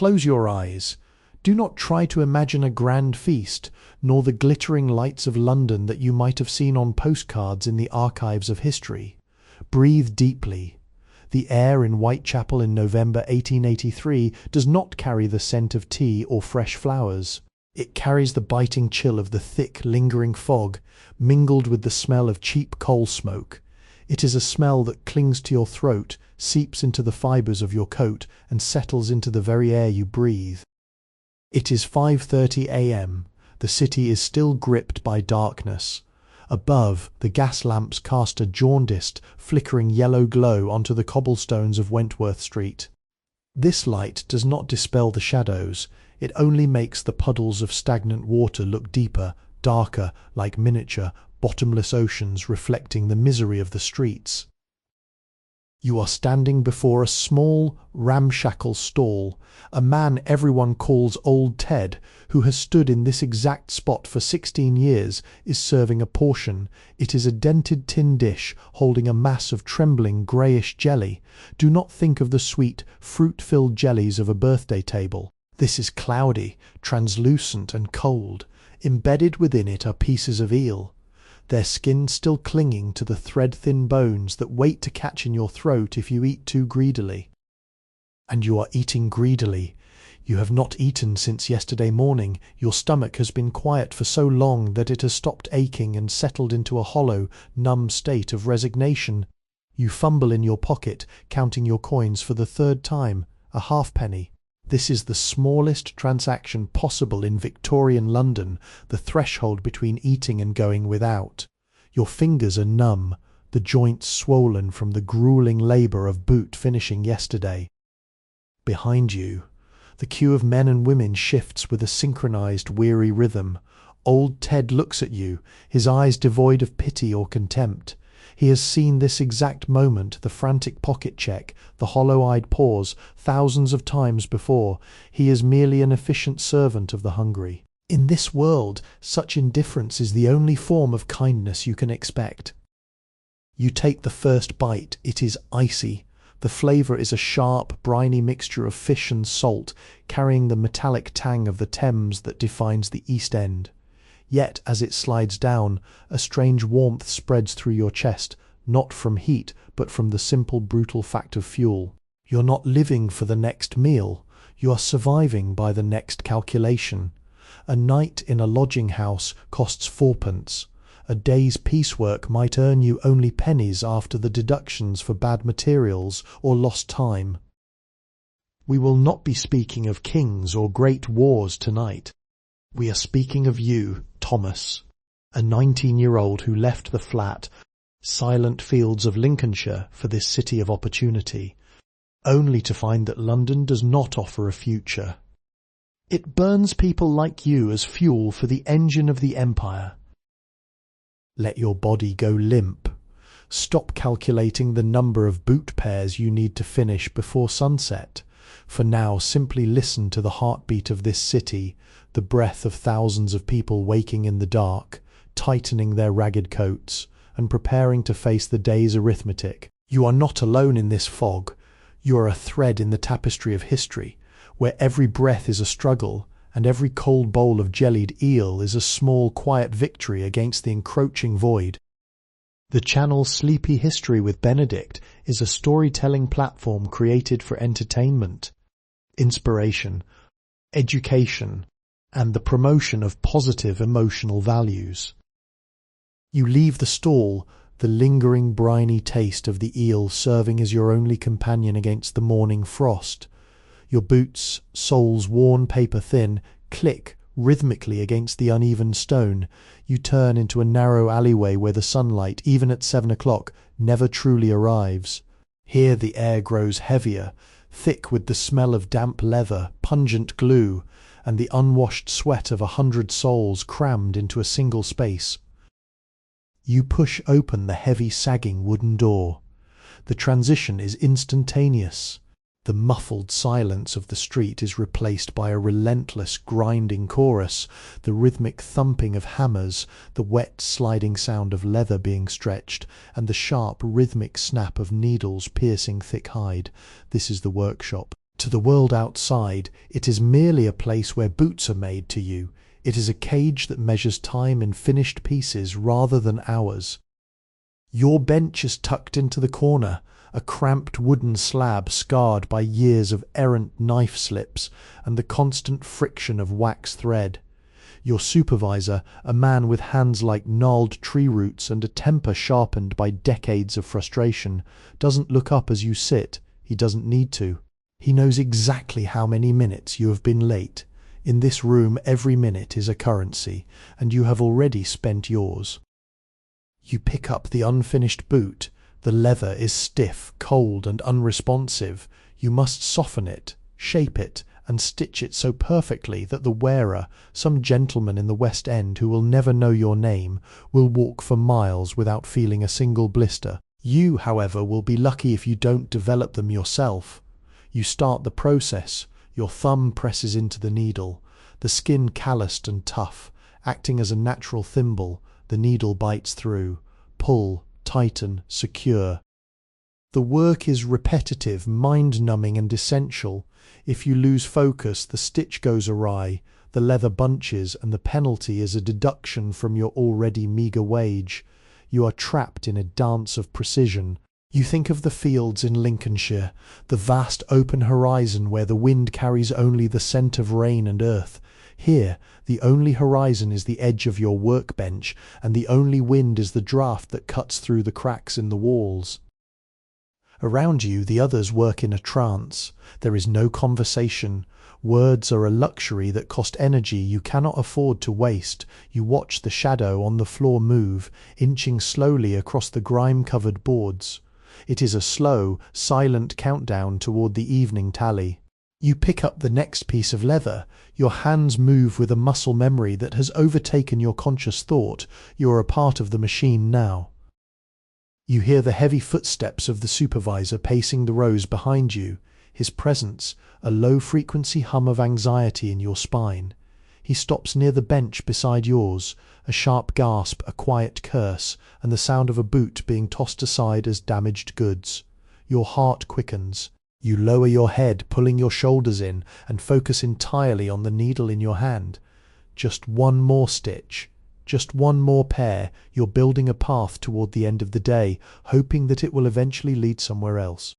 Close your eyes. Do not try to imagine a grand feast, nor the glittering lights of London that you might have seen on postcards in the archives of history. Breathe deeply. The air in Whitechapel in November 1883 does not carry the scent of tea or fresh flowers. It carries the biting chill of the thick, lingering fog, mingled with the smell of cheap coal smoke. It is a smell that clings to your throat, seeps into the fibres of your coat, and settles into the very air you breathe. It is 5:30 a.m. The city is still gripped by darkness. Above, the gas lamps cast a jaundiced, flickering yellow glow onto the cobblestones of Wentworth Street. This light does not dispel the shadows. It only makes the puddles of stagnant water look deeper, darker, like miniature, bottomless oceans reflecting the misery of the streets. You are standing before a small, ramshackle stall. A man everyone calls Old Ted, who has stood in this exact spot for 16 years, is serving a portion. It is a dented tin dish holding a mass of trembling greyish jelly. Do not think of the sweet, fruit-filled jellies of a birthday table. This is cloudy, translucent and cold. Embedded within it are pieces of eel, their skin still clinging to the thread-thin bones that wait to catch in your throat if you eat too greedily. And you are eating greedily. You have not eaten since yesterday morning. Your stomach has been quiet for so long that it has stopped aching and settled into a hollow, numb state of resignation. You fumble in your pocket, counting your coins for the third time, a halfpenny. This is the smallest transaction possible in Victorian London, the threshold between eating and going without. Your fingers are numb, the joints swollen from the grueling labour of boot finishing yesterday. Behind you, the queue of men and women shifts with a synchronized, weary rhythm. Old Ted looks at you, his eyes devoid of pity or contempt. He has seen this exact moment, the frantic pocket check, the hollow-eyed pause, thousands of times before. He is merely an efficient servant of the hungry. In this world, such indifference is the only form of kindness you can expect. You take the first bite. It is icy. The flavour is a sharp, briny mixture of fish and salt, carrying the metallic tang of the Thames that defines the East End. Yet, as it slides down, a strange warmth spreads through your chest, not from heat, but from the simple, brutal fact of fuel. You're not living for the next meal. You are surviving by the next calculation. A night in a lodging house costs 4p. A day's piecework might earn you only pennies after the deductions for bad materials or lost time. We will not be speaking of kings or great wars tonight. We are speaking of you, Thomas, a 19-year-old who left the flat, silent fields of Lincolnshire for this city of opportunity, only to find that London does not offer a future. It burns people like you as fuel for the engine of the empire. Let your body go limp. Stop calculating the number of boot pairs you need to finish before sunset. For now, simply listen to the heartbeat of this city, the breath of thousands of people waking in the dark, tightening their ragged coats, and preparing to face the day's arithmetic. You are not alone in this fog. You are a thread in the tapestry of history, where every breath is a struggle, and every cold bowl of jellied eel is a small, quiet victory against the encroaching void. The channel Sleepy History with Benedict is a storytelling platform created for entertainment, inspiration, education, and the promotion of positive emotional values. You leave the stall, the lingering briny taste of the eel serving as your only companion against the morning frost. Your boots, soles worn paper thin, click rhythmically against the uneven stone. You turn into a narrow alleyway where the sunlight, even at 7 o'clock, never truly arrives. Here the air grows heavier, thick with the smell of damp leather, pungent glue, and the unwashed sweat of 100 souls crammed into a single space. You push open the heavy, sagging wooden door. The transition is instantaneous. The muffled silence of the street is replaced by a relentless, grinding chorus, the rhythmic thumping of hammers, the wet, sliding sound of leather being stretched, and the sharp, rhythmic snap of needles piercing thick hide. This is the workshop. To the world outside, it is merely a place where boots are made to you. It is a cage that measures time in finished pieces rather than hours. Your bench is tucked into the corner, a cramped wooden slab scarred by years of errant knife slips and the constant friction of wax thread. Your supervisor, a man with hands like gnarled tree roots and a temper sharpened by decades of frustration, doesn't look up as you sit. He doesn't need to. He knows exactly how many minutes you have been late. In this room, every minute is a currency, and you have already spent yours. You pick up the unfinished boot. The leather is stiff, cold, and unresponsive. You must soften it, shape it, and stitch it so perfectly that the wearer, some gentleman in the West End who will never know your name, will walk for miles without feeling a single blister. You, however, will be lucky if you don't develop them yourself. You start the process. Your thumb presses into the needle, the skin calloused and tough, acting as a natural thimble. The needle bites through. Pull, tighten, secure. The work is repetitive, mind-numbing and essential. If you lose focus, the stitch goes awry, the leather bunches, and the penalty is a deduction from your already meagre wage. You are trapped in a dance of precision. You think of the fields in Lincolnshire, the vast open horizon where the wind carries only the scent of rain and earth. Here, the only horizon is the edge of your workbench, and the only wind is the draught that cuts through the cracks in the walls. Around you, the others work in a trance. There is no conversation. Words are a luxury that cost energy you cannot afford to waste. You watch the shadow on the floor move, inching slowly across the grime-covered boards. It is a slow, silent countdown toward the evening tally. You pick up the next piece of leather. Your hands move with a muscle memory that has overtaken your conscious thought. You are a part of the machine now. You hear the heavy footsteps of the supervisor pacing the rows behind you. His presence, a low-frequency hum of anxiety in your spine. He stops near the bench beside yours, a sharp gasp, a quiet curse, and the sound of a boot being tossed aside as damaged goods. Your heart quickens. You lower your head, pulling your shoulders in, and focus entirely on the needle in your hand. Just one more stitch. Just one more pair. You're building a path toward the end of the day, hoping that it will eventually lead somewhere else.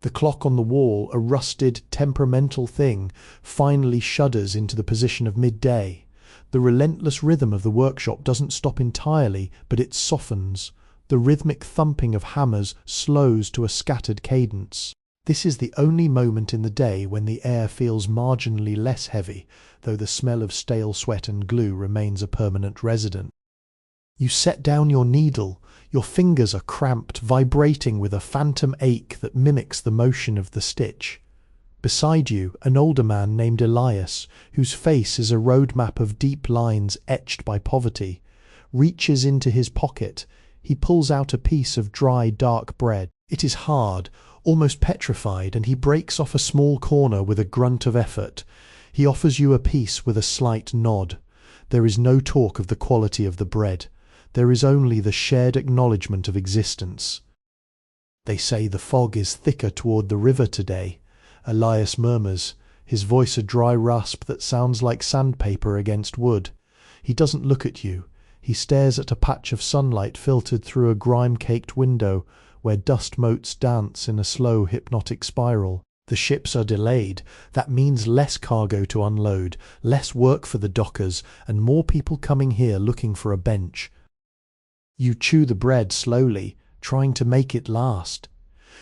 The clock on the wall, a rusted, temperamental thing, finally shudders into the position of midday. The relentless rhythm of the workshop doesn't stop entirely, but it softens. The rhythmic thumping of hammers slows to a scattered cadence. This is the only moment in the day when the air feels marginally less heavy, though the smell of stale sweat and glue remains a permanent resident. You set down your needle. Your fingers are cramped, vibrating with a phantom ache that mimics the motion of the stitch. Beside you, an older man named Elias, whose face is a roadmap of deep lines etched by poverty, reaches into his pocket. He pulls out a piece of dry, dark bread. It is hard, almost petrified, and he breaks off a small corner with a grunt of effort. He offers you a piece with a slight nod. There is no talk of the quality of the bread. There is only the shared acknowledgement of existence. They say the fog is thicker toward the river today, Elias murmurs, his voice a dry rasp that sounds like sandpaper against wood. He doesn't look at you. He stares at a patch of sunlight filtered through a grime-caked window where dust motes dance in a slow, hypnotic spiral. The ships are delayed. That means less cargo to unload, less work for the dockers, and more people coming here looking for a bench. You chew the bread slowly, trying to make it last.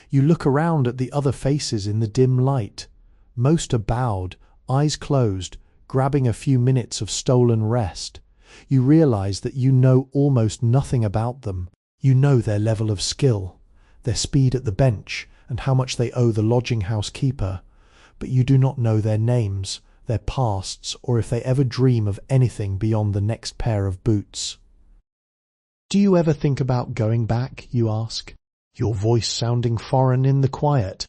You look around at the other faces in the dim light. Most are bowed, eyes closed, grabbing a few minutes of stolen rest. You realize that you know almost nothing about them. You know their level of skill, their speed at the bench, and how much they owe the lodging-house keeper, but you do not know their names, their pasts, or if they ever dream of anything beyond the next pair of boots. "Do you ever think about going back?" you ask, your voice sounding foreign in the quiet.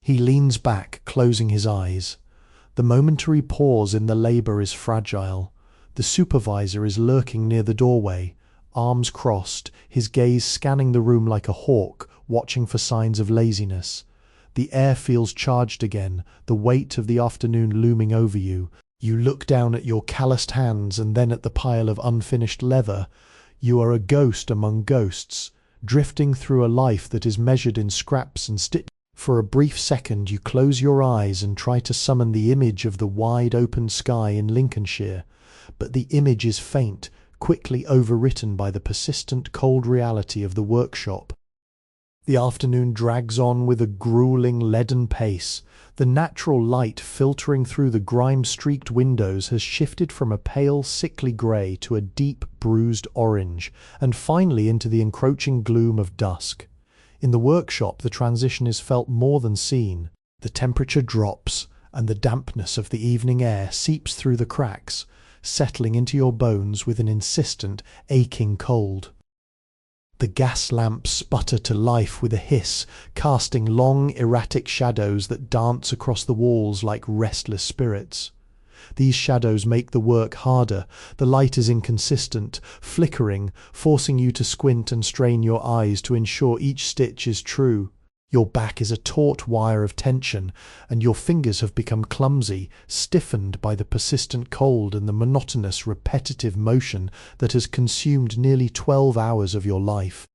He leans back, closing his eyes. The momentary pause in the labour is fragile. The supervisor is lurking near the doorway, arms crossed, his gaze scanning the room like a hawk, watching for signs of laziness. The air feels charged again, the weight of the afternoon looming over you. You look down at your calloused hands and then at the pile of unfinished leather. You are a ghost among ghosts, drifting through a life that is measured in scraps and stitches. For a brief second you close your eyes and try to summon the image of the wide open sky in Lincolnshire, but the image is faint, quickly overwritten by the persistent cold reality of the workshop. The afternoon drags on with a grueling leaden pace. The natural light filtering through the grime-streaked windows has shifted from a pale, sickly grey to a deep, bruised orange, and finally into the encroaching gloom of dusk. In the workshop, the transition is felt more than seen. The temperature drops, and the dampness of the evening air seeps through the cracks, settling into your bones with an insistent, aching cold. The gas lamps sputter to life with a hiss, casting long, erratic shadows that dance across the walls like restless spirits. These shadows make the work harder. The light is inconsistent, flickering, forcing you to squint and strain your eyes to ensure each stitch is true. Your back is a taut wire of tension, and your fingers have become clumsy, stiffened by the persistent cold and the monotonous, repetitive motion that has consumed nearly 12 hours of your life.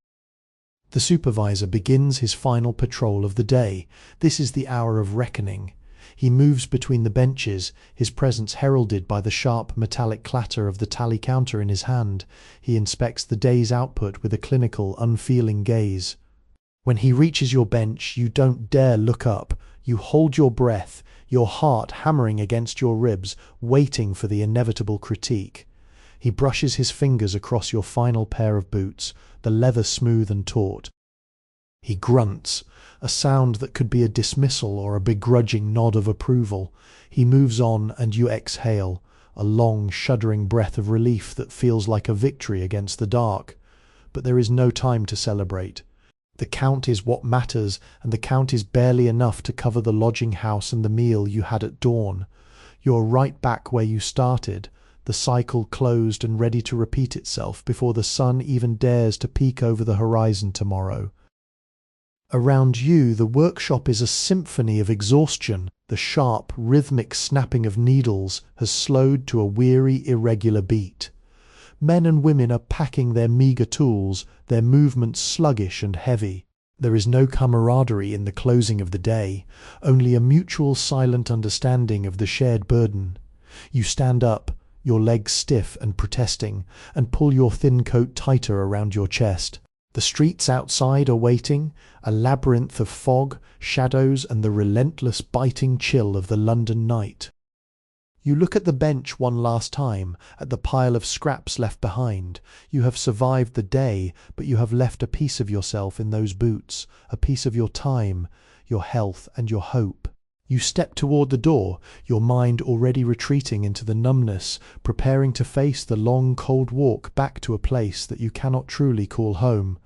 The supervisor begins his final patrol of the day. This is the hour of reckoning. He moves between the benches, his presence heralded by the sharp metallic clatter of the tally counter in his hand. He inspects the day's output with a clinical, unfeeling gaze. When he reaches your bench, you don't dare look up. You hold your breath, your heart hammering against your ribs, waiting for the inevitable critique. He brushes his fingers across your final pair of boots, the leather smooth and taut. He grunts, a sound that could be a dismissal or a begrudging nod of approval. He moves on and you exhale, a long, shuddering breath of relief that feels like a victory against the dark. But there is no time to celebrate. The count is what matters, and the count is barely enough to cover the lodging house and the meal you had at dawn. You're right back where you started, the cycle closed and ready to repeat itself before the sun even dares to peek over the horizon tomorrow. Around you, the workshop is a symphony of exhaustion. The sharp, rhythmic snapping of needles has slowed to a weary, irregular beat. Men and women are packing their meagre tools, their movements sluggish and heavy. There is no camaraderie in the closing of the day, only a mutual silent understanding of the shared burden. You stand up, your legs stiff and protesting, and pull your thin coat tighter around your chest. The streets outside are waiting, a labyrinth of fog, shadows, and the relentless biting chill of the London night. You look at the bench one last time, at the pile of scraps left behind. You have survived the day, but you have left a piece of yourself in those boots, a piece of your time, your health, and your hope. You step toward the door, your mind already retreating into the numbness, preparing to face the long, cold walk back to a place that you cannot truly call home.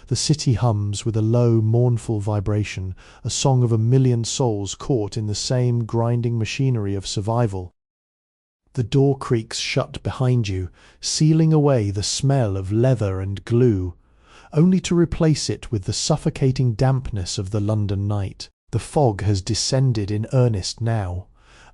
The city hums with a low, mournful vibration, a song of a million souls caught in the same grinding machinery of survival. The door creaks shut behind you, sealing away the smell of leather and glue, only to replace it with the suffocating dampness of the London night. The fog has descended in earnest now,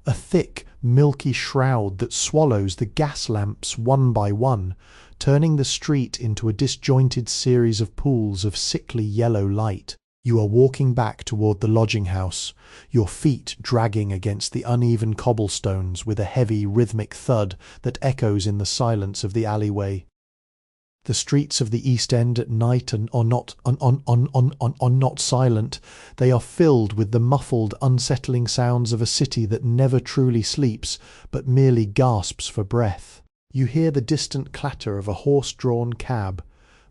a thick, milky shroud that swallows the gas lamps one by one, turning the street into a disjointed series of pools of sickly yellow light. You are walking back toward the lodging house, your feet dragging against the uneven cobblestones with a heavy, rhythmic thud that echoes in the silence of the alleyway. The streets of the East End at night are not silent. They are filled with the muffled, unsettling sounds of a city that never truly sleeps, but merely gasps for breath. You hear the distant clatter of a horse-drawn cab,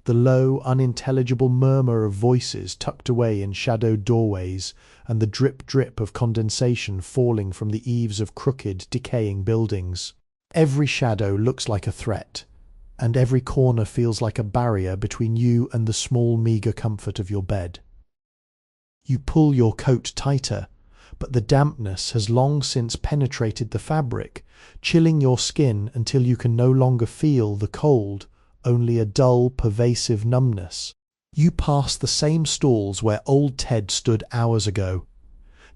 the low, unintelligible murmur of voices tucked away in shadowed doorways, and the drip-drip of condensation falling from the eaves of crooked, decaying buildings. Every shadow looks like a threat, and every corner feels like a barrier between you and the small, meagre comfort of your bed. You pull your coat tighter, but the dampness has long since penetrated the fabric, chilling your skin until you can no longer feel the cold, only a dull, pervasive numbness. You pass the same stalls where old Ted stood hours ago,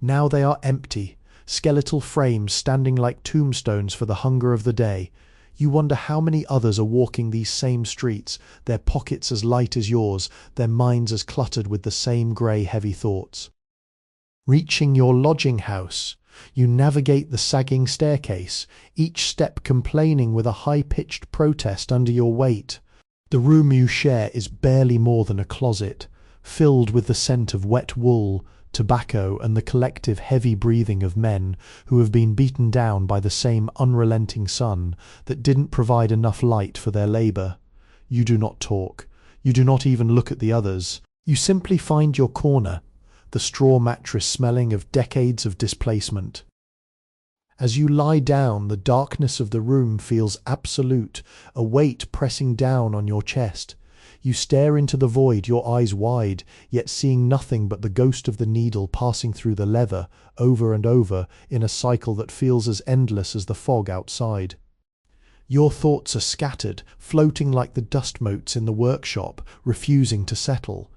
Now they are empty, skeletal frames standing like tombstones for the hunger of the day. You wonder how many others are walking these same streets, their pockets as light as yours, their minds as cluttered with the same grey heavy thoughts. Reaching your lodging house, you navigate the sagging staircase, each step complaining with a high-pitched protest under your weight. The room you share is barely more than a closet, filled with the scent of wet wool, tobacco, and the collective heavy breathing of men who have been beaten down by the same unrelenting sun that didn't provide enough light for their labour. You do not talk. You do not even look at the others. You simply find your corner, the straw mattress smelling of decades of displacement. As you lie down, the darkness of the room feels absolute, a weight pressing down on your chest. You stare into the void, your eyes wide, yet seeing nothing but the ghost of the needle passing through the leather, over and over, in a cycle that feels as endless as the fog outside. Your thoughts are scattered, floating like the dust motes in the workshop, refusing to settle.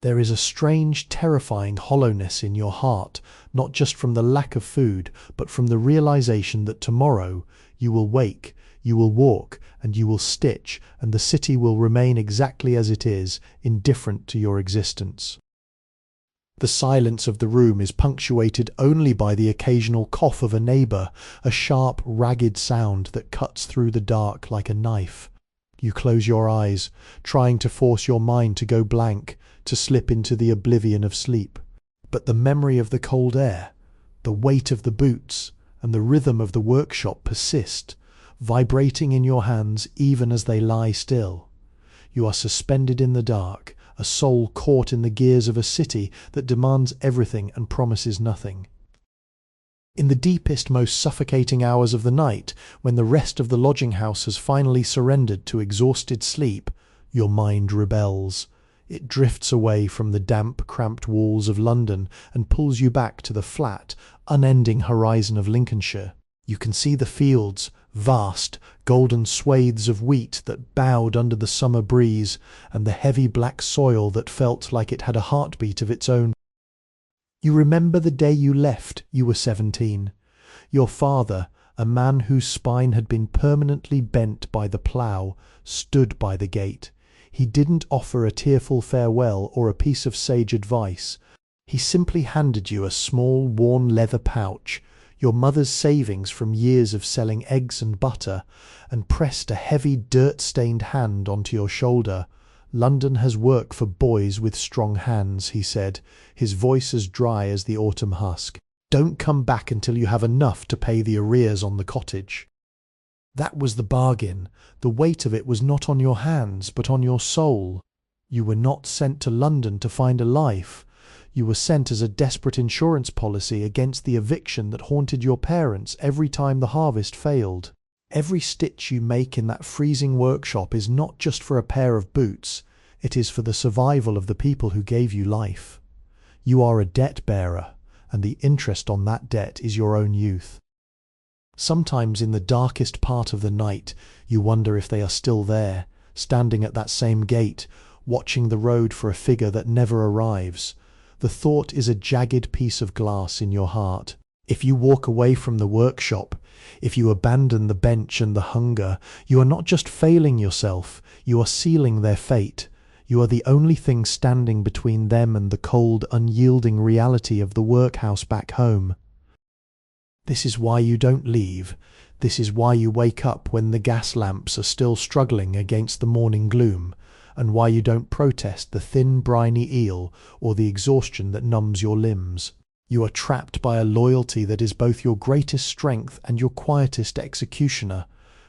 There is a strange, terrifying hollowness in your heart, not just from the lack of food, but from the realization that tomorrow you will wake, you will walk, and you will stitch, and the city will remain exactly as it is, indifferent to your existence. The silence of the room is punctuated only by the occasional cough of a neighbour, a sharp, ragged sound that cuts through the dark like a knife. You close your eyes, trying to force your mind to go blank, to slip into the oblivion of sleep. But the memory of the cold air, the weight of the boots, and the rhythm of the workshop persist, vibrating in your hands even as they lie still. You are suspended in the dark, a soul caught in the gears of a city that demands everything and promises nothing. In the deepest, most suffocating hours of the night, when the rest of the lodging house has finally surrendered to exhausted sleep, your mind rebels. It drifts away from the damp, cramped walls of London and pulls you back to the flat, unending horizon of Lincolnshire. You can see the fields, vast, golden swathes of wheat that bowed under the summer breeze, and the heavy black soil that felt like it had a heartbeat of its own. You remember the day you left. You were 17. Your father, a man whose spine had been permanently bent by the plough, stood by the gate. He didn't offer a tearful farewell or a piece of sage advice. He simply handed you a small, worn leather pouch, your mother's savings from years of selling eggs and butter, and pressed a heavy, dirt-stained hand onto your shoulder. "London has work for boys with strong hands," he said, his voice as dry as the autumn husk. "Don't come back until you have enough to pay the arrears on the cottage." That was the bargain. The weight of it was not on your hands, but on your soul. You were not sent to London to find a life. You were sent as a desperate insurance policy against the eviction that haunted your parents every time the harvest failed. Every stitch you make in that freezing workshop is not just for a pair of boots, it is for the survival of the people who gave you life. You are a debt-bearer, and the interest on that debt is your own youth. Sometimes in the darkest part of the night you wonder if they are still there, standing at that same gate, watching the road for a figure that never arrives. The thought is a jagged piece of glass in your heart. If you walk away from the workshop, if you abandon the bench and the hunger, you are not just failing yourself, you are sealing their fate. You are the only thing standing between them and the cold, unyielding reality of the workhouse back home. This is why you don't leave. This is why you wake up when the gas lamps are still struggling against the morning gloom, and why you don't protest the thin, briny eel or the exhaustion that numbs your limbs. You are trapped by a loyalty that is both your greatest strength and your quietest executioner.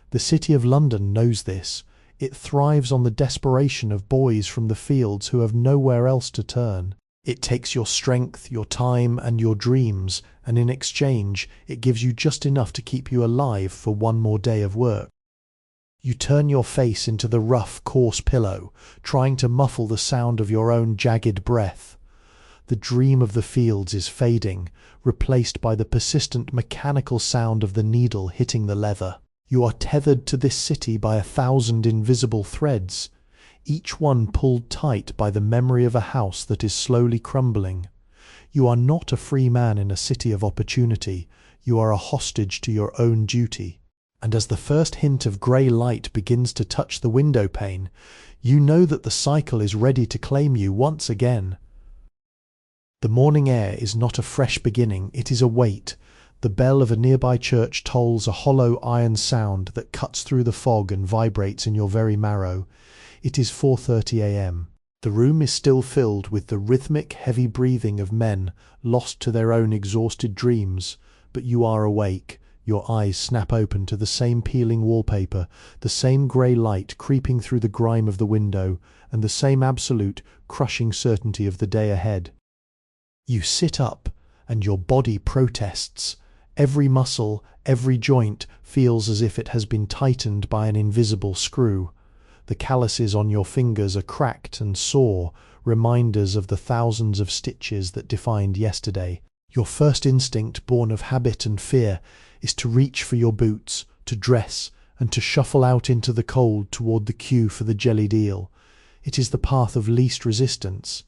The City of London knows this. It thrives on the desperation of boys from the fields who have nowhere else to turn. It takes your strength, your time, and your dreams, and in exchange it gives you just enough to keep you alive for one more day of work. You turn your face into the rough, coarse pillow, trying to muffle the sound of your own jagged breath. The dream of the fields is fading, replaced by the persistent mechanical sound of the needle hitting the leather. You are tethered to this city by 1,000 invisible threads, each one pulled tight by the memory of a house that is slowly crumbling. You are not a free man in a city of opportunity. You are a hostage to your own duty. And as the first hint of grey light begins to touch the window pane, you know that the cycle is ready to claim you once again. The morning air is not a fresh beginning, it is a wait. The bell of a nearby church tolls a hollow iron sound that cuts through the fog and vibrates in your very marrow. It is 4:30 a.m. The room is still filled with the rhythmic, heavy breathing of men lost to their own exhausted dreams, but you are awake. Your eyes snap open to the same peeling wallpaper, the same grey light creeping through the grime of the window, and the same absolute, crushing certainty of the day ahead. You sit up, and your body protests. Every muscle, every joint feels as if it has been tightened by an invisible screw. The calluses on your fingers are cracked and sore, reminders of the thousands of stitches that defined yesterday. Your first instinct, born of habit and fear, is to reach for your boots, to dress, and to shuffle out into the cold toward the queue for the jellied eel. It is the path of least resistance.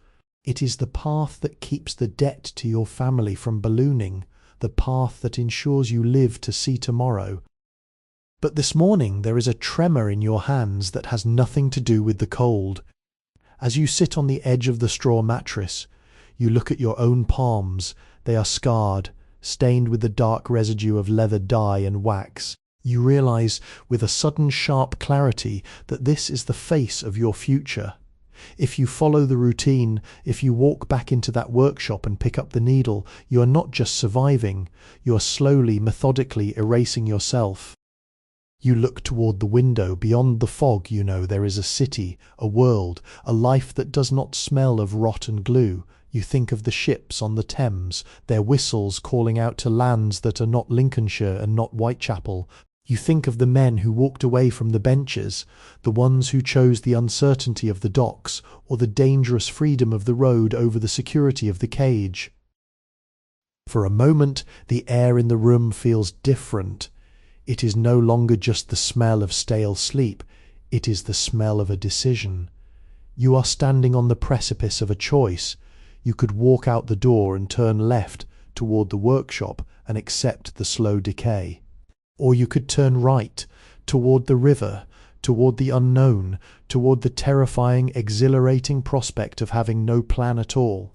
It is the path that keeps the debt to your family from ballooning, the path that ensures you live to see tomorrow. But this morning there is a tremor in your hands that has nothing to do with the cold. As you sit on the edge of the straw mattress, you look at your own palms. They are scarred, stained with the dark residue of leather dye and wax. You realize with a sudden sharp clarity that this is the face of your future. If you follow the routine, if you walk back into that workshop and pick up the needle, you are not just surviving, you are slowly, methodically erasing yourself. You look toward the window. Beyond the fog, you know, there is a city, a world, a life that does not smell of rot and glue. You think of the ships on the Thames, their whistles calling out to lands that are not Lincolnshire and not Whitechapel. You think of the men who walked away from the benches, the ones who chose the uncertainty of the docks or the dangerous freedom of the road over the security of the cage. For a moment, the air in the room feels different. It is no longer just the smell of stale sleep, it is the smell of a decision. You are standing on the precipice of a choice. You could walk out the door and turn left toward the workshop and accept the slow decay. Or you could turn right, toward the river, toward the unknown, toward the terrifying, exhilarating prospect of having no plan at all.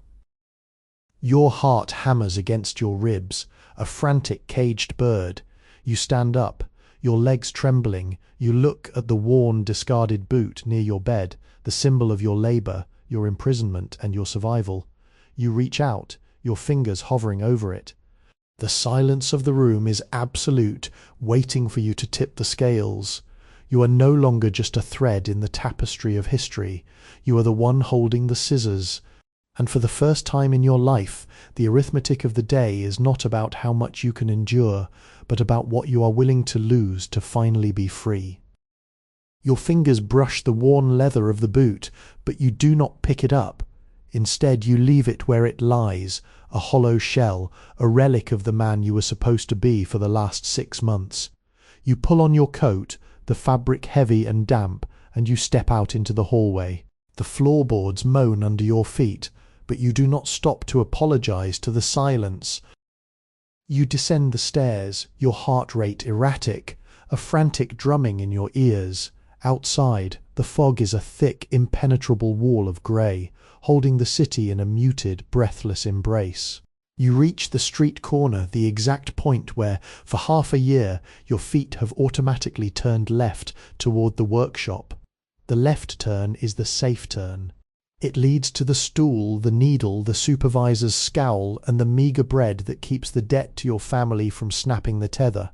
Your heart hammers against your ribs, a frantic, caged bird. You stand up, your legs trembling. You look at the worn, discarded boot near your bed, the symbol of your labor, your imprisonment, and your survival. You reach out, your fingers hovering over it. The silence of the room is absolute, waiting for you to tip the scales. You are no longer just a thread in the tapestry of history. You are the one holding the scissors. And for the first time in your life, the arithmetic of the day is not about how much you can endure, but about what you are willing to lose to finally be free. Your fingers brush the worn leather of the boot, but you do not pick it up. Instead, you leave it where it lies, a hollow shell, a relic of the man you were supposed to be for the last 6 months. You pull on your coat, the fabric heavy and damp, and you step out into the hallway. The floorboards moan under your feet, but you do not stop to apologize to the silence. You descend the stairs, your heart rate erratic, a frantic drumming in your ears. Outside, the fog is a thick, impenetrable wall of grey, holding the city in a muted, breathless embrace. You reach the street corner, the exact point where, for half a year, your feet have automatically turned left toward the workshop. The left turn is the safe turn. It leads to the stool, the needle, the supervisor's scowl, and the meagre bread that keeps the debt to your family from snapping the tether.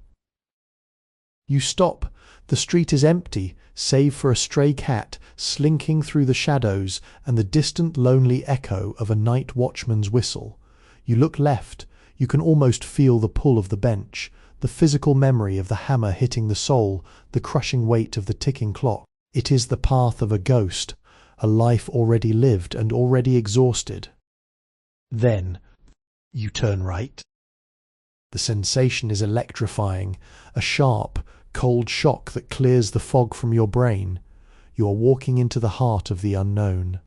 You stop. The street is empty, save for a stray cat slinking through the shadows and the distant lonely echo of a night watchman's whistle. You look left. You can almost feel the pull of the bench, the physical memory of the hammer hitting the sole, the crushing weight of the ticking clock. It is the path of a ghost, a life already lived and already exhausted. Then you turn right. The sensation is electrifying, a sharp, cold shock that clears the fog from your brain. You are walking into the heart of the unknown.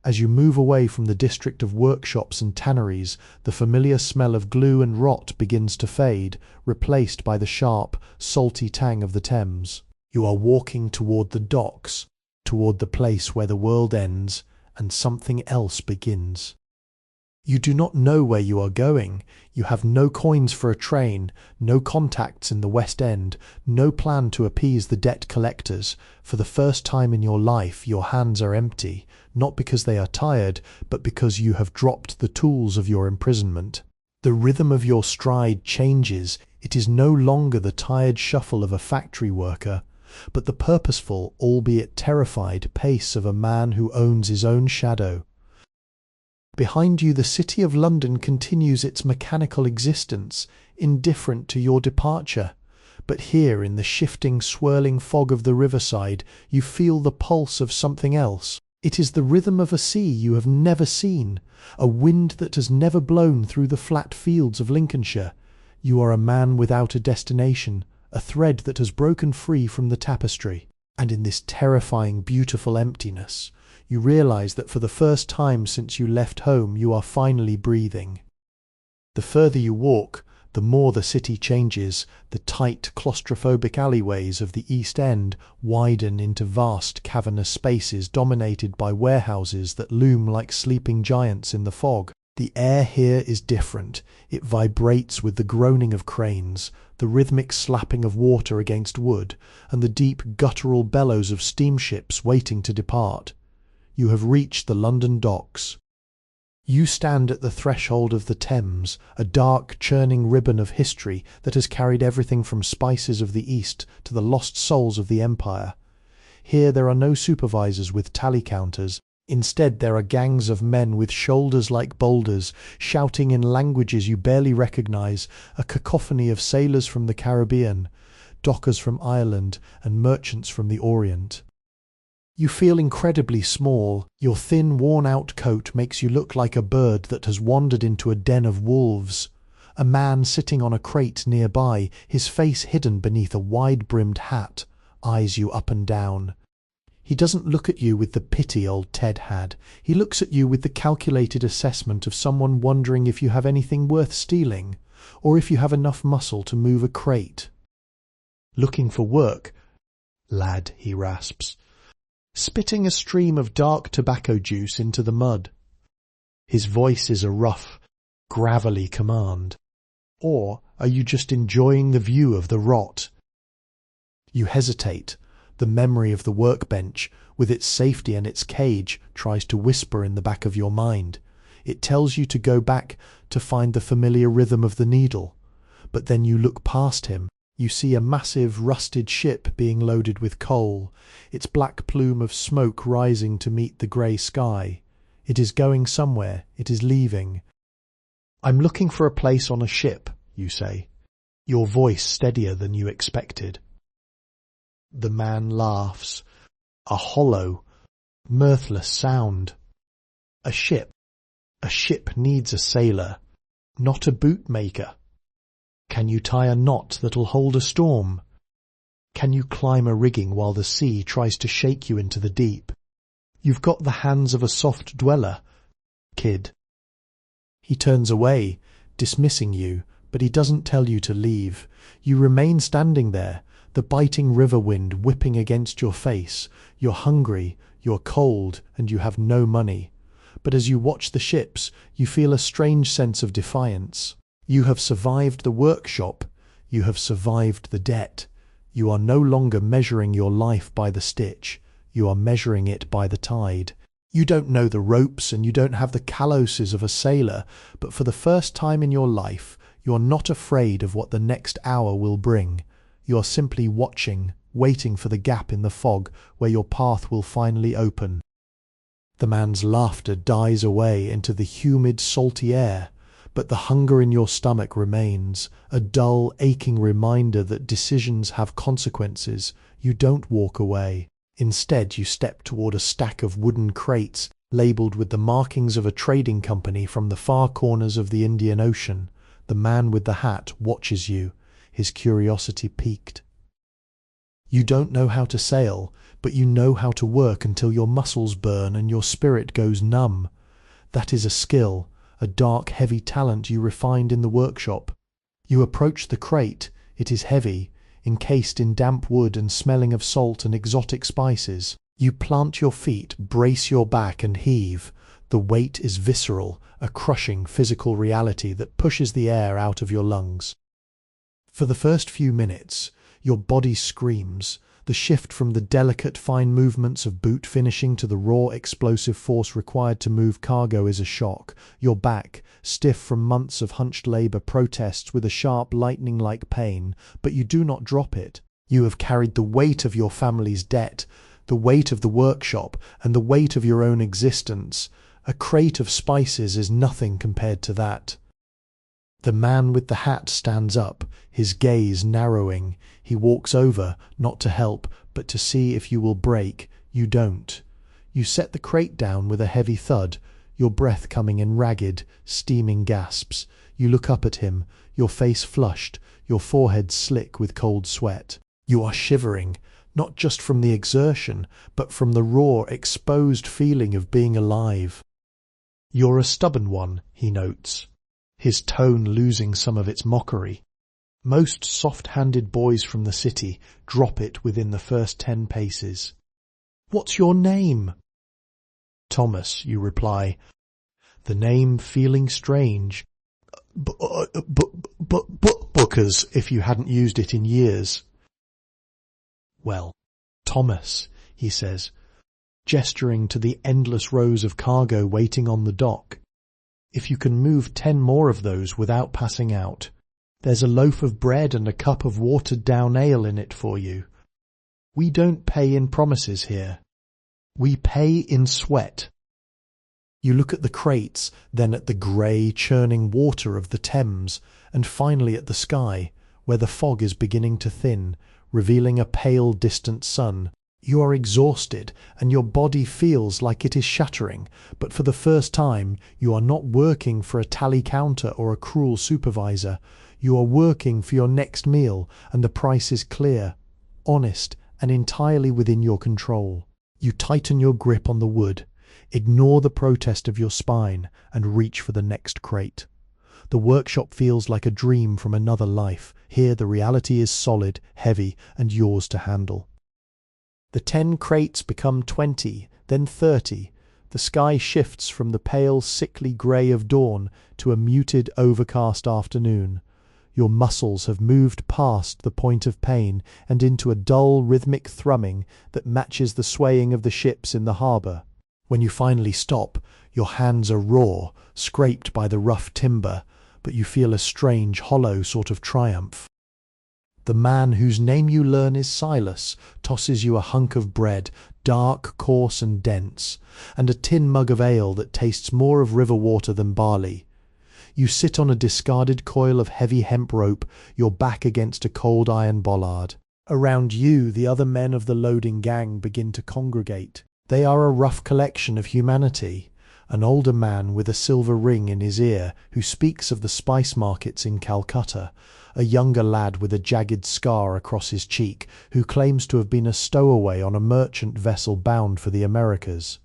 As you move away from the district of workshops and tanneries, the familiar smell of glue and rot begins to fade, replaced by the sharp, salty tang of the Thames. You are walking toward the docks, toward the place where the world ends and something else begins. You do not know where you are going. You have no coins for a train, no contacts in the West End, no plan to appease the debt collectors. For the first time in your life, your hands are empty, not because they are tired, but because you have dropped the tools of your imprisonment. The rhythm of your stride changes. It is no longer the tired shuffle of a factory worker, but the purposeful, albeit terrified, pace of a man who owns his own shadow. Behind you, the city of London continues its mechanical existence, indifferent to your departure. But here, in the shifting, swirling fog of the riverside, you feel the pulse of something else. It is the rhythm of a sea you have never seen, a wind that has never blown through the flat fields of Lincolnshire. You are a man without a destination, a thread that has broken free from the tapestry. And in this terrifying, beautiful emptiness, you realize that for the first time since you left home, you are finally breathing. The further you walk, the more the city changes. The tight, claustrophobic alleyways of the East End widen into vast, cavernous spaces dominated by warehouses that loom like sleeping giants in the fog. The air here is different. It vibrates with the groaning of cranes, the rhythmic slapping of water against wood, and the deep guttural bellows of steamships waiting to depart. You have reached the London docks. You stand at the threshold of the Thames, a dark, churning ribbon of history that has carried everything from spices of the East to the lost souls of the Empire. Here there are no supervisors with tally counters. Instead, there are gangs of men with shoulders like boulders, shouting in languages you barely recognize, a cacophony of sailors from the Caribbean, dockers from Ireland, and merchants from the Orient. You feel incredibly small. Your thin, worn-out coat makes you look like a bird that has wandered into a den of wolves. A man sitting on a crate nearby, his face hidden beneath a wide-brimmed hat, eyes you up and down. He doesn't look at you with the pity old Ted had. He looks at you with the calculated assessment of someone wondering if you have anything worth stealing, or if you have enough muscle to move a crate. "Looking for work, lad," he rasps, spitting a stream of dark tobacco juice into the mud. His voice is a rough, gravelly command. Or are you just enjoying the view of the rot? You hesitate. The memory of the workbench, with its safety and its cage, tries to whisper in the back of your mind. It tells you to go back to find the familiar rhythm of the needle. But then you look past him. You see a massive, rusted ship being loaded with coal, its black plume of smoke rising to meet the grey sky. It is going somewhere. It is leaving. "I'm looking for a place on a ship," you say, your voice steadier than you expected. The man laughs, a hollow, mirthless sound. A ship needs a sailor, not a bootmaker. Can you tie a knot that'll hold a storm? Can you climb a rigging while the sea tries to shake you into the deep? You've got the hands of a soft dweller, kid. He turns away, dismissing you, but he doesn't tell you to leave. You remain standing there, the biting river wind whipping against your face. You're hungry, you're cold, and you have no money. But as you watch the ships, you feel a strange sense of defiance. You have survived the workshop. You have survived the debt. You are no longer measuring your life by the stitch. You are measuring it by the tide. You don't know the ropes and you don't have the callouses of a sailor, but for the first time in your life, you are not afraid of what the next hour will bring. You are simply watching, waiting for the gap in the fog where your path will finally open. The man's laughter dies away into the humid, salty air, but the hunger in your stomach remains, a dull, aching reminder that decisions have consequences. You don't walk away. Instead, you step toward a stack of wooden crates labelled with the markings of a trading company from the far corners of the Indian Ocean. The man with the hat watches you, his curiosity piqued. You don't know how to sail, but you know how to work until your muscles burn and your spirit goes numb. That is a skill, a dark, heavy talent you refined in the workshop. You approach the crate. It is heavy, encased in damp wood and smelling of salt and exotic spices. You plant your feet, brace your back and heave. The weight is visceral, a crushing physical reality that pushes the air out of your lungs. For the first few minutes, your body screams. The shift from the delicate, fine movements of boot finishing to the raw, explosive force required to move cargo is a shock. Your back, stiff from months of hunched labour, protests with a sharp, lightning-like pain, but you do not drop it. You have carried the weight of your family's debt, the weight of the workshop, and the weight of your own existence. A crate of spices is nothing compared to that. The man with the hat stands up, his gaze narrowing. He walks over, not to help, but to see if you will break. You don't. You set the crate down with a heavy thud, your breath coming in ragged, steaming gasps. You look up at him, your face flushed, your forehead slick with cold sweat. You are shivering, not just from the exertion, but from the raw, exposed feeling of being alive. "You're a stubborn one," he notes, his tone losing some of its mockery. Most soft-handed boys from the city drop it within the first 10 paces. "What's your name?" "Thomas," you reply, the name feeling strange. Bookers, if you hadn't used it in years. "Well, Thomas," he says, gesturing to the endless rows of cargo waiting on the dock. "If you can move 10 more of those without passing out, there's a loaf of bread and a cup of watered-down ale in it for you. We don't pay in promises here. We pay in sweat." You look at the crates, then at the grey, churning water of the Thames, and finally at the sky, where the fog is beginning to thin, revealing a pale, distant sun. You are exhausted, and your body feels like it is shattering, but for the first time you are not working for a tally counter or a cruel supervisor. You are working for your next meal, and the price is clear, honest, and entirely within your control. You tighten your grip on the wood, ignore the protest of your spine, and reach for the next crate. The workshop feels like a dream from another life. Here the reality is solid, heavy, and yours to handle. The 10 crates become 20, then 30. The sky shifts from the pale, sickly grey of dawn to a muted, overcast afternoon. Your muscles have moved past the point of pain and into a dull, rhythmic thrumming that matches the swaying of the ships in the harbour. When you finally stop, your hands are raw, scraped by the rough timber, but you feel a strange, hollow sort of triumph. The man whose name you learn is Silas tosses you a hunk of bread, dark, coarse and dense, and a tin mug of ale that tastes more of river water than barley. You sit on a discarded coil of heavy hemp rope, your back against a cold iron bollard. Around you, the other men of the loading gang begin to congregate. They are a rough collection of humanity. An older man with a silver ring in his ear who speaks of the spice markets in Calcutta, a younger lad with a jagged scar across his cheek who claims to have been a stowaway on a merchant vessel bound for the Americas.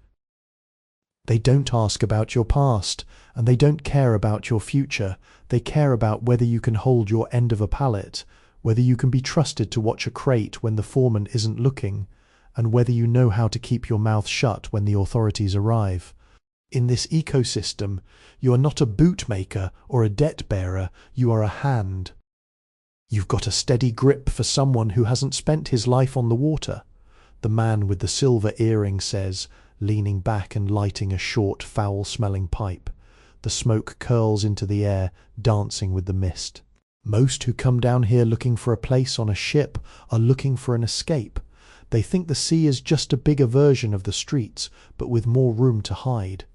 They don't ask about your past, and they don't care about your future. They care about whether you can hold your end of a pallet, whether you can be trusted to watch a crate when the foreman isn't looking, and whether you know how to keep your mouth shut when the authorities arrive. In this ecosystem, you are not a bootmaker or a debt-bearer, you are a hand. You've got a steady grip for someone who hasn't spent his life on the water, the man with the silver earring says, leaning back and lighting a short, foul-smelling pipe. The smoke curls into the air, dancing with the mist. Most who come down here looking for a place on a ship are looking for an escape. They think the sea is just a bigger version of the streets, but with more room to hide.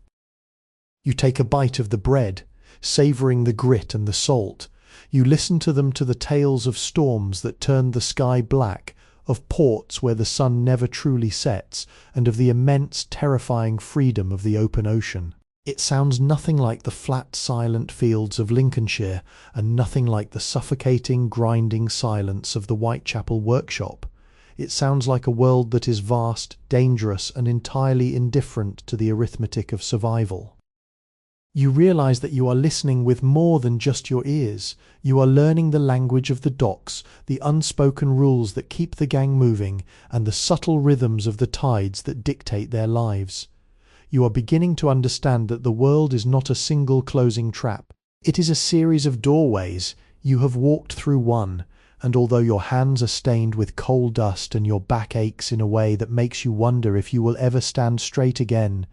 You take a bite of the bread, savouring the grit and the salt. You listen to them, to the tales of storms that turned the sky black, of ports where the sun never truly sets, and of the immense, terrifying freedom of the open ocean. It sounds nothing like the flat, silent fields of Lincolnshire, and nothing like the suffocating, grinding silence of the Whitechapel workshop. It sounds like a world that is vast, dangerous, and entirely indifferent to the arithmetic of survival. You realize that you are listening with more than just your ears. You are learning the language of the docks, the unspoken rules that keep the gang moving, and the subtle rhythms of the tides that dictate their lives. You are beginning to understand that the world is not a single closing trap. It is a series of doorways. You have walked through one, and although your hands are stained with coal dust and your back aches in a way that makes you wonder if you will ever stand straight again,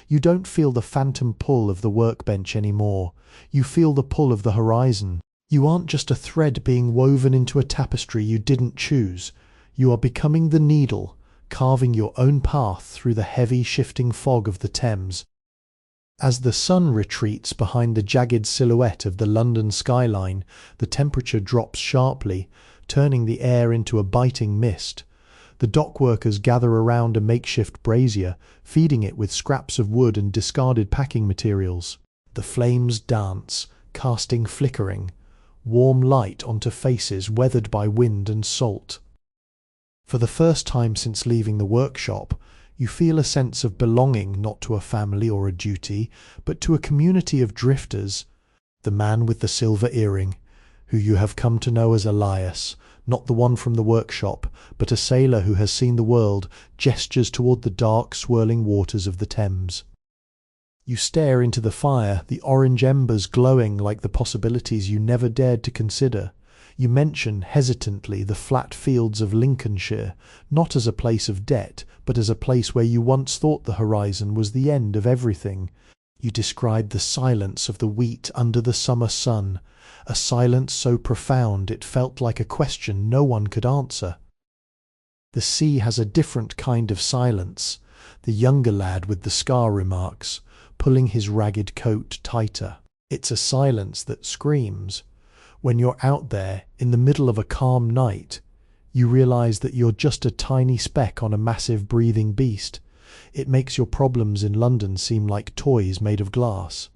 you don't feel the phantom pull of the workbench anymore. You feel the pull of the horizon. You aren't just a thread being woven into a tapestry you didn't choose. You are becoming the needle, carving your own path through the heavy, shifting fog of the Thames. As the sun retreats behind the jagged silhouette of the London skyline, the temperature drops sharply, turning the air into a biting mist. The dockworkers gather around a makeshift brazier, feeding it with scraps of wood and discarded packing materials. The flames dance, casting flickering, warm light onto faces weathered by wind and salt. For the first time since leaving the workshop, you feel a sense of belonging not to a family or a duty, but to a community of drifters. The man with the silver earring, who you have come to know as Elias, not the one from the workshop, but a sailor who has seen the world, gestures toward the dark, swirling waters of the Thames. You stare into the fire, the orange embers glowing like the possibilities you never dared to consider. You mention, hesitantly, the flat fields of Lincolnshire, not as a place of debt, but as a place where you once thought the horizon was the end of everything. You describe the silence of the wheat under the summer sun, a silence so profound it felt like a question no one could answer. The sea has a different kind of silence, the younger lad with the scar remarks, pulling his ragged coat tighter. It's a silence that screams. When you're out there, in the middle of a calm night, you realize that you're just a tiny speck on a massive breathing beast. It makes your problems in London seem like toys made of glass.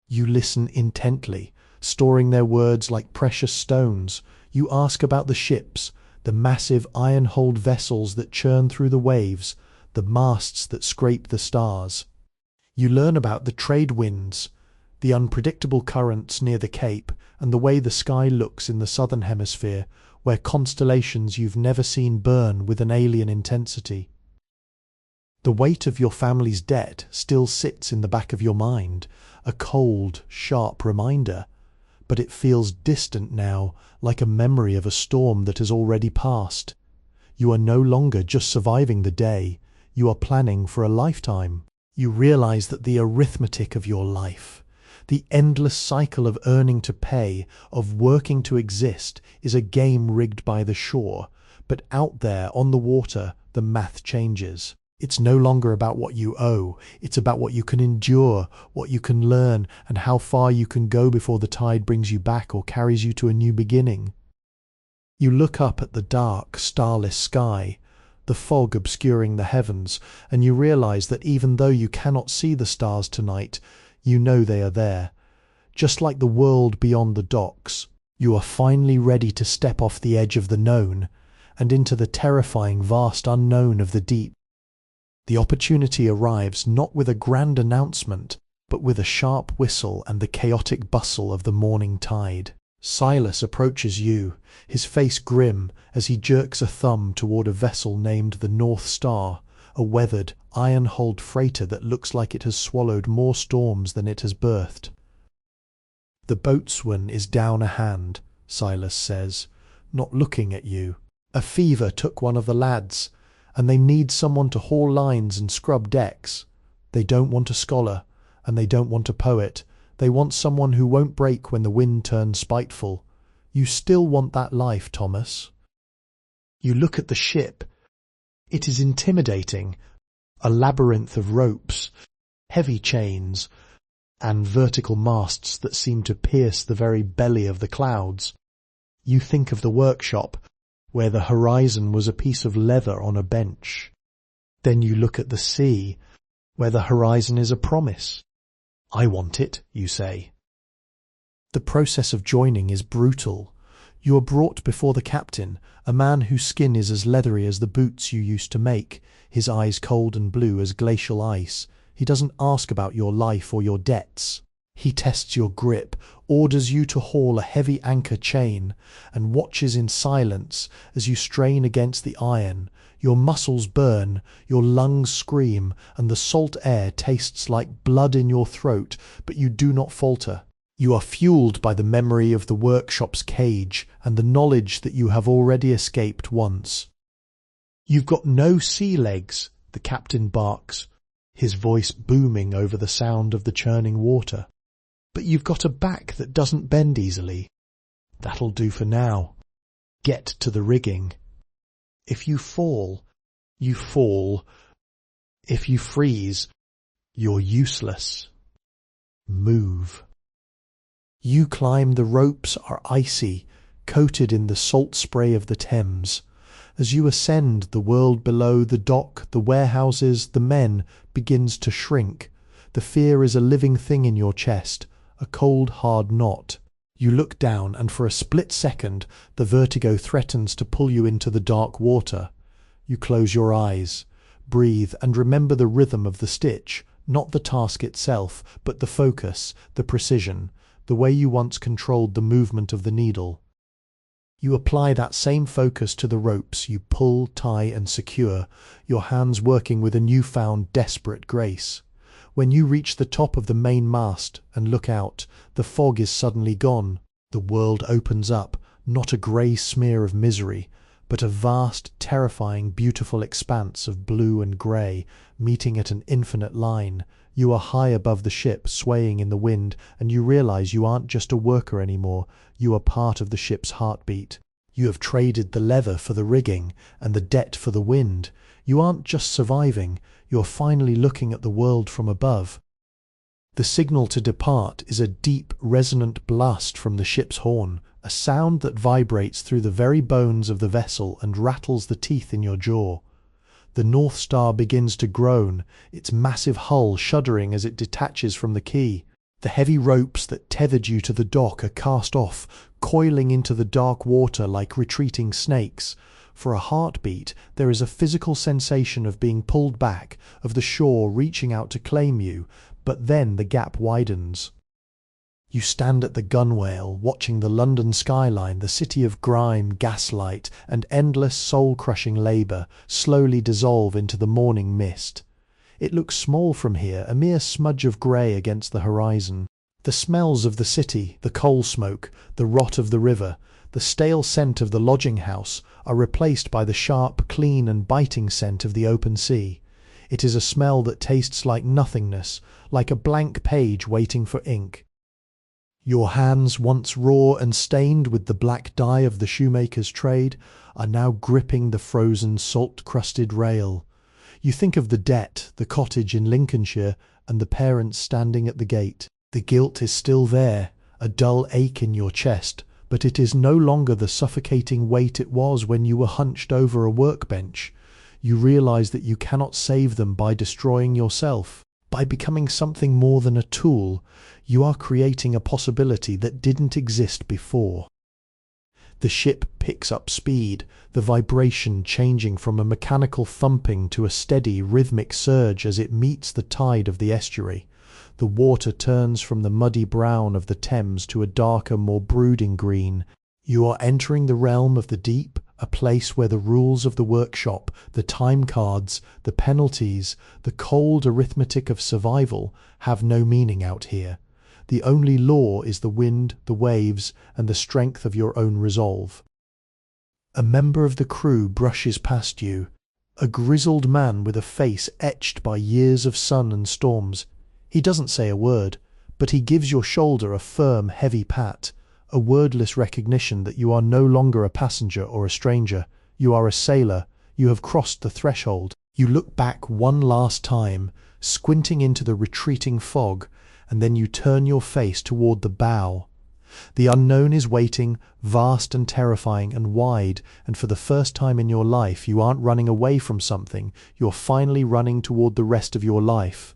You listen intently, storing their words like precious stones. You ask about the ships, the massive iron-hulled vessels that churn through the waves, the masts that scrape the stars. You learn about the trade winds, the unpredictable currents near the Cape, and the way the sky looks in the southern hemisphere, where constellations you've never seen burn with an alien intensity. The weight of your family's debt still sits in the back of your mind, a cold, sharp reminder, but it feels distant now, like a memory of a storm that has already passed. You are no longer just surviving the day, you are planning for a lifetime. You realize that the arithmetic of your life, the endless cycle of earning to pay, of working to exist, is a game rigged by the shore, but out there on the water the math changes. It's no longer about what you owe, it's about what you can endure, what you can learn, and how far you can go before the tide brings you back or carries you to a new beginning. You look up at the dark, starless sky, the fog obscuring the heavens, and you realize that even though you cannot see the stars tonight, you know they are there. Just like the world beyond the docks, you are finally ready to step off the edge of the known and into the terrifying vast unknown of the deep. The opportunity arrives not with a grand announcement, but with a sharp whistle and the chaotic bustle of the morning tide. Silas approaches you, his face grim, as he jerks a thumb toward a vessel named the North Star, a weathered, iron-hulled freighter that looks like it has swallowed more storms than it has birthed. "The boatswain is down a hand," Silas says, not looking at you. "A fever took one of the lads, and they need someone to haul lines and scrub decks. They don't want a scholar, and they don't want a poet. They want someone who won't break when the wind turns spiteful. You still want that life, Thomas." You look at the ship. It is intimidating, a labyrinth of ropes, heavy chains, and vertical masts that seem to pierce the very belly of the clouds. You think of the workshop, where the horizon was a piece of leather on a bench. Then you look at the sea, where the horizon is a promise. "I want it," you say. The process of joining is brutal. You are brought before the captain, a man whose skin is as leathery as the boots you used to make, his eyes cold and blue as glacial ice. He doesn't ask about your life or your debts. He tests your grip, orders you to haul a heavy anchor chain, and watches in silence as you strain against the iron. Your muscles burn, your lungs scream, and the salt air tastes like blood in your throat, but you do not falter. You are fueled by the memory of the workshop's cage and the knowledge that you have already escaped once. "You've got no sea legs," the captain barks, his voice booming over the sound of the churning water. "But you've got a back that doesn't bend easily. That'll do for now. Get to the rigging. If you fall, you fall. If you freeze, you're useless. Move." You climb. The ropes are icy, coated in the salt spray of the Thames. As you ascend, the world below, the dock, the warehouses, the men, begins to shrink. The fear is a living thing in your chest, a cold, hard knot. You look down, and for a split second, the vertigo threatens to pull you into the dark water. You close your eyes, breathe, and remember the rhythm of the stitch, not the task itself, but the focus, the precision, the way you once controlled the movement of the needle. You apply that same focus to the ropes you pull, tie, and secure, your hands working with a newfound desperate grace. When you reach the top of the main mast and look out, the fog is suddenly gone. The world opens up, not a grey smear of misery, but a vast, terrifying, beautiful expanse of blue and grey, meeting at an infinite line. You are high above the ship, swaying in the wind, and you realize you aren't just a worker anymore. You are part of the ship's heartbeat. You have traded the leather for the rigging, and the debt for the wind. You aren't just surviving, you're finally looking at the world from above. The signal to depart is a deep, resonant blast from the ship's horn, a sound that vibrates through the very bones of the vessel and rattles the teeth in your jaw. The North Star begins to groan, its massive hull shuddering as it detaches from the quay. The heavy ropes that tethered you to the dock are cast off, coiling into the dark water like retreating snakes. For a heartbeat, there is a physical sensation of being pulled back, of the shore reaching out to claim you, but then the gap widens. You stand at the gunwale, watching the London skyline, the city of grime, gaslight, and endless soul-crushing labour, slowly dissolve into the morning mist. It looks small from here, a mere smudge of grey against the horizon. The smells of the city, the coal smoke, the rot of the river, the stale scent of the lodging-house are replaced by the sharp, clean and biting scent of the open sea. It is a smell that tastes like nothingness, like a blank page waiting for ink. Your hands, once raw and stained with the black dye of the shoemaker's trade, are now gripping the frozen, salt-crusted rail. You think of the debt, the cottage in Lincolnshire, and the parents standing at the gate. The guilt is still there, a dull ache in your chest, but it is no longer the suffocating weight it was when you were hunched over a workbench. You realize that you cannot save them by destroying yourself. By becoming something more than a tool, you are creating a possibility that didn't exist before. The ship picks up speed, the vibration changing from a mechanical thumping to a steady, rhythmic surge as it meets the tide of the estuary. The water turns from the muddy brown of the Thames to a darker, more brooding green. You are entering the realm of the deep, a place where the rules of the workshop, the time cards, the penalties, the cold arithmetic of survival have no meaning out here. The only law is the wind, the waves, and the strength of your own resolve. A member of the crew brushes past you, a grizzled man with a face etched by years of sun and storms. He doesn't say a word, but he gives your shoulder a firm, heavy pat, a wordless recognition that you are no longer a passenger or a stranger. You are a sailor. You have crossed the threshold. You look back one last time, squinting into the retreating fog, and then you turn your face toward the bow. The unknown is waiting, vast and terrifying and wide, and for the first time in your life you aren't running away from something, you're finally running toward the rest of your life.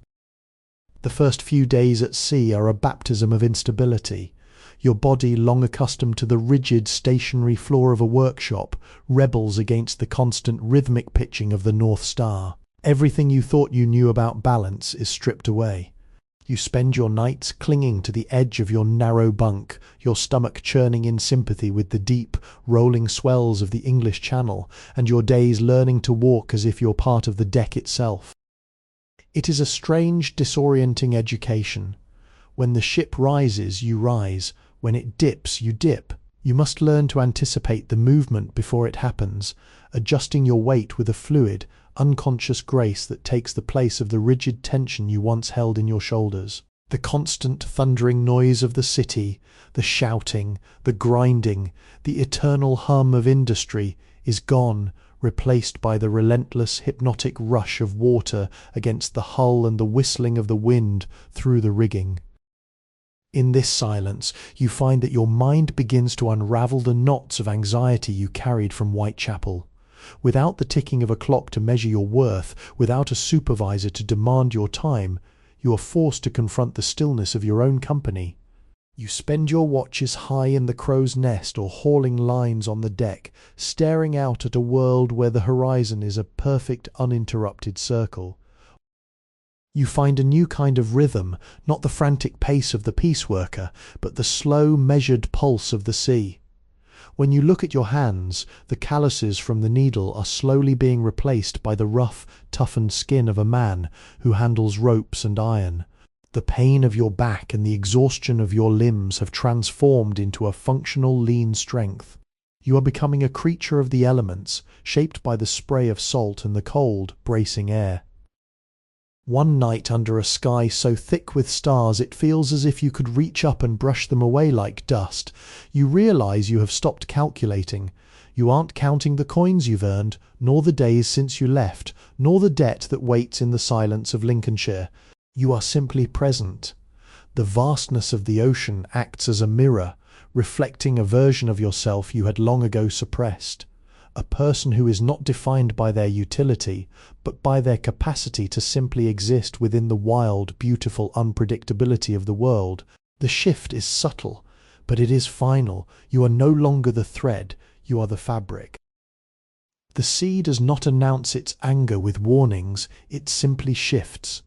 The first few days at sea are a baptism of instability. Your body, long accustomed to the rigid, stationary floor of a workshop, rebels against the constant rhythmic pitching of the North Star. Everything you thought you knew about balance is stripped away. You spend your nights clinging to the edge of your narrow bunk, your stomach churning in sympathy with the deep, rolling swells of the English Channel, and your days learning to walk as if you're part of the deck itself. It is a strange, disorienting education. When the ship rises, you rise. When it dips, you dip. You must learn to anticipate the movement before it happens, adjusting your weight with a fluid, unconscious grace that takes the place of the rigid tension you once held in your shoulders. The constant thundering noise of the city, the shouting, the grinding, the eternal hum of industry is gone, replaced by the relentless hypnotic rush of water against the hull and the whistling of the wind through the rigging. In this silence, you find that your mind begins to unravel the knots of anxiety you carried from Whitechapel. Without the ticking of a clock to measure your worth, without a supervisor to demand your time, you are forced to confront the stillness of your own company. You spend your watches high in the crow's nest or hauling lines on the deck, staring out at a world where the horizon is a perfect uninterrupted circle. You find a new kind of rhythm, not the frantic pace of the pieceworker, but the slow, measured pulse of the sea. When you look at your hands, the calluses from the needle are slowly being replaced by the rough, toughened skin of a man who handles ropes and iron. The pain of your back and the exhaustion of your limbs have transformed into a functional, lean strength. You are becoming a creature of the elements, shaped by the spray of salt and the cold, bracing air. One night under a sky so thick with stars it feels as if you could reach up and brush them away like dust. You realize you have stopped calculating. You aren't counting the coins you've earned, nor the days since you left, nor the debt that waits in the silence of Lincolnshire. You are simply present. The vastness of the ocean acts as a mirror, reflecting a version of yourself you had long ago suppressed. A person who is not defined by their utility, but by their capacity to simply exist within the wild, beautiful unpredictability of the world. The shift is subtle, but it is final. You are no longer the thread, you are the fabric. The sea does not announce its anger with warnings, it simply shifts.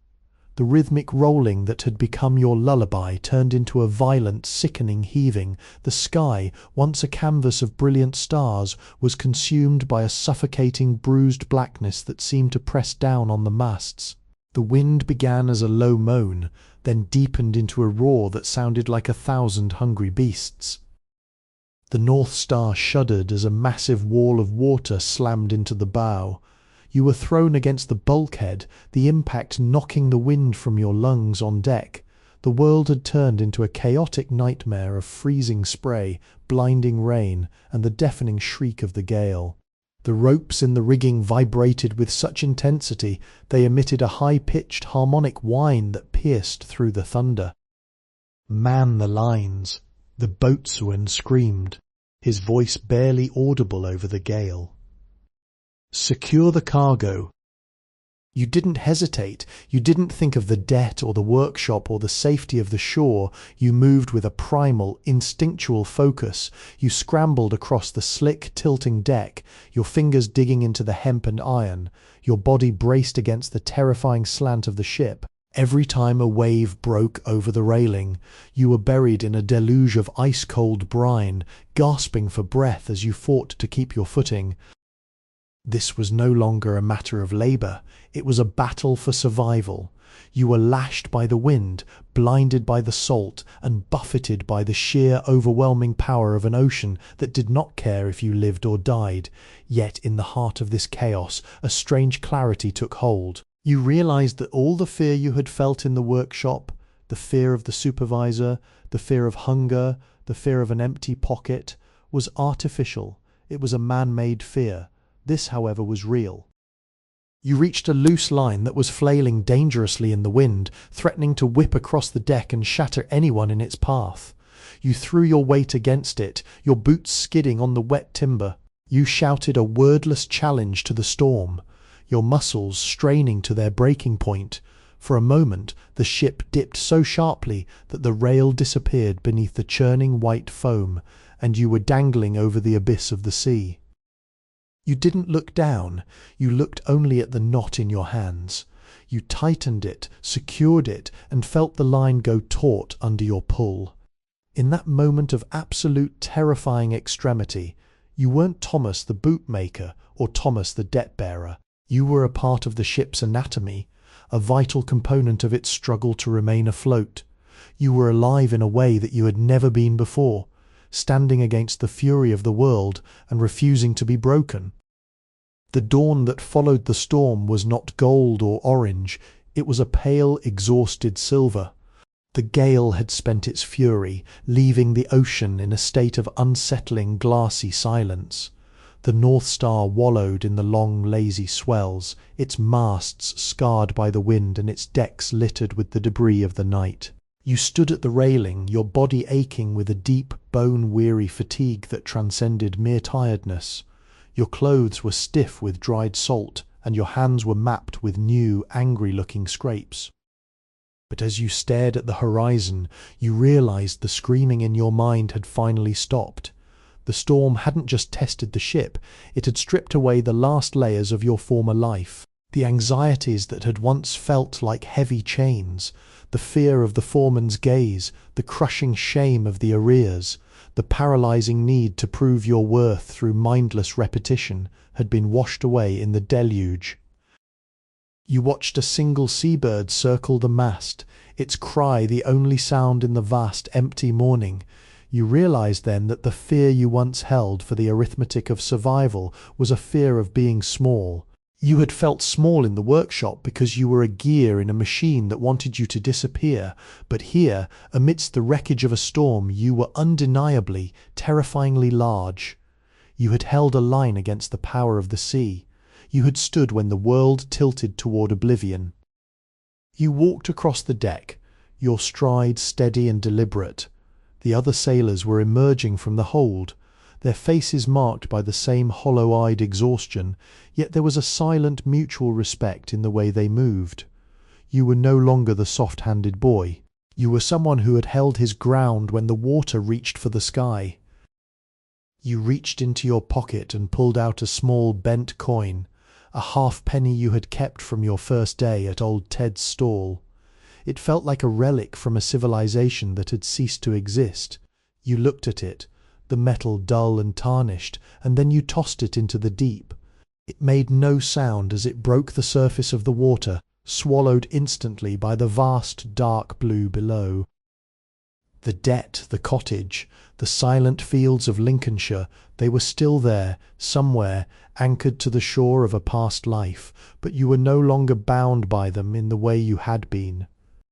The rhythmic rolling that had become your lullaby turned into a violent, sickening heaving. The sky, once a canvas of brilliant stars, was consumed by a suffocating, bruised blackness that seemed to press down on the masts. The wind began as a low moan, then deepened into a roar that sounded like 1,000 hungry beasts. The North Star shuddered as a massive wall of water slammed into the bow. You were thrown against the bulkhead, the impact knocking the wind from your lungs on deck. The world had turned into a chaotic nightmare of freezing spray, blinding rain, and the deafening shriek of the gale. The ropes in the rigging vibrated with such intensity they emitted a high-pitched harmonic whine that pierced through the thunder. "Man the lines!" the boatswain screamed, his voice barely audible over the gale. "Secure the cargo." You didn't hesitate. You didn't think of the debt or the workshop or the safety of the shore. You moved with a primal, instinctual focus. You scrambled across the slick, tilting deck, your fingers digging into the hemp and iron, your body braced against the terrifying slant of the ship. Every time a wave broke over the railing, you were buried in a deluge of ice-cold brine, gasping for breath as you fought to keep your footing. This was no longer a matter of labour, it was a battle for survival. You were lashed by the wind, blinded by the salt, and buffeted by the sheer, overwhelming power of an ocean that did not care if you lived or died. Yet in the heart of this chaos, a strange clarity took hold. You realised that all the fear you had felt in the workshop, the fear of the supervisor, the fear of hunger, the fear of an empty pocket, was artificial. It was a man-made fear. This, however, was real. You reached a loose line that was flailing dangerously in the wind, threatening to whip across the deck and shatter anyone in its path. You threw your weight against it, your boots skidding on the wet timber. You shouted a wordless challenge to the storm, your muscles straining to their breaking point. For a moment, the ship dipped so sharply that the rail disappeared beneath the churning white foam, and you were dangling over the abyss of the sea. You didn't look down, you looked only at the knot in your hands. You tightened it, secured it, and felt the line go taut under your pull. In that moment of absolute terrifying extremity, you weren't Thomas the bootmaker or Thomas the debt-bearer. You were a part of the ship's anatomy, a vital component of its struggle to remain afloat. You were alive in a way that you had never been before, standing against the fury of the world and refusing to be broken. The dawn that followed the storm was not gold or orange, it was a pale, exhausted silver. The gale had spent its fury, leaving the ocean in a state of unsettling, glassy silence. The North Star wallowed in the long, lazy swells, its masts scarred by the wind and its decks littered with the debris of the night. You stood at the railing, your body aching with a deep, bone-weary fatigue that transcended mere tiredness. Your clothes were stiff with dried salt, and your hands were mapped with new, angry-looking scrapes. But as you stared at the horizon, you realized the screaming in your mind had finally stopped. The storm hadn't just tested the ship, it had stripped away the last layers of your former life. The anxieties that had once felt like heavy chains, the fear of the foreman's gaze, the crushing shame of the arrears, the paralyzing need to prove your worth through mindless repetition, had been washed away in the deluge. You watched a single seabird circle the mast, its cry the only sound in the vast empty morning. You realized then that the fear you once held for the arithmetic of survival was a fear of being small. You had felt small in the workshop because you were a gear in a machine that wanted you to disappear, but here, amidst the wreckage of a storm, you were undeniably, terrifyingly large. You had held a line against the power of the sea. You had stood when the world tilted toward oblivion. You walked across the deck, your stride steady and deliberate. The other sailors were emerging from the hold, their faces marked by the same hollow-eyed exhaustion, yet there was a silent mutual respect in the way they moved. You were no longer the soft-handed boy. You were someone who had held his ground when the water reached for the sky. You reached into your pocket and pulled out a small bent coin, a halfpenny you had kept from your first day at old Ted's stall. It felt like a relic from a civilization that had ceased to exist. You looked at it, the metal dull and tarnished, and then you tossed it into the deep. It made no sound as it broke the surface of the water, swallowed instantly by the vast dark blue below. The debt, the cottage, the silent fields of Lincolnshire, they were still there, somewhere, anchored to the shore of a past life, but you were no longer bound by them in the way you had been.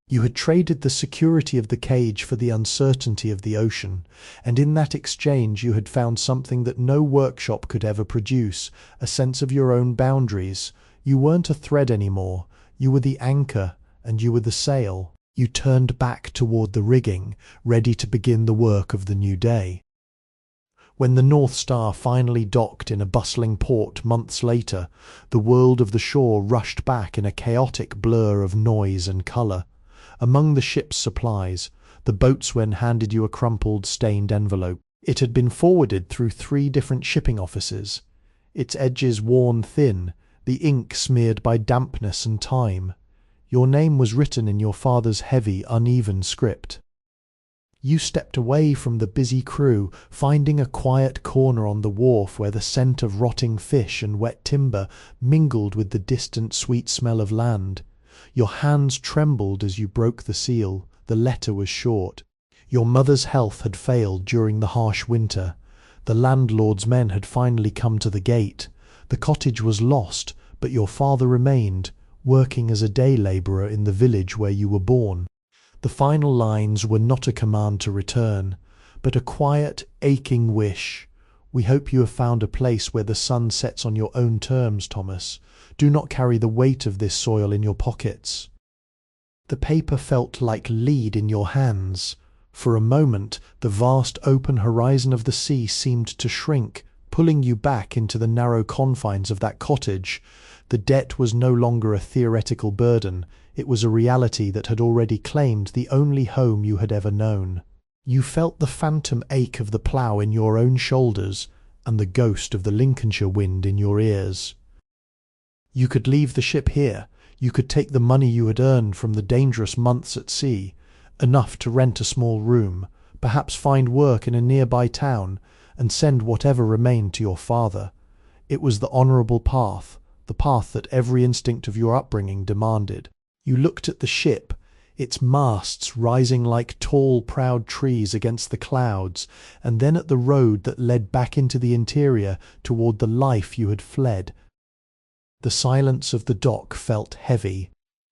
You had traded the security of the cage for the uncertainty of the ocean, and in that exchange you had found something that no workshop could ever produce, a sense of your own boundaries. You weren't a thread anymore, you were the anchor, and you were the sail. You turned back toward the rigging, ready to begin the work of the new day. When the North Star finally docked in a bustling port months later, the world of the shore rushed back in a chaotic blur of noise and colour. Among the ship's supplies, the boatswain handed you a crumpled, stained envelope. It had been forwarded through 3 different shipping offices, its edges worn thin, the ink smeared by dampness and time. Your name was written in your father's heavy, uneven script. You stepped away from the busy crew, finding a quiet corner on the wharf where the scent of rotting fish and wet timber mingled with the distant sweet smell of land. Your hands trembled as you broke the seal. The letter was short. Your mother's health had failed during the harsh winter. The landlord's men had finally come to the gate. The cottage was lost, but your father remained, working as a day labourer in the village where you were born. The final lines were not a command to return, but a quiet, aching wish. We hope you have found a place where the sun sets on your own terms, Thomas. Do not carry the weight of this soil in your pockets. The paper felt like lead in your hands. For a moment, the vast open horizon of the sea seemed to shrink, pulling you back into the narrow confines of that cottage. The debt was no longer a theoretical burden. It was a reality that had already claimed the only home you had ever known. You felt the phantom ache of the plough in your own shoulders and the ghost of the Lincolnshire wind in your ears. You could leave the ship here. You could take the money you had earned from the dangerous months at sea, enough to rent a small room, perhaps find work in a nearby town, and send whatever remained to your father. It was the honourable path, the path that every instinct of your upbringing demanded. You looked at the ship, its masts rising like tall, proud trees against the clouds, and then at the road that led back into the interior toward the life you had fled. The silence of the dock felt heavy.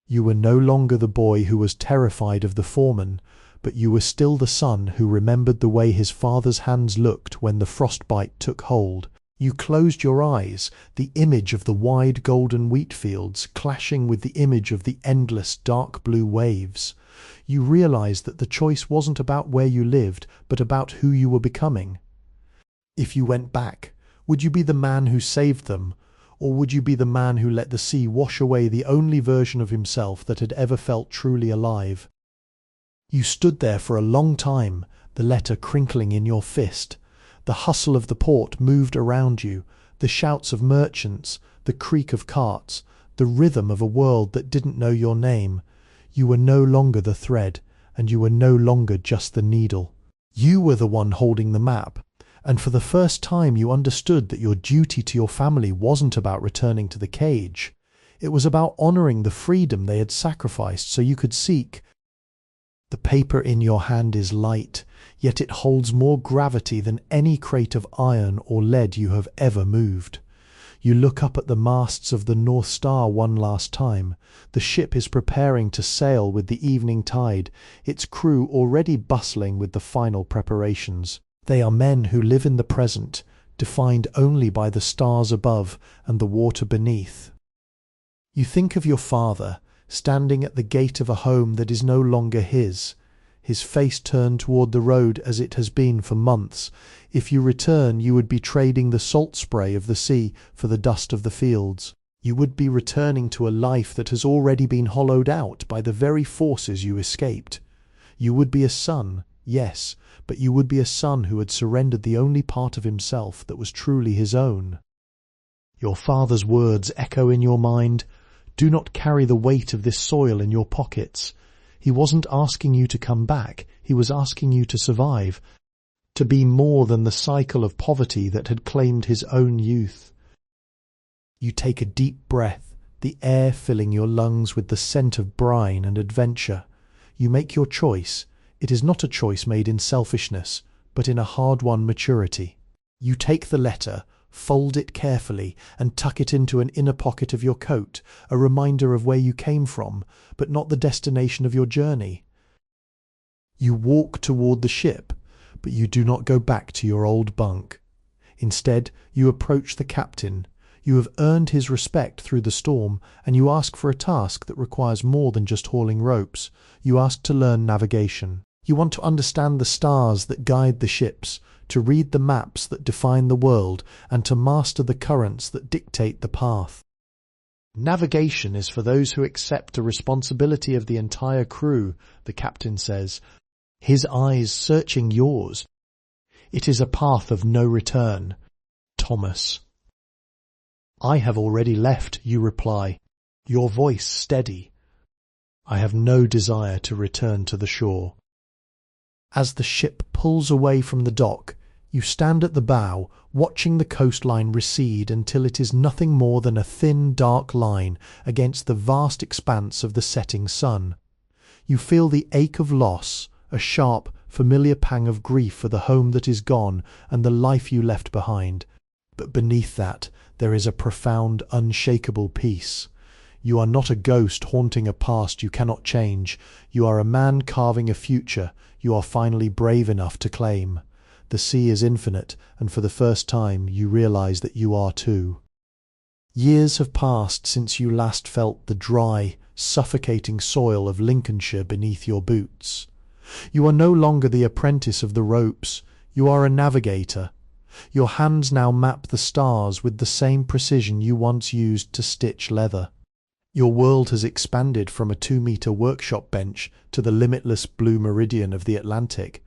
You were no longer the boy who was terrified of the foreman, but you were still the son who remembered the way his father's hands looked when the frostbite took hold. You closed your eyes, the image of the wide golden wheat fields clashing with the image of the endless dark blue waves. You realized that the choice wasn't about where you lived, but about who you were becoming. If you went back, would you be the man who saved them, or would you be the man who let the sea wash away the only version of himself that had ever felt truly alive? You stood there for a long time, the letter crinkling in your fist. The hustle of the port moved around you, the shouts of merchants, the creak of carts, the rhythm of a world that didn't know your name. You were no longer the thread, and you were no longer just the needle. You were the one holding the map, and for the first time you understood that your duty to your family wasn't about returning to the cage. It was about honouring the freedom they had sacrificed so you could seek. The paper in your hand is light, yet it holds more gravity than any crate of iron or lead you have ever moved. You look up at the masts of the North Star one last time. The ship is preparing to sail with the evening tide, its crew already bustling with the final preparations. They are men who live in the present, defined only by the stars above and the water beneath. You think of your father, standing at the gate of a home that is no longer his face turned toward the road as it has been for months. If you return, you would be trading the salt spray of the sea for the dust of the fields. You would be returning to a life that has already been hollowed out by the very forces you escaped. You would be a son, yes, but you would be a son who had surrendered the only part of himself that was truly his own. Your father's words echo in your mind. Do not carry the weight of this soil in your pockets. He wasn't asking you to come back, he was asking you to survive, to be more than the cycle of poverty that had claimed his own youth. You take a deep breath, the air filling your lungs with the scent of brine and adventure. You make your choice. It is not a choice made in selfishness, but in a hard-won maturity. You take the letter, fold it carefully, and tuck it into an inner pocket of your coat, a reminder of where you came from, but not the destination of your journey. You walk toward the ship, but you do not go back to your old bunk. Instead, you approach the captain. You have earned his respect through the storm, and you ask for a task that requires more than just hauling ropes. You ask to learn navigation. You want to understand the stars that guide the ships, to read the maps that define the world, and to master the currents that dictate the path. Navigation is for those who accept the responsibility of the entire crew, the captain says, his eyes searching yours. It is a path of no return. Thomas. I have already left, you reply, your voice steady. I have no desire to return to the shore. As the ship pulls away from the dock, you stand at the bow, watching the coastline recede until it is nothing more than a thin, dark line against the vast expanse of the setting sun. You feel the ache of loss, a sharp, familiar pang of grief for the home that is gone and the life you left behind. But beneath that, there is a profound, unshakable peace. You are not a ghost haunting a past you cannot change. You are a man carving a future you are finally brave enough to claim. The sea is infinite, and for the first time you realize that you are too. Years have passed since you last felt the dry, suffocating soil of Lincolnshire beneath your boots. You are no longer the apprentice of the ropes. You are a navigator. Your hands now map the stars with the same precision you once used to stitch leather. Your world has expanded from a 2-meter workshop bench to the limitless blue meridian of the Atlantic.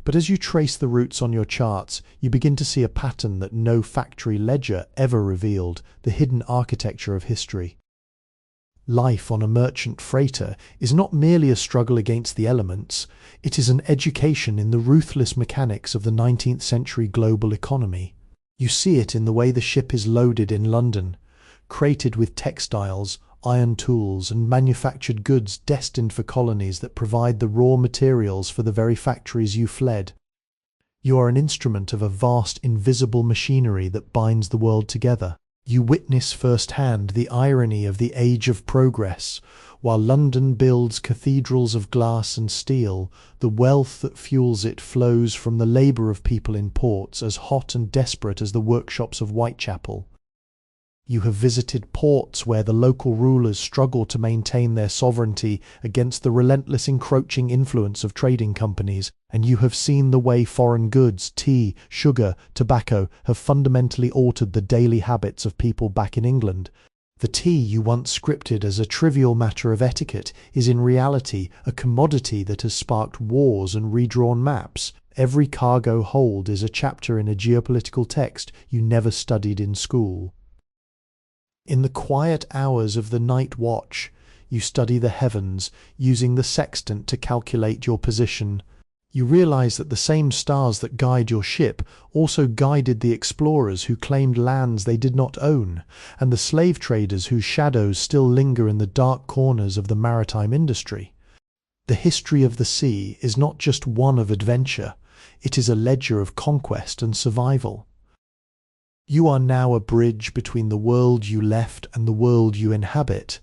But as you trace the routes on your charts, you begin to see a pattern that no factory ledger ever revealed: the hidden architecture of history. Life on a merchant freighter is not merely a struggle against the elements, it is an education in the ruthless mechanics of the 19th century global economy. You see it in the way the ship is loaded in London, crated with textiles, iron tools, and manufactured goods destined for colonies that provide the raw materials for the very factories you fled. You are an instrument of a vast invisible machinery that binds the world together. You witness firsthand the irony of the age of progress. While London builds cathedrals of glass and steel, the wealth that fuels it flows from the labour of people in ports as hot and desperate as the workshops of Whitechapel. You have visited ports where the local rulers struggle to maintain their sovereignty against the relentless encroaching influence of trading companies, and you have seen the way foreign goods, tea, sugar, tobacco, have fundamentally altered the daily habits of people back in England. The tea you once scripted as a trivial matter of etiquette is in reality a commodity that has sparked wars and redrawn maps. Every cargo hold is a chapter in a geopolitical text you never studied in school. In the quiet hours of the night watch, you study the heavens, using the sextant to calculate your position. You realize that the same stars that guide your ship also guided the explorers who claimed lands they did not own, and the slave traders whose shadows still linger in the dark corners of the maritime industry. The history of the sea is not just one of adventure, it is a ledger of conquest and survival. You are now a bridge between the world you left and the world you inhabit.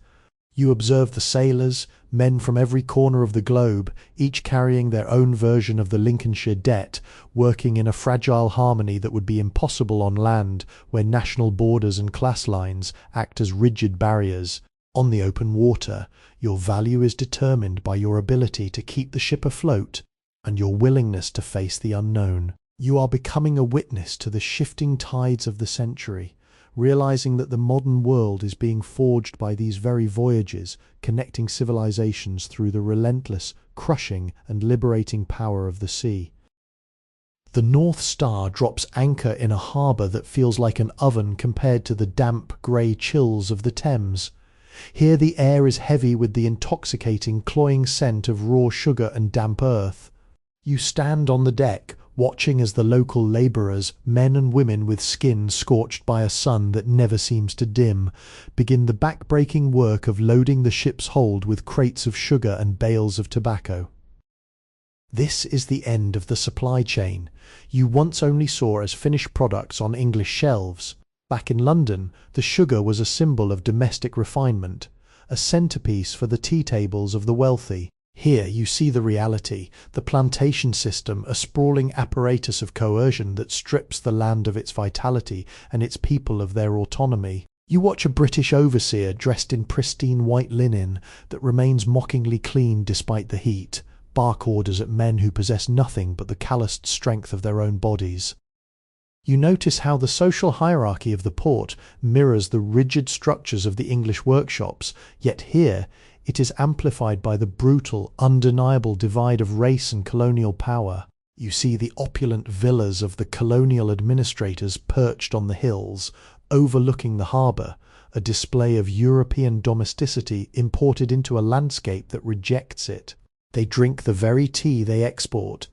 You observe the sailors, men from every corner of the globe, each carrying their own version of the Lincolnshire debt, working in a fragile harmony that would be impossible on land, where national borders and class lines act as rigid barriers. On the open water, your value is determined by your ability to keep the ship afloat and your willingness to face the unknown. You are becoming a witness to the shifting tides of the century, realizing that the modern world is being forged by these very voyages, connecting civilizations through the relentless, crushing, and liberating power of the sea. The North Star drops anchor in a harbour that feels like an oven compared to the damp, grey chills of the Thames. Here the air is heavy with the intoxicating, cloying scent of raw sugar and damp earth. You stand on the deck, watching as the local labourers, men and women with skin scorched by a sun that never seems to dim, begin the back-breaking work of loading the ship's hold with crates of sugar and bales of tobacco. This is the end of the supply chain you once only saw as finished products on English shelves. Back in London, the sugar was a symbol of domestic refinement, a centrepiece for the tea tables of the wealthy. Here you see the reality, the plantation system, a sprawling apparatus of coercion that strips the land of its vitality and its people of their autonomy. You watch a British overseer dressed in pristine white linen that remains mockingly clean despite the heat, bark orders at men who possess nothing but the calloused strength of their own bodies. You notice how the social hierarchy of the port mirrors the rigid structures of the English workshops, yet here it is amplified by the brutal, undeniable divide of race and colonial power. You see the opulent villas of the colonial administrators perched on the hills, overlooking the harbour, a display of European domesticity imported into a landscape that rejects it. They drink the very tea they export,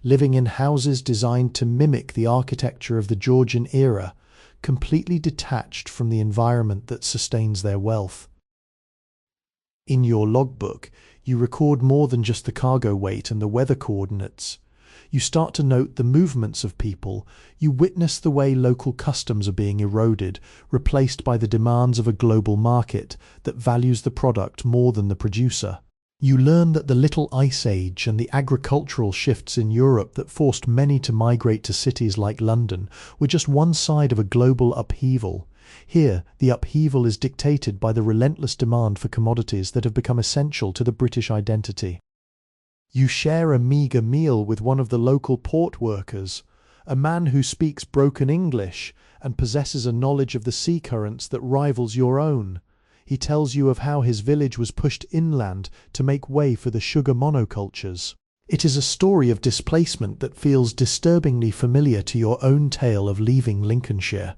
living in houses designed to mimic the architecture of the Georgian era, completely detached from the environment that sustains their wealth. In your logbook, you record more than just the cargo weight and the weather coordinates. You start to note the movements of people. You witness the way local customs are being eroded, replaced by the demands of a global market that values the product more than the producer. You learn that the Little Ice Age and the agricultural shifts in Europe that forced many to migrate to cities like London were just one side of a global upheaval. Here, the upheaval is dictated by the relentless demand for commodities that have become essential to the British identity. You share a meagre meal with one of the local port workers, a man who speaks broken English and possesses a knowledge of the sea currents that rivals your own. He tells you of how his village was pushed inland to make way for the sugar monocultures. It is a story of displacement that feels disturbingly familiar to your own tale of leaving Lincolnshire.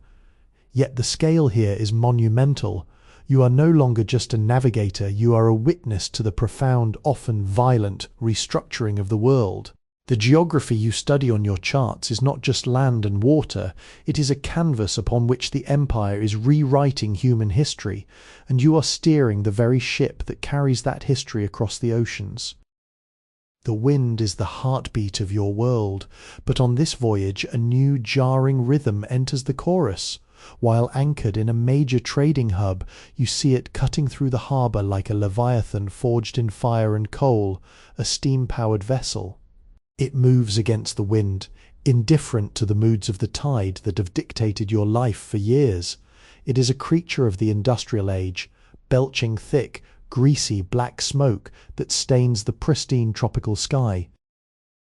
Yet the scale here is monumental. You are no longer just a navigator, you are a witness to the profound, often violent, restructuring of the world. The geography you study on your charts is not just land and water, it is a canvas upon which the empire is rewriting human history, and you are steering the very ship that carries that history across the oceans. The wind is the heartbeat of your world, but on this voyage a new jarring rhythm enters the chorus. While anchored in a major trading hub, you see it cutting through the harbour like a leviathan forged in fire and coal, a steam-powered vessel. It moves against the wind, indifferent to the moods of the tide that have dictated your life for years. It is a creature of the industrial age, belching thick, greasy black smoke that stains the pristine tropical sky.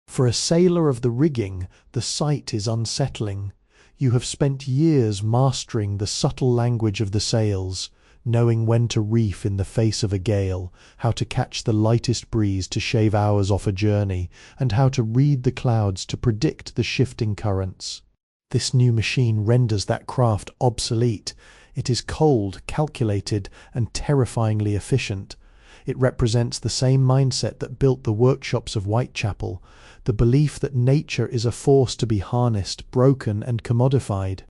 For a sailor of the rigging, the sight is unsettling. You have spent years mastering the subtle language of the sails, knowing when to reef in the face of a gale, how to catch the lightest breeze to shave hours off a journey, and how to read the clouds to predict the shifting currents. This new machine renders that craft obsolete. It is cold, calculated, and terrifyingly efficient. It represents the same mindset that built the workshops of Whitechapel, the belief that nature is a force to be harnessed, broken, and commodified.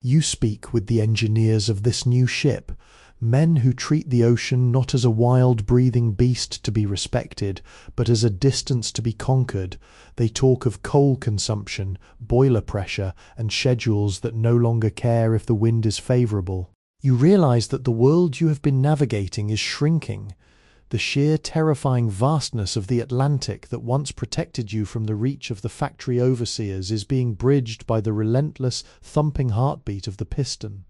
You speak with the engineers of this new ship, men who treat the ocean not as a wild, breathing beast to be respected, but as a distance to be conquered. They talk of coal consumption, boiler pressure, and schedules that no longer care if the wind is favourable. You realise that the world you have been navigating is shrinking. The sheer terrifying vastness of the Atlantic that once protected you from the reach of the factory overseers is being bridged by the relentless, thumping heartbeat of the piston.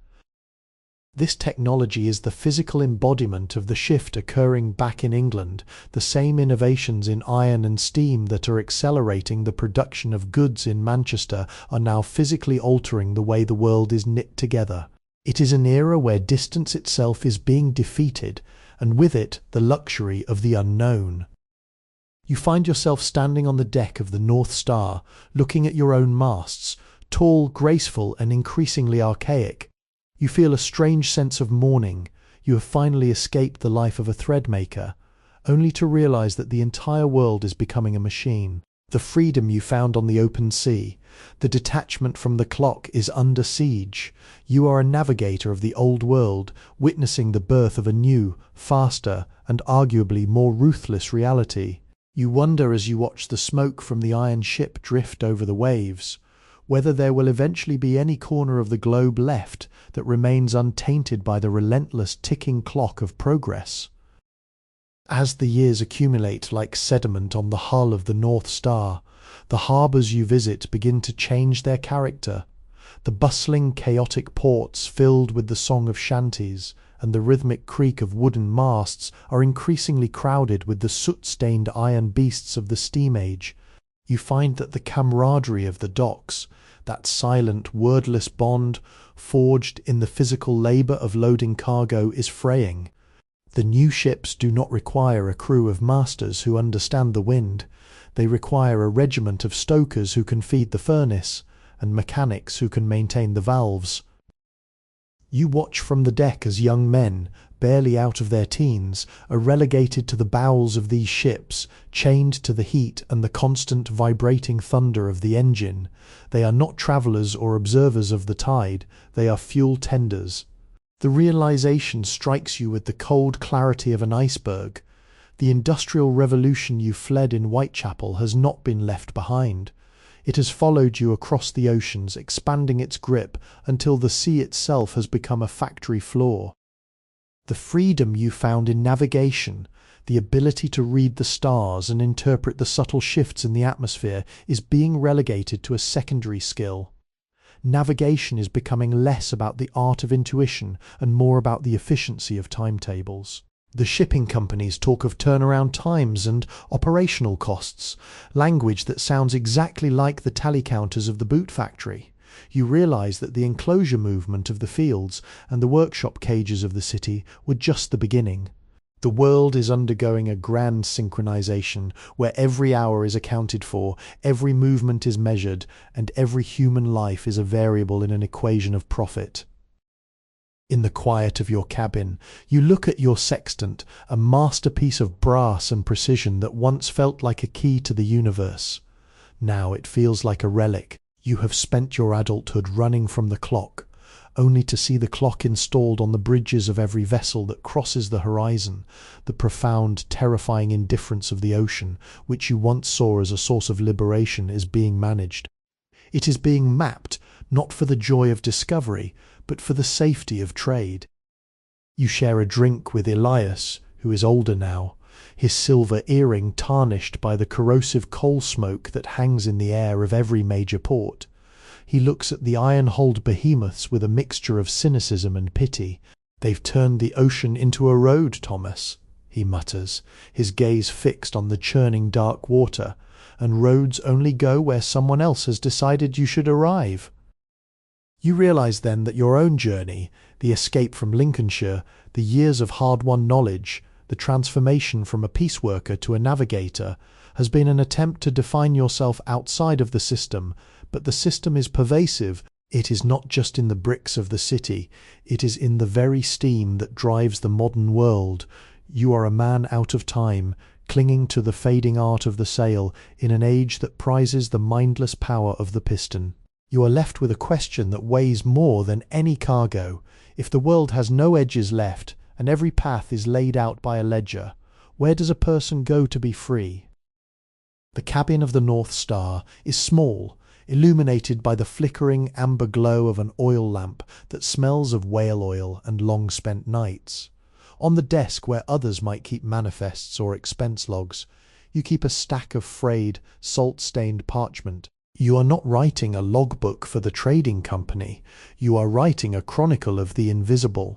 This technology is the physical embodiment of the shift occurring back in England, the same innovations in iron and steam that are accelerating the production of goods in Manchester are now physically altering the way the world is knit together. It is an era where distance itself is being defeated, and with it the luxury of the unknown. You find yourself standing on the deck of the North Star, looking at your own masts, tall, graceful, and increasingly archaic. You feel a strange sense of mourning. You have finally escaped the life of a threadmaker, only to realize that the entire world is becoming a machine. The freedom you found on the open sea, the detachment from the clock is under siege. You are a navigator of the old world, witnessing the birth of a new, faster, and arguably more ruthless reality. You wonder as you watch the smoke from the iron ship drift over the waves, whether there will eventually be any corner of the globe left that remains untainted by the relentless ticking clock of progress. As the years accumulate like sediment on the hull of the North Star, the harbours you visit begin to change their character. The bustling, chaotic ports filled with the song of shanties and the rhythmic creak of wooden masts are increasingly crowded with the soot-stained iron beasts of the steam age. You find that the camaraderie of the docks, that silent, wordless bond forged in the physical labour of loading cargo, is fraying. The new ships do not require a crew of masters who understand the wind. They require a regiment of stokers who can feed the furnace, and mechanics who can maintain the valves. You watch from the deck as young men, barely out of their teens, are relegated to the bowels of these ships, chained to the heat and the constant vibrating thunder of the engine. They are not travellers or observers of the tide, they are fuel tenders. The realization strikes you with the cold clarity of an iceberg. The industrial revolution you fled in Whitechapel has not been left behind. It has followed you across the oceans, expanding its grip until the sea itself has become a factory floor. The freedom you found in navigation, the ability to read the stars and interpret the subtle shifts in the atmosphere, is being relegated to a secondary skill. Navigation is becoming less about the art of intuition and more about the efficiency of timetables. The shipping companies talk of turnaround times and operational costs, language that sounds exactly like the tally counters of the boot factory. You realize that the enclosure movement of the fields and the workshop cages of the city were just the beginning. The world is undergoing a grand synchronization where every hour is accounted for, every movement is measured, and every human life is a variable in an equation of profit. In the quiet of your cabin, you look at your sextant, a masterpiece of brass and precision that once felt like a key to the universe. Now it feels like a relic. You have spent your adulthood running from the clock, only to see the clock installed on the bridges of every vessel that crosses the horizon, the profound, terrifying indifference of the ocean, which you once saw as a source of liberation, is being managed. It is being mapped, not for the joy of discovery, but for the safety of trade. You share a drink with Elias, who is older now, his silver earring tarnished by the corrosive coal smoke that hangs in the air of every major port. He looks at the iron-hulled behemoths with a mixture of cynicism and pity. "They've turned the ocean into a road, Thomas," he mutters, his gaze fixed on the churning dark water, "and roads only go where someone else has decided you should arrive." You realize then that your own journey, the escape from Lincolnshire, the years of hard-won knowledge, the transformation from a pieceworker to a navigator, has been an attempt to define yourself outside of the system, but the system is pervasive. It is not just in the bricks of the city, it is in the very steam that drives the modern world. You are a man out of time, clinging to the fading art of the sail in an age that prizes the mindless power of the piston. You are left with a question that weighs more than any cargo. If the world has no edges left, and every path is laid out by a ledger, where does a person go to be free? The cabin of the North Star is small, illuminated by the flickering amber glow of an oil lamp that smells of whale oil and long-spent nights. On the desk where others might keep manifests or expense logs, you keep a stack of frayed, salt-stained parchment. You are not writing a logbook for the trading company, you are writing a chronicle of the invisible.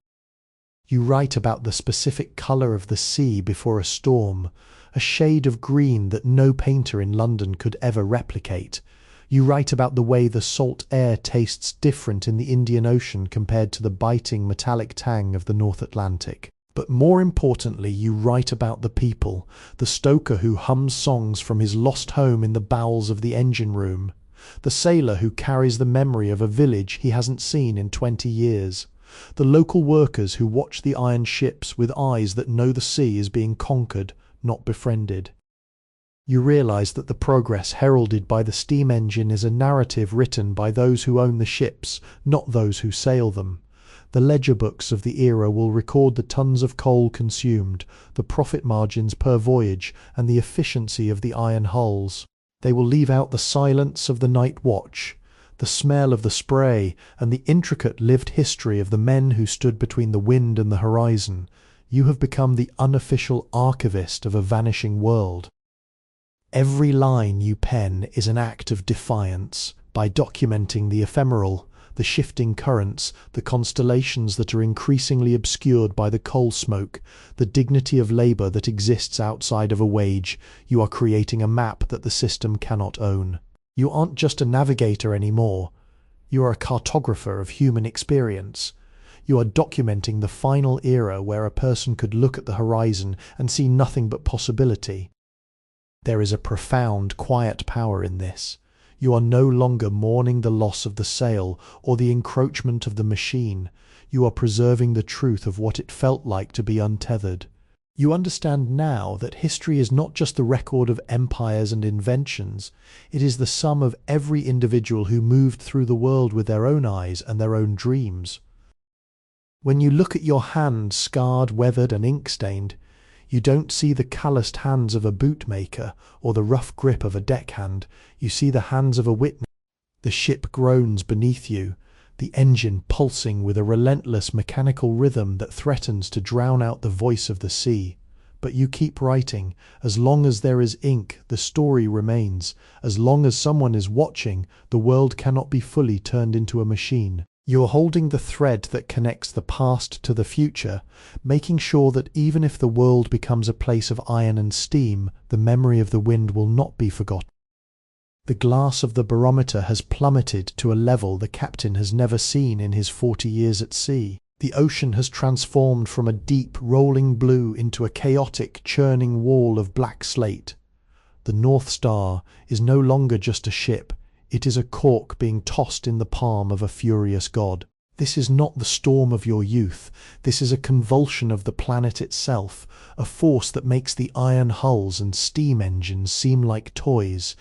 You write about the specific colour of the sea before a storm, a shade of green that no painter in London could ever replicate. You write about the way the salt air tastes different in the Indian Ocean compared to the biting metallic tang of the North Atlantic. But more importantly, you write about the people, the stoker who hums songs from his lost home in the bowels of the engine room, the sailor who carries the memory of a village he hasn't seen in 20 years, the local workers who watch the iron ships with eyes that know the sea is being conquered, not befriended. You realize that the progress heralded by the steam engine is a narrative written by those who own the ships, not those who sail them. The ledger books of the era will record the tons of coal consumed, the profit margins per voyage, and the efficiency of the iron hulls. They will leave out the silence of the night watch, the smell of the spray, and the intricate lived history of the men who stood between the wind and the horizon. You have become the unofficial archivist of a vanishing world. Every line you pen is an act of defiance. By documenting the ephemeral, the shifting currents, the constellations that are increasingly obscured by the coal smoke, the dignity of labour that exists outside of a wage, you are creating a map that the system cannot own. You aren't just a navigator anymore. You are a cartographer of human experience. You are documenting the final era where a person could look at the horizon and see nothing but possibility. There is a profound, quiet power in this. You are no longer mourning the loss of the sail or the encroachment of the machine. You are preserving the truth of what it felt like to be untethered. You understand now that history is not just the record of empires and inventions. It is the sum of every individual who moved through the world with their own eyes and their own dreams. When you look at your hand scarred, weathered, and ink-stained, you don't see the calloused hands of a bootmaker or the rough grip of a deckhand. You see the hands of a witness. The ship groans beneath you, the engine pulsing with a relentless mechanical rhythm that threatens to drown out the voice of the sea. But you keep writing. As long as there is ink, the story remains. As long as someone is watching, the world cannot be fully turned into a machine. You are holding the thread that connects the past to the future, making sure that even if the world becomes a place of iron and steam, the memory of the wind will not be forgotten. The glass of the barometer has plummeted to a level the captain has never seen in his 40 years at sea. The ocean has transformed from a deep, rolling blue into a chaotic, churning wall of black slate. The North Star is no longer just a ship, it is a cork being tossed in the palm of a furious god. This is not the storm of your youth, this is a convulsion of the planet itself, a force that makes the iron hulls and steam engines seem like toys.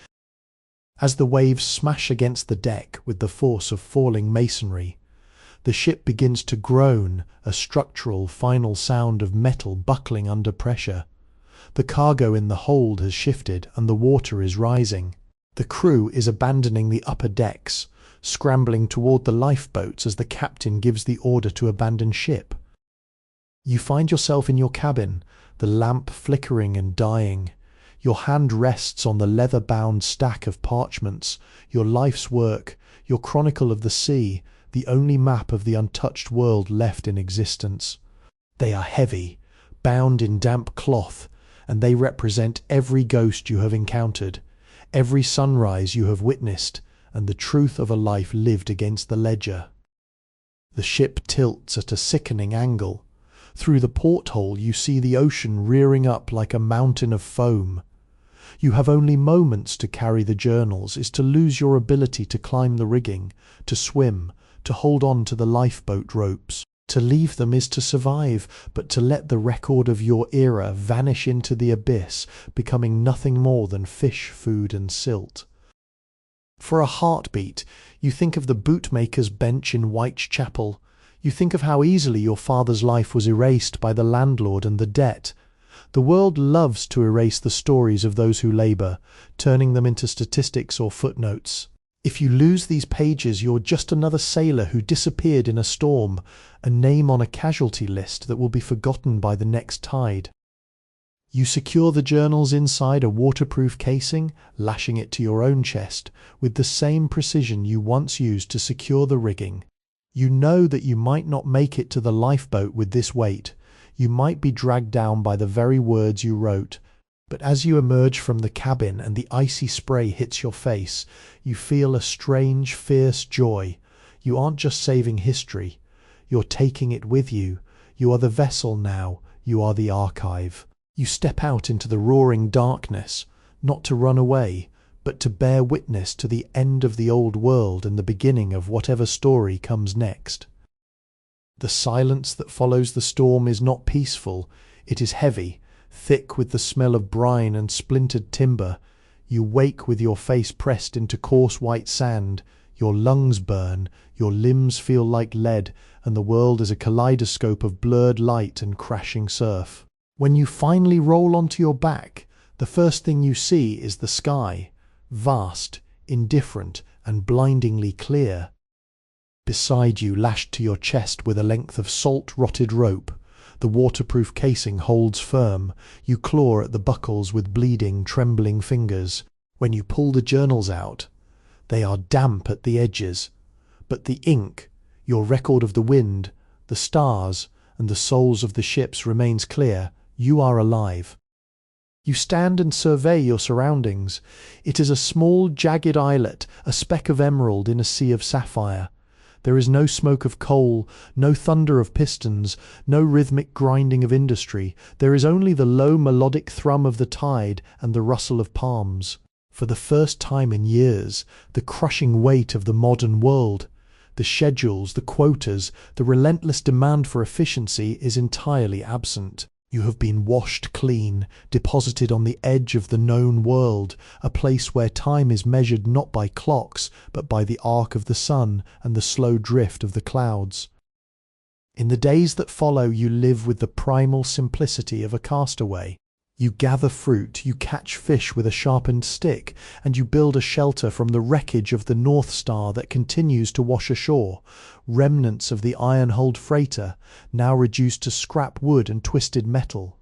As the waves smash against the deck with the force of falling masonry, the ship begins to groan, a structural, final sound of metal buckling under pressure. The cargo in the hold has shifted and the water is rising. The crew is abandoning the upper decks, scrambling toward the lifeboats as the captain gives the order to abandon ship. You find yourself in your cabin, the lamp flickering and dying. Your hand rests on the leather-bound stack of parchments, your life's work, your chronicle of the sea, the only map of the untouched world left in existence. They are heavy, bound in damp cloth, and they represent every ghost you have encountered, every sunrise you have witnessed, and the truth of a life lived against the ledger. The ship tilts at a sickening angle. Through the porthole you see the ocean rearing up like a mountain of foam. You have only moments to carry the journals, is to lose your ability to climb the rigging, to swim, to hold on to the lifeboat ropes. To leave them is to survive, but to let the record of your era vanish into the abyss, becoming nothing more than fish, food and silt. For a heartbeat, you think of the bootmaker's bench in Whitechapel. You think of how easily your father's life was erased by the landlord and the debt. The world loves to erase the stories of those who labour, turning them into statistics or footnotes. If you lose these pages, you're just another sailor who disappeared in a storm, a name on a casualty list that will be forgotten by the next tide. You secure the journals inside a waterproof casing, lashing it to your own chest, with the same precision you once used to secure the rigging. You know that you might not make it to the lifeboat with this weight. You might be dragged down by the very words you wrote. But as you emerge from the cabin and the icy spray hits your face, you feel a strange, fierce joy. You aren't just saving history. You're taking it with you. You are the vessel now. You are the archive. You step out into the roaring darkness, not to run away, but to bear witness to the end of the old world and the beginning of whatever story comes next. The silence that follows the storm is not peaceful. It is heavy, thick with the smell of brine and splintered timber. You wake with your face pressed into coarse white sand. Your lungs burn, your limbs feel like lead, and the world is a kaleidoscope of blurred light and crashing surf. When you finally roll onto your back, the first thing you see is the sky, vast, indifferent, and blindingly clear. Beside you, lashed to your chest with a length of salt-rotted rope, the waterproof casing holds firm. You claw at the buckles with bleeding, trembling fingers. When you pull the journals out, they are damp at the edges, but the ink, your record of the wind, the stars, and the souls of the ships remains clear. You are alive. You stand and survey your surroundings. It is a small, jagged islet, a speck of emerald in a sea of sapphire. There is no smoke of coal, no thunder of pistons, no rhythmic grinding of industry. There is only the low melodic thrum of the tide and the rustle of palms. For the first time in years, the crushing weight of the modern world, the schedules, the quotas, the relentless demand for efficiency is entirely absent. You have been washed clean, deposited on the edge of the known world, a place where time is measured not by clocks, but by the arc of the sun and the slow drift of the clouds. In the days that follow, you live with the primal simplicity of a castaway. You gather fruit, you catch fish with a sharpened stick, and you build a shelter from the wreckage of the North Star that continues to wash ashore, remnants of the iron-hulled freighter, now reduced to scrap wood and twisted metal.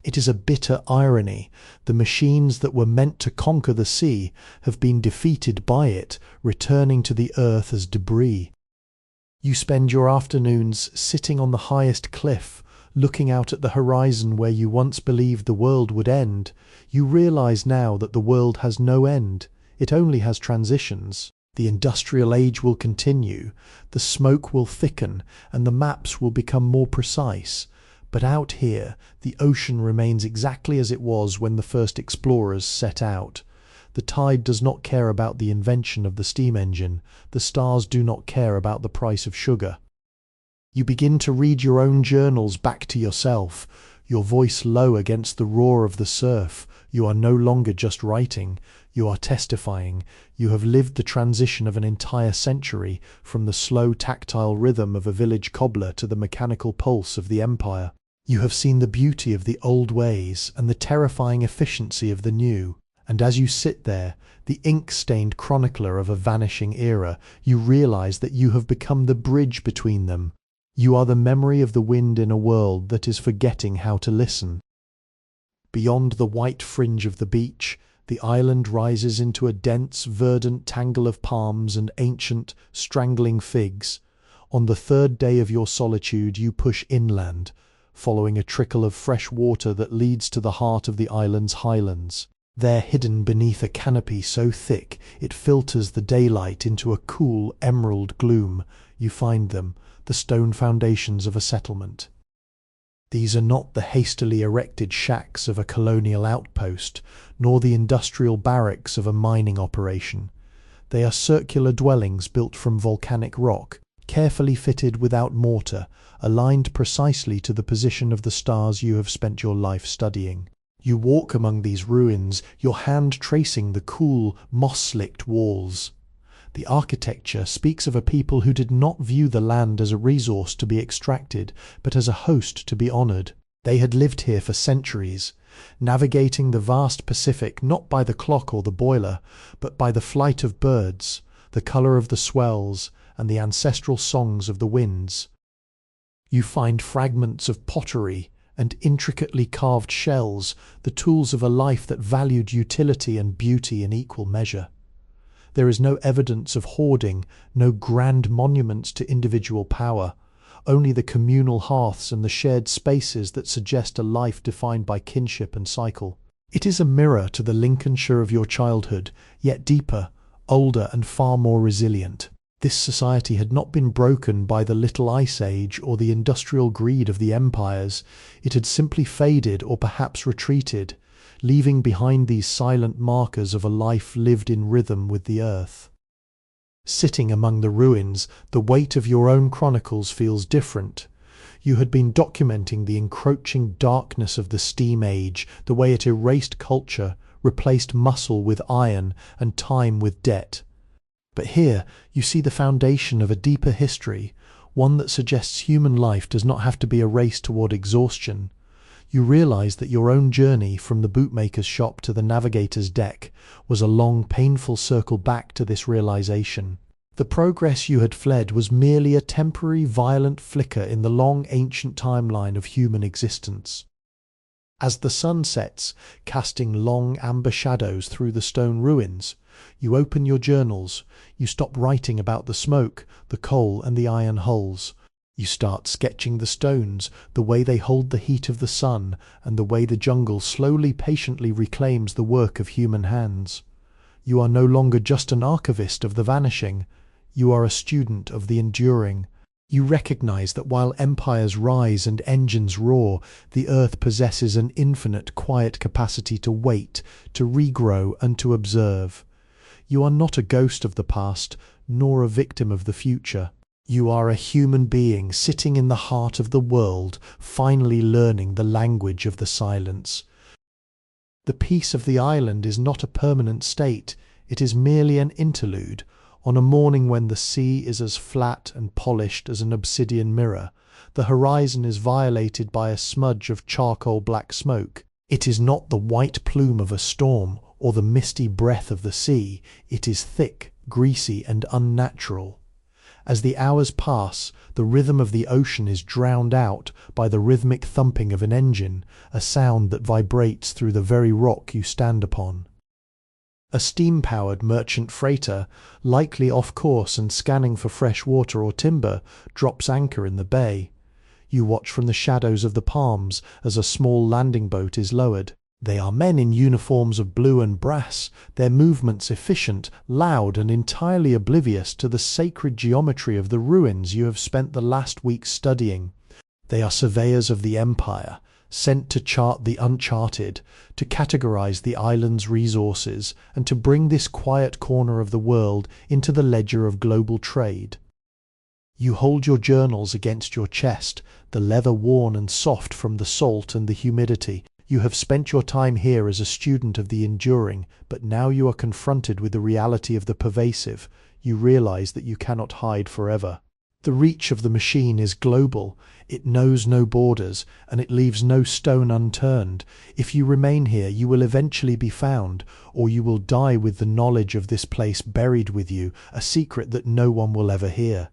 It is a bitter irony. The machines that were meant to conquer the sea have been defeated by it, returning to the earth as debris. You spend your afternoons sitting on the highest cliff, looking out at the horizon where you once believed the world would end. You realize now that the world has no end. It only has transitions. The industrial age will continue, the smoke will thicken, and the maps will become more precise. But out here, the ocean remains exactly as it was when the first explorers set out. The tide does not care about the invention of the steam engine. The stars do not care about the price of sugar. You begin to read your own journals back to yourself, your voice low against the roar of the surf. You are no longer just writing, you are testifying. You have lived the transition of an entire century, from the slow tactile rhythm of a village cobbler to the mechanical pulse of the empire. You have seen the beauty of the old ways and the terrifying efficiency of the new. And as you sit there, the ink-stained chronicler of a vanishing era, you realize that you have become the bridge between them. You are the memory of the wind in a world that is forgetting how to listen. Beyond the white fringe of the beach, the island rises into a dense, verdant tangle of palms and ancient, strangling figs. On the third day of your solitude, you push inland, following a trickle of fresh water that leads to the heart of the island's highlands. There, hidden beneath a canopy so thick it filters the daylight into a cool emerald gloom, you find them, the stone foundations of a settlement. These are not the hastily erected shacks of a colonial outpost, nor the industrial barracks of a mining operation. They are circular dwellings built from volcanic rock, carefully fitted without mortar, aligned precisely to the position of the stars you have spent your life studying. You walk among these ruins, your hand tracing the cool, moss-slicked walls. The architecture speaks of a people who did not view the land as a resource to be extracted, but as a host to be honoured. They had lived here for centuries, navigating the vast Pacific not by the clock or the boiler, but by the flight of birds, the colour of the swells, and the ancestral songs of the winds. You find fragments of pottery and intricately carved shells, the tools of a life that valued utility and beauty in equal measure. There is no evidence of hoarding, no grand monuments to individual power, only the communal hearths and the shared spaces that suggest a life defined by kinship and cycle. It is a mirror to the Lincolnshire of your childhood, yet deeper, older and far more resilient. This society had not been broken by the Little Ice Age or the industrial greed of the empires. It had simply faded or perhaps retreated, leaving behind these silent markers of a life lived in rhythm with the earth. Sitting among the ruins, the weight of your own chronicles feels different. You had been documenting the encroaching darkness of the steam age, the way it erased culture, replaced muscle with iron, and time with debt. But here you see the foundation of a deeper history, one that suggests human life does not have to be a race toward exhaustion. You realize that your own journey from the bootmaker's shop to the navigator's deck was a long, painful circle back to this realization. The progress you had fled was merely a temporary, violent flicker in the long, ancient timeline of human existence. As the sun sets, casting long amber shadows through the stone ruins, you open your journals, you stop writing about the smoke, the coal and the iron hulls. You start sketching the stones, the way they hold the heat of the sun, and the way the jungle slowly, patiently reclaims the work of human hands. You are no longer just an archivist of the vanishing, you are a student of the enduring. You recognize that while empires rise and engines roar, the earth possesses an infinite quiet capacity to wait, to regrow and to observe. You are not a ghost of the past, nor a victim of the future. You are a human being sitting in the heart of the world, finally learning the language of the silence. The peace of the island is not a permanent state, it is merely an interlude. On a morning when the sea is as flat and polished as an obsidian mirror, the horizon is violated by a smudge of charcoal black smoke. It is not the white plume of a storm or the misty breath of the sea, it is thick, greasy and unnatural. As the hours pass, the rhythm of the ocean is drowned out by the rhythmic thumping of an engine, a sound that vibrates through the very rock you stand upon. A steam-powered merchant freighter, likely off course and scanning for fresh water or timber, drops anchor in the bay. You watch from the shadows of the palms as a small landing boat is lowered. They are men in uniforms of blue and brass, their movements efficient, loud, and entirely oblivious to the sacred geometry of the ruins you have spent the last week studying. They are surveyors of the empire, sent to chart the uncharted, to categorize the island's resources, and to bring this quiet corner of the world into the ledger of global trade. You hold your journals against your chest, the leather worn and soft from the salt and the humidity. You have spent your time here as a student of the enduring, but now you are confronted with the reality of the pervasive. You realize that you cannot hide forever. The reach of the machine is global. It knows no borders, and it leaves no stone unturned. If you remain here, you will eventually be found, or you will die with the knowledge of this place buried with you, a secret that no one will ever hear.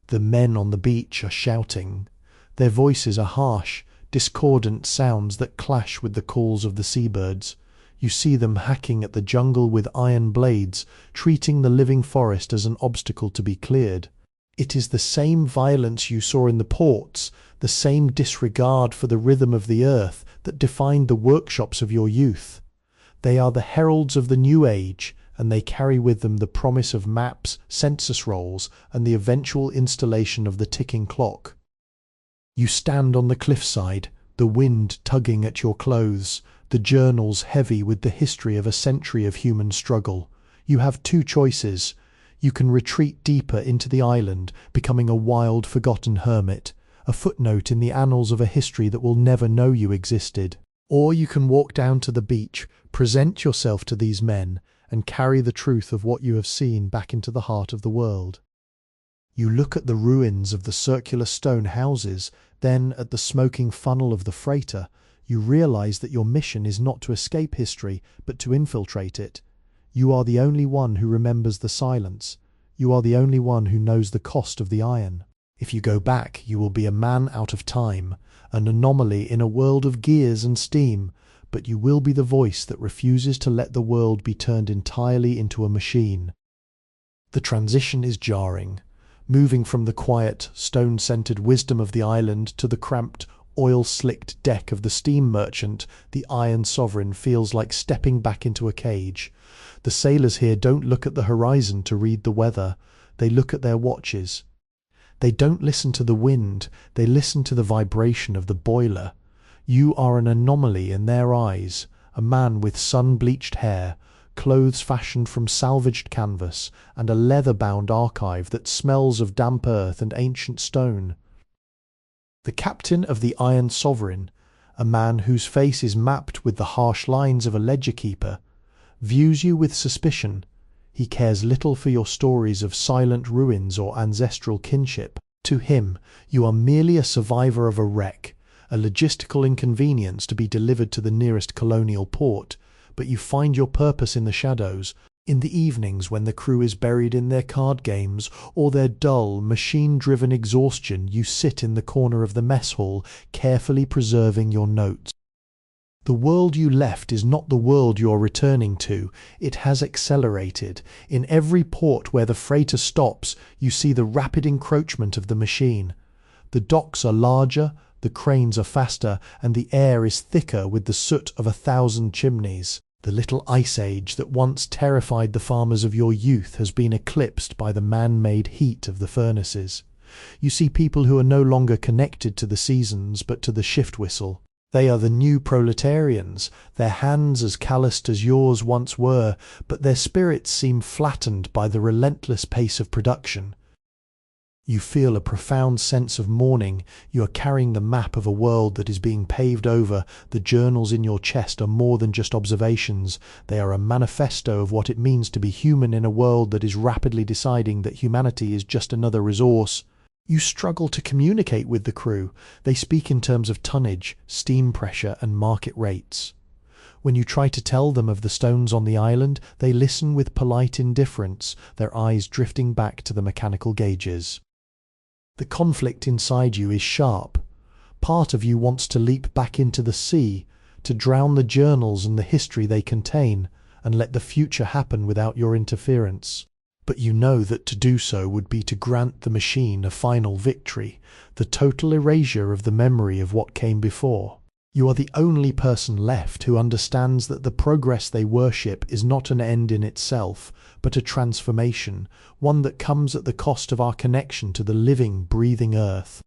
The men on the beach are shouting. Their voices are harsh, discordant sounds that clash with the calls of the seabirds. You see them hacking at the jungle with iron blades, treating the living forest as an obstacle to be cleared. It is the same violence you saw in the ports, the same disregard for the rhythm of the earth that defined the workshops of your youth. They are the heralds of the new age, and they carry with them the promise of maps, census rolls, and the eventual installation of the ticking clock. You stand on the cliffside, the wind tugging at your clothes, the journals heavy with the history of a century of human struggle. You have two choices. You can retreat deeper into the island, becoming a wild, forgotten hermit, a footnote in the annals of a history that will never know you existed. Or you can walk down to the beach, present yourself to these men, and carry the truth of what you have seen back into the heart of the world. You look at the ruins of the circular stone houses, then at the smoking funnel of the freighter. You realize that your mission is not to escape history, but to infiltrate it. You are the only one who remembers the silence. You are the only one who knows the cost of the iron. If you go back, you will be a man out of time, an anomaly in a world of gears and steam, but you will be the voice that refuses to let the world be turned entirely into a machine. The transition is jarring, moving from the quiet, stone-scented wisdom of the island to the cramped, oil-slicked deck of the steam merchant. The Iron Sovereign feels like stepping back into a cage. The sailors here don't look at the horizon to read the weather. They look at their watches. They don't listen to the wind. They listen to the vibration of the boiler. You are an anomaly in their eyes, a man with sun-bleached hair, clothes fashioned from salvaged canvas, and a leather-bound archive that smells of damp earth and ancient stone. The captain of the Iron Sovereign, a man whose face is mapped with the harsh lines of a ledger-keeper, views you with suspicion. He cares little for your stories of silent ruins or ancestral kinship. To him, you are merely a survivor of a wreck, a logistical inconvenience to be delivered to the nearest colonial port, but you find your purpose in the shadows, in the evenings when the crew is buried in their card games or their dull, machine-driven exhaustion. You sit in the corner of the mess hall, carefully preserving your notes. The world you left is not the world you are returning to. It has accelerated. In every port where the freighter stops, you see the rapid encroachment of the machine. The docks are larger, the cranes are faster, and the air is thicker with the soot of 1,000 chimneys. The little ice age that once terrified the farmers of your youth has been eclipsed by the man-made heat of the furnaces. You see people who are no longer connected to the seasons but to the shift whistle. They are the new proletarians, their hands as calloused as yours once were, but their spirits seem flattened by the relentless pace of production. You feel a profound sense of mourning. You are carrying the map of a world that is being paved over. The journals in your chest are more than just observations. They are a manifesto of what it means to be human in a world that is rapidly deciding that humanity is just another resource. You struggle to communicate with the crew. They speak in terms of tonnage, steam pressure, and market rates. When you try to tell them of the stones on the island, they listen with polite indifference, their eyes drifting back to the mechanical gauges. The conflict inside you is sharp. Part of you wants to leap back into the sea, to drown the journals and the history they contain, and let the future happen without your interference. But you know that to do so would be to grant the machine a final victory, the total erasure of the memory of what came before. You are the only person left who understands that the progress they worship is not an end in itself, but a transformation, one that comes at the cost of our connection to the living, breathing earth.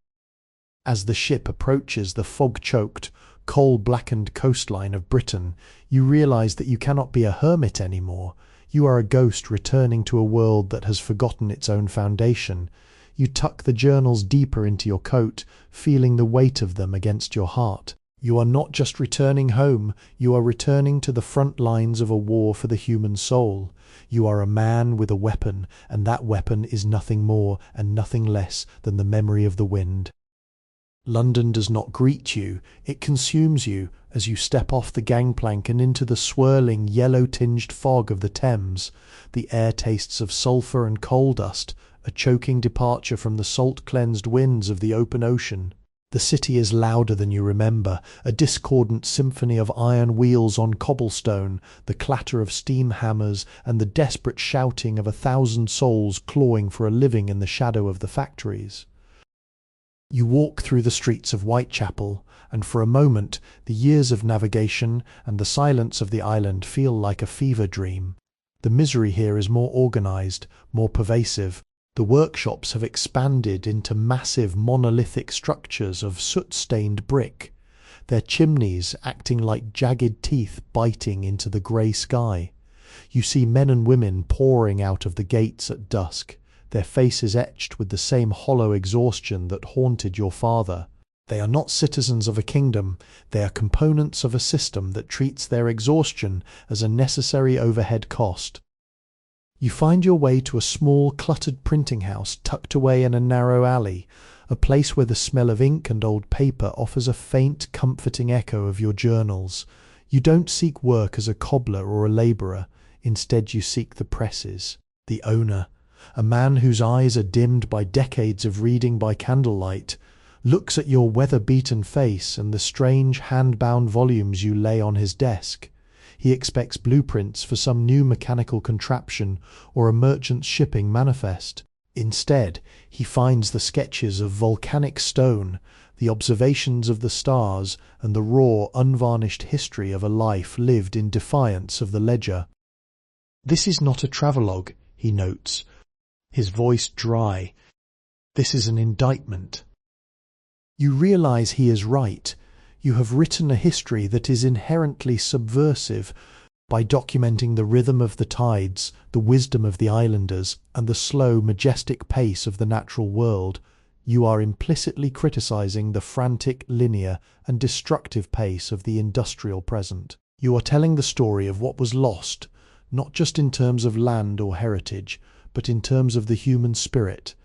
As the ship approaches the fog-choked, coal-blackened coastline of Britain, you realize that you cannot be a hermit anymore. You are a ghost returning to a world that has forgotten its own foundation. You tuck the journals deeper into your coat, feeling the weight of them against your heart. You are not just returning home, you are returning to the front lines of a war for the human soul. You are a man with a weapon, and that weapon is nothing more and nothing less than the memory of the wind. London does not greet you, it consumes you as you step off the gangplank and into the swirling, yellow-tinged fog of the Thames. The air tastes of sulphur and coal dust, a choking departure from the salt-cleansed winds of the open ocean. The city is louder than you remember, a discordant symphony of iron wheels on cobblestone, the clatter of steam hammers, and the desperate shouting of 1,000 souls clawing for a living in the shadow of the factories. You walk through the streets of Whitechapel, and for a moment the years of navigation and the silence of the island feel like a fever dream. The misery here is more organised, more pervasive. The workshops have expanded into massive monolithic structures of soot-stained brick, their chimneys acting like jagged teeth biting into the grey sky. You see men and women pouring out of the gates at dusk, their faces etched with the same hollow exhaustion that haunted your father. They are not citizens of a kingdom, they are components of a system that treats their exhaustion as a necessary overhead cost. You find your way to a small, cluttered printing house tucked away in a narrow alley, a place where the smell of ink and old paper offers a faint, comforting echo of your journals. You don't seek work as a cobbler or a labourer, instead you seek the presses, the owner, a man whose eyes are dimmed by decades of reading by candlelight, looks at your weather-beaten face and the strange hand-bound volumes you lay on his desk. He expects blueprints for some new mechanical contraption or a merchant's shipping manifest. Instead, he finds the sketches of volcanic stone, the observations of the stars, and the raw, unvarnished history of a life lived in defiance of the ledger. "This is not a travelogue," he notes, his voice dry. "This is an indictment." You realize he is right. You have written a history that is inherently subversive. By documenting the rhythm of the tides, the wisdom of the islanders, and the slow, majestic pace of the natural world, you are implicitly criticizing the frantic, linear, and destructive pace of the industrial present. You are telling the story of what was lost, not just in terms of land or heritage, but in terms of the human spirit.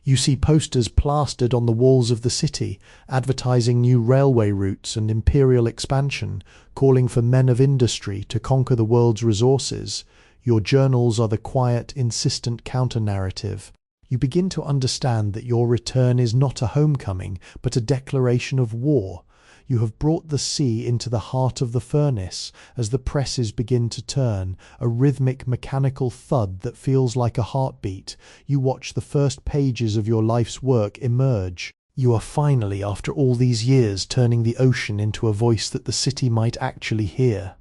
You see posters plastered on the walls of the city, advertising new railway routes and imperial expansion, calling for men of industry to conquer the world's resources. Your journals are the quiet, insistent counter-narrative. You begin to understand that your return is not a homecoming, but a declaration of war. You have brought the sea into the heart of the furnace as the presses begin to turn, a rhythmic mechanical thud that feels like a heartbeat. You watch the first pages of your life's work emerge. You are finally, after all these years, turning the ocean into a voice that the city might actually hear.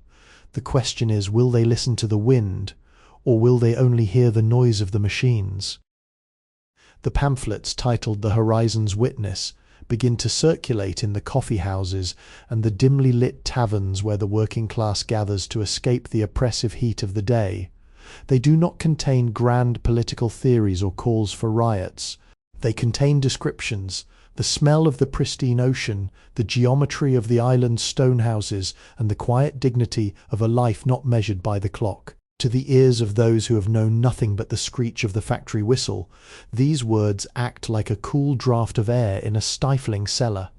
The question is, will they listen to the wind, or will they only hear the noise of the machines? The pamphlets titled The Horizon's Witness begin to circulate in the coffee houses and the dimly lit taverns where the working class gathers to escape the oppressive heat of the day. They do not contain grand political theories or calls for riots. They contain descriptions, the smell of the pristine ocean, the geometry of the island's stone houses, and the quiet dignity of a life not measured by the clock. To the ears of those who have known nothing but the screech of the factory whistle, these words act like a cool draught of air in a stifling cellar.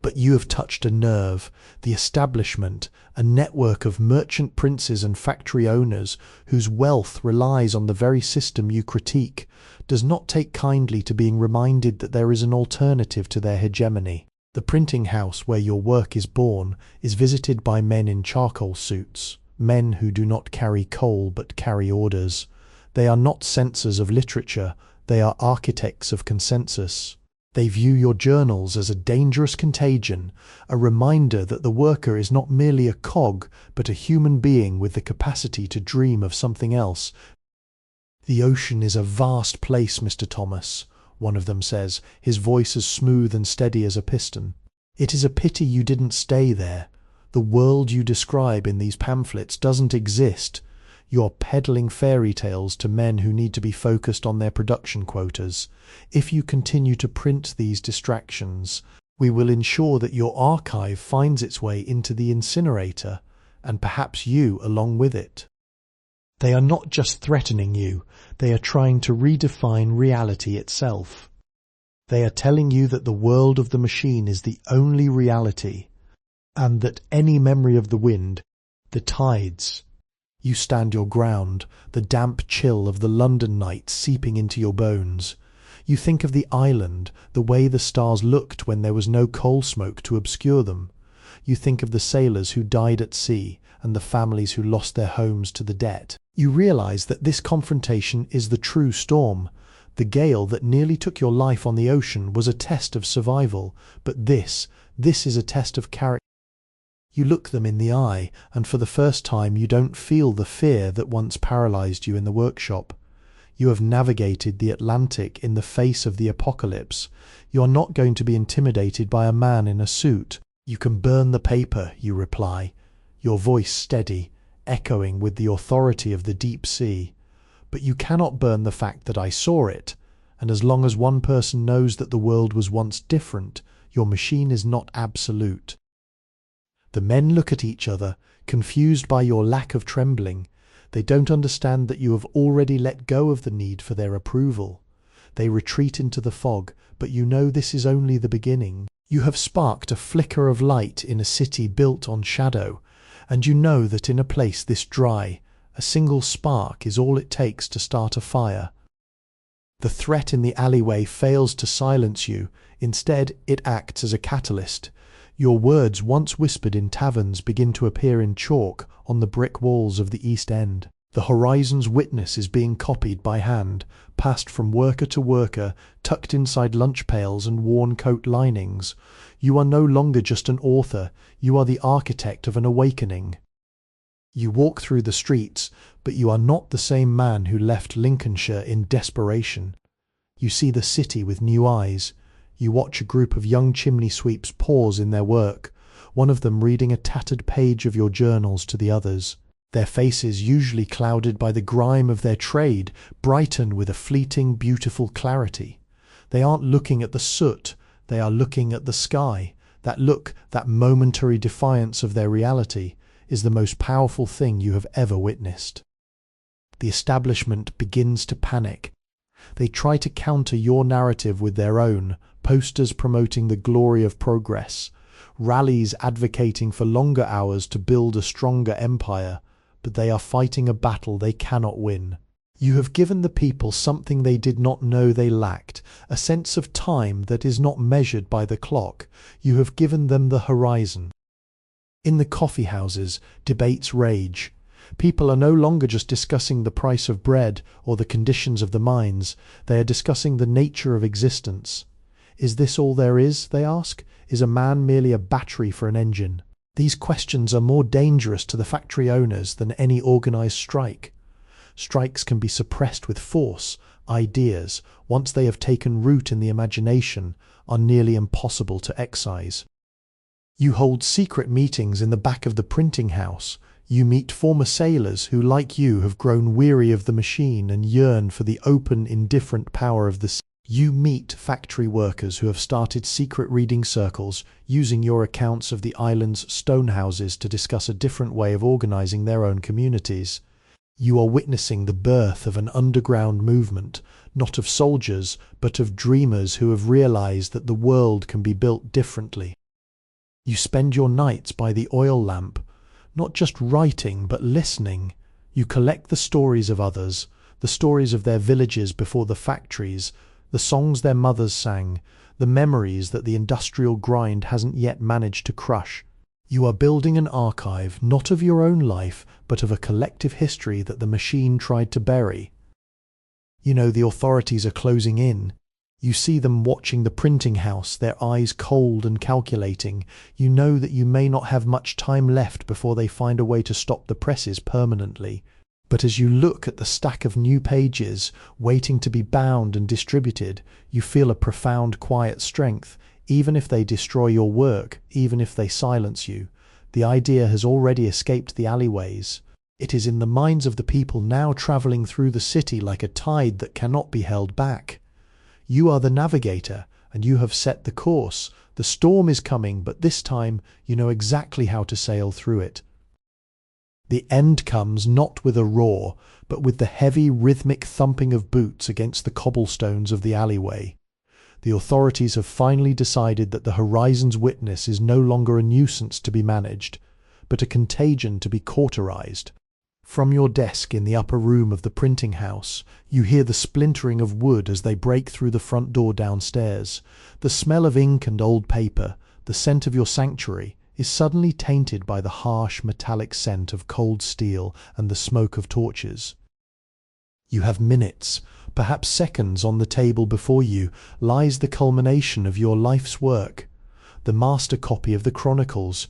But you have touched a nerve. The establishment, a network of merchant princes and factory owners whose wealth relies on the very system you critique, does not take kindly to being reminded that there is an alternative to their hegemony. The printing house where your work is born is visited by men in charcoal suits. Men who do not carry coal but carry orders. They are not censors of literature, they are architects of consensus. They view your journals as a dangerous contagion, a reminder that the worker is not merely a cog, but a human being with the capacity to dream of something else. "The ocean is a vast place, Mr. Thomas," one of them says, his voice as smooth and steady as a piston. "It is a pity you didn't stay there. The world you describe in these pamphlets doesn't exist. You're peddling fairy tales to men who need to be focused on their production quotas. If you continue to print these distractions, we will ensure that your archive finds its way into the incinerator, and perhaps you along with it." They are not just threatening you, they are trying to redefine reality itself. They are telling you that the world of the machine is the only reality, and that any memory of the wind, the tides, you stand your ground, the damp chill of the London night seeping into your bones. You think of the island, the way the stars looked when there was no coal smoke to obscure them. You think of the sailors who died at sea and the families who lost their homes to the debt. You realize that this confrontation is the true storm. The gale that nearly took your life on the ocean was a test of survival, but this is a test of character. You look them in the eye, and for the first time you don't feel the fear that once paralyzed you in the workshop. You have navigated the Atlantic in the face of the apocalypse. You are not going to be intimidated by a man in a suit. "You can burn the paper," you reply, your voice steady, echoing with the authority of the deep sea. "But you cannot burn the fact that I saw it, and as long as one person knows that the world was once different, your machine is not absolute." The men look at each other, confused by your lack of trembling. They don't understand that you have already let go of the need for their approval. They retreat into the fog, but you know this is only the beginning. You have sparked a flicker of light in a city built on shadow, and you know that in a place this dry, a single spark is all it takes to start a fire. The threat in the alleyway fails to silence you. Instead, it acts as a catalyst. Your words once whispered in taverns begin to appear in chalk on the brick walls of the East End. The horizon's witness is being copied by hand, passed from worker to worker, tucked inside lunch pails and worn coat linings. You are no longer just an author, you are the architect of an awakening. You walk through the streets, but you are not the same man who left Lincolnshire in desperation. You see the city with new eyes. You watch a group of young chimney sweeps pause in their work, one of them reading a tattered page of your journals to the others. Their faces, usually clouded by the grime of their trade, brighten with a fleeting, beautiful clarity. They aren't looking at the soot, they are looking at the sky. That look, that momentary defiance of their reality, is the most powerful thing you have ever witnessed. The establishment begins to panic. They try to counter your narrative with their own, posters promoting the glory of progress, rallies advocating for longer hours to build a stronger empire, but they are fighting a battle they cannot win. You have given the people something they did not know they lacked, a sense of time that is not measured by the clock. You have given them the horizon. In the coffee houses, debates rage. People are no longer just discussing the price of bread or the conditions of the mines, they are discussing the nature of existence. Is this all there is, they ask? Is a man merely a battery for an engine? These questions are more dangerous to the factory owners than any organized strike. Strikes can be suppressed with force. Ideas, once they have taken root in the imagination, are nearly impossible to excise. You hold secret meetings in the back of the printing house. You meet former sailors who, like you, have grown weary of the machine and yearn for the open, indifferent power of the sea. You meet factory workers who have started secret reading circles, using your accounts of the island's stone houses to discuss a different way of organizing their own communities. You are witnessing the birth of an underground movement, not of soldiers, but of dreamers who have realized that the world can be built differently. You spend your nights by the oil lamp, not just writing, but listening. You collect the stories of others, the stories of their villages before the factories, the songs their mothers sang, the memories that the industrial grind hasn't yet managed to crush. You are building an archive, not of your own life, but of a collective history that the machine tried to bury. You know the authorities are closing in. You see them watching the printing house, their eyes cold and calculating. You know that you may not have much time left before they find a way to stop the presses permanently. But as you look at the stack of new pages, waiting to be bound and distributed, you feel a profound quiet strength. Even if they destroy your work, even if they silence you, the idea has already escaped the alleyways. It is in the minds of the people now travelling through the city like a tide that cannot be held back. You are the navigator, and you have set the course. The storm is coming, but this time you know exactly how to sail through it. The end comes not with a roar, but with the heavy rhythmic thumping of boots against the cobblestones of the alleyway. The authorities have finally decided that the horizon's witness is no longer a nuisance to be managed, but a contagion to be cauterized. From your desk in the upper room of the printing house, you hear the splintering of wood as they break through the front door downstairs. The smell of ink and old paper, the scent of your sanctuary, is suddenly tainted by the harsh metallic scent of cold steel and the smoke of torches. You have minutes, perhaps seconds. On the table before you lies the culmination of your life's work, the master copy of the Chronicles,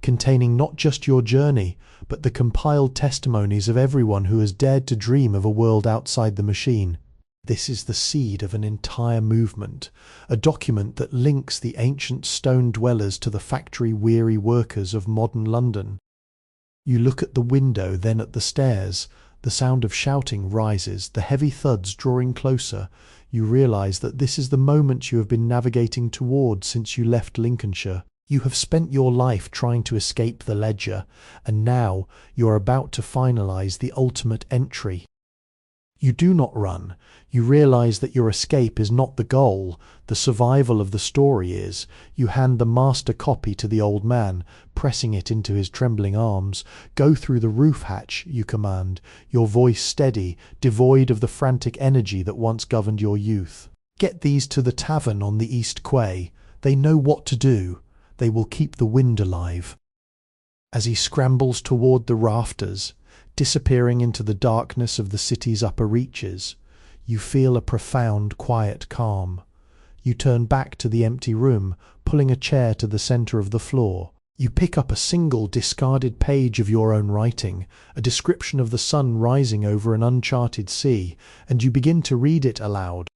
containing not just your journey, but the compiled testimonies of everyone who has dared to dream of a world outside the machine. This is the seed of an entire movement, a document that links the ancient stone dwellers to the factory-weary workers of modern London. You look at the window, then at the stairs. The sound of shouting rises, the heavy thuds drawing closer. You realise that this is the moment you have been navigating toward since you left Lincolnshire. You have spent your life trying to escape the ledger, and now you are about to finalise the ultimate entry. You do not run. You realise that your escape is not the goal. The survival of the story is. You hand the master copy to the old man, pressing it into his trembling arms. "Go through the roof hatch," you command, your voice steady, devoid of the frantic energy that once governed your youth. "Get these to the tavern on the East Quay. They know what to do. They will keep the wind alive." As he scrambles toward the rafters, disappearing into the darkness of the city's upper reaches, you feel a profound, quiet calm. You turn back to the empty room, pulling a chair to the centre of the floor. You pick up a single discarded page of your own writing, a description of the sun rising over an uncharted sea, and you begin to read it aloud.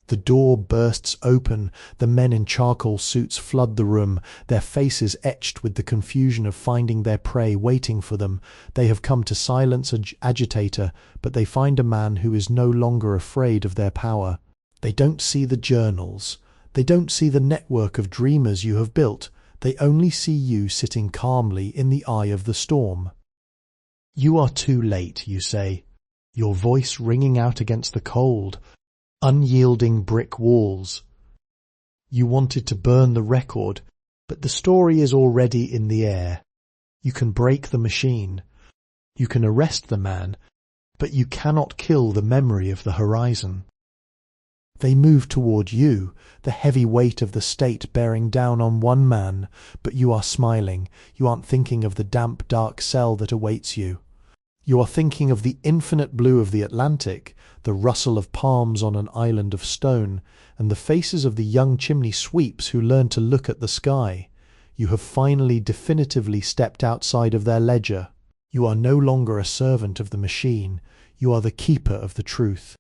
The door bursts open. The men in charcoal suits flood the room, their faces etched with the confusion of finding their prey waiting for them. They have come to silence an agitator, but they find a man who is no longer afraid of their power. They don't see the journals. They don't see the network of dreamers you have built. They only see you sitting calmly in the eye of the storm. "You are too late," you say, your voice ringing out against the cold, unyielding brick walls. You wanted to burn the record, but the story is already in the air. You can break the machine. You can arrest the man, but you cannot kill the memory of the horizon. They move toward you, the heavy weight of the state bearing down on one man, but you are smiling. You aren't thinking of the damp, dark cell that awaits you. You are thinking of the infinite blue of the Atlantic, the rustle of palms on an island of stone, and the faces of the young chimney sweeps who learn to look at the sky. You have finally definitively stepped outside of their ledger. You are no longer a servant of the machine. You are the keeper of the truth.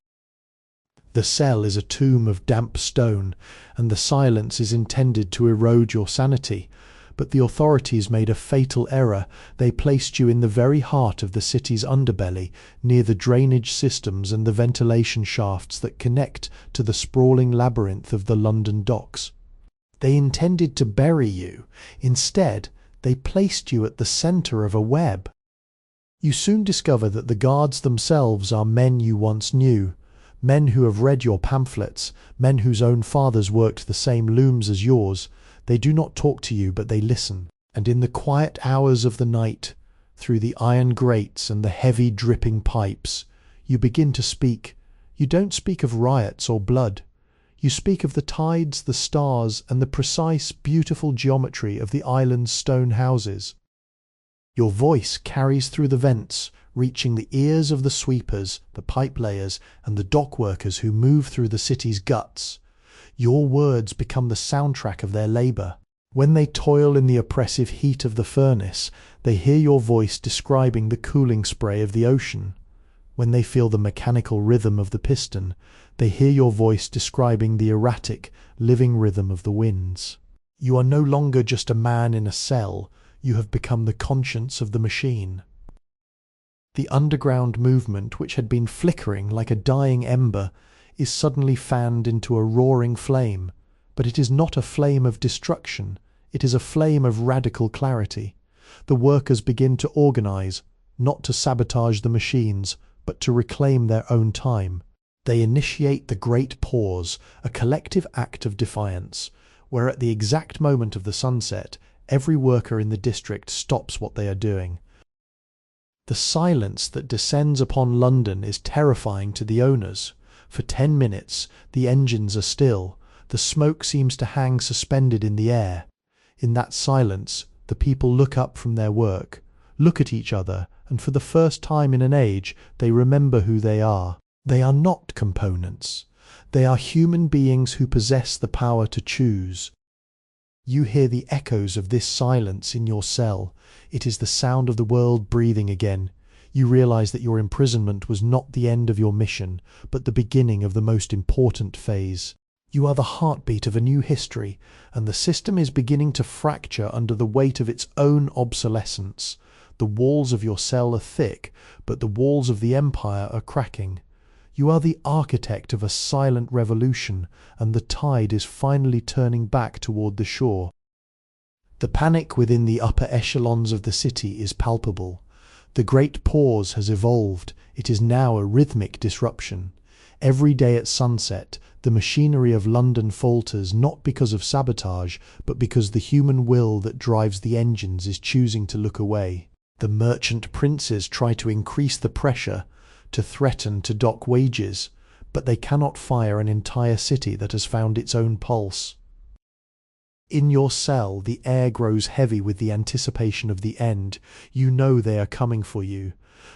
The cell is a tomb of damp stone, and the silence is intended to erode your sanity. But the authorities made a fatal error. They placed you in the very heart of the city's underbelly, near the drainage systems and the ventilation shafts that connect to the sprawling labyrinth of the London docks. They intended to bury you. Instead, they placed you at the centre of a web. You soon discover that the guards themselves are men you once knew, men who have read your pamphlets, men whose own fathers worked the same looms as yours. They do not talk to you, but they listen. And in the quiet hours of the night, through the iron grates and the heavy dripping pipes, you begin to speak. You don't speak of riots or blood. You speak of the tides, the stars, and the precise, beautiful geometry of the island's stone houses. Your voice carries through the vents, reaching the ears of the sweepers, the pipe layers, and the dock workers who move through the city's guts. Your words become the soundtrack of their labour. When they toil in the oppressive heat of the furnace, they hear your voice describing the cooling spray of the ocean. When they feel the mechanical rhythm of the piston, they hear your voice describing the erratic, living rhythm of the winds. You are no longer just a man in a cell, you have become the conscience of the machine. The underground movement, which had been flickering like a dying ember, is suddenly fanned into a roaring flame, but it is not a flame of destruction, it is a flame of radical clarity. The workers begin to organize, not to sabotage the machines, but to reclaim their own time. They initiate the Great Pause, a collective act of defiance, where at the exact moment of the sunset, every worker in the district stops what they are doing. The silence that descends upon London is terrifying to the owners. For 10 minutes, the engines are still. The smoke seems to hang suspended in the air. In that silence, the people look up from their work, look at each other, and for the first time in an age, they remember who they are. They are not components. They are human beings who possess the power to choose. You hear the echoes of this silence in your cell. It is the sound of the world breathing again. You realize that your imprisonment was not the end of your mission, but the beginning of the most important phase. You are the heartbeat of a new history, and the system is beginning to fracture under the weight of its own obsolescence. The walls of your cell are thick, but the walls of the empire are cracking. You are the architect of a silent revolution, and the tide is finally turning back toward the shore. The panic within the upper echelons of the city is palpable. The Great Pause has evolved. It is now a rhythmic disruption. Every day at sunset, the machinery of London falters not because of sabotage, but because the human will that drives the engines is choosing to look away. The merchant princes try to increase the pressure, to threaten to dock wages, but they cannot fire an entire city that has found its own pulse. In your cell, the air grows heavy with the anticipation of the end. You know they are coming for you.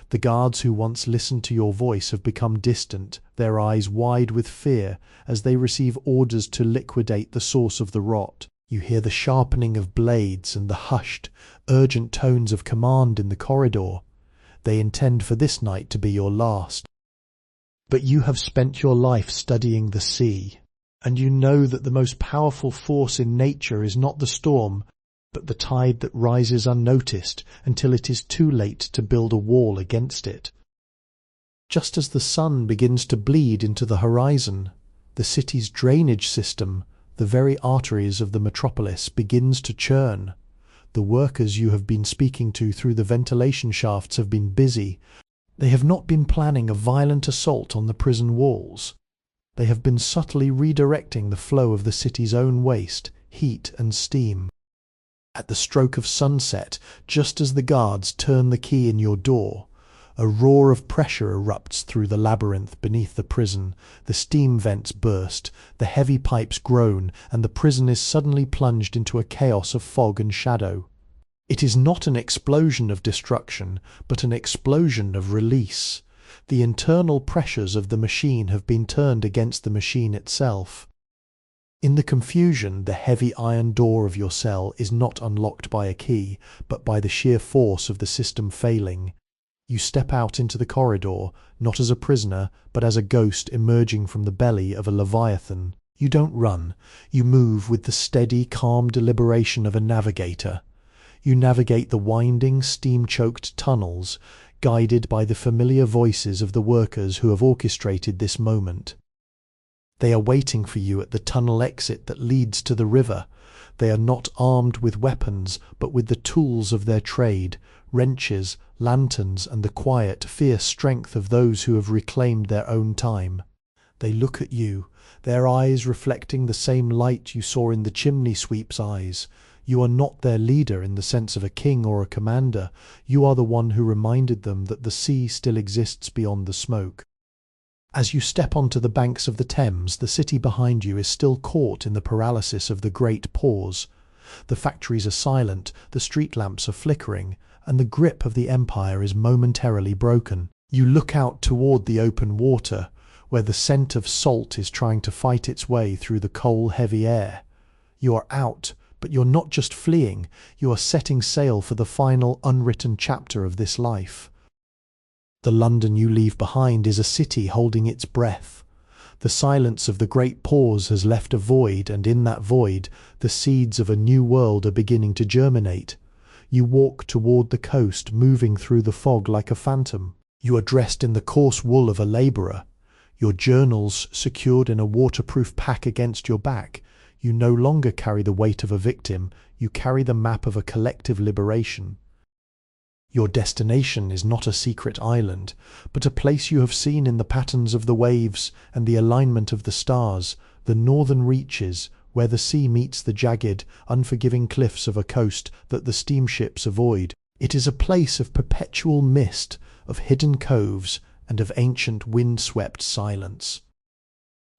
The guards who once listened to your voice have become distant, their eyes wide with fear as they receive orders to liquidate the source of the rot. You hear the sharpening of blades and the hushed, urgent tones of command in the corridor. They intend for this night to be your last. But you have spent your life studying the sea, and you know that the most powerful force in nature is not the storm, but the tide that rises unnoticed until it is too late to build a wall against it. Just as the sun begins to bleed into the horizon, the city's drainage system, the very arteries of the metropolis, begins to churn. The workers you have been speaking to through the ventilation shafts have been busy. They have not been planning a violent assault on the prison walls. They have been subtly redirecting the flow of the city's own waste, heat and steam. At the stroke of sunset, just as the guards turn the key in your door, a roar of pressure erupts through the labyrinth beneath the prison. The steam vents burst, the heavy pipes groan, and the prison is suddenly plunged into a chaos of fog and shadow. It is not an explosion of destruction, but an explosion of release. The internal pressures of the machine have been turned against the machine itself. In the confusion, the heavy iron door of your cell is not unlocked by a key, but by the sheer force of the system failing. You step out into the corridor, not as a prisoner, but as a ghost emerging from the belly of a leviathan. You don't run. You move with the steady, calm deliberation of a navigator. You navigate the winding, steam-choked tunnels, guided by the familiar voices of the workers who have orchestrated this moment. They are waiting for you at the tunnel exit that leads to the river. They are not armed with weapons, but with the tools of their trade, wrenches, lanterns, and the quiet, fierce strength of those who have reclaimed their own time. They look at you, their eyes reflecting the same light you saw in the chimney sweep's eyes. You are not their leader in the sense of a king or a commander. You are the one who reminded them that the sea still exists beyond the smoke. As you step onto the banks of the Thames, the city behind you is still caught in the paralysis of the Great Pause. The factories are silent, the street lamps are flickering, and the grip of the empire is momentarily broken. You look out toward the open water, where the scent of salt is trying to fight its way through the coal-heavy air. You are out, but you're not just fleeing, you are setting sail for the final unwritten chapter of this life. The London you leave behind is a city holding its breath. The silence of the great pause has left a void, and in that void, the seeds of a new world are beginning to germinate. You walk toward the coast, moving through the fog like a phantom. You are dressed in the coarse wool of a labourer, your journals secured in a waterproof pack against your back. You no longer carry the weight of a victim, you carry the map of a collective liberation. Your destination is not a secret island, but a place you have seen in the patterns of the waves and the alignment of the stars, the northern reaches, where the sea meets the jagged, unforgiving cliffs of a coast that the steamships avoid. It is a place of perpetual mist, of hidden coves, and of ancient wind-swept silence.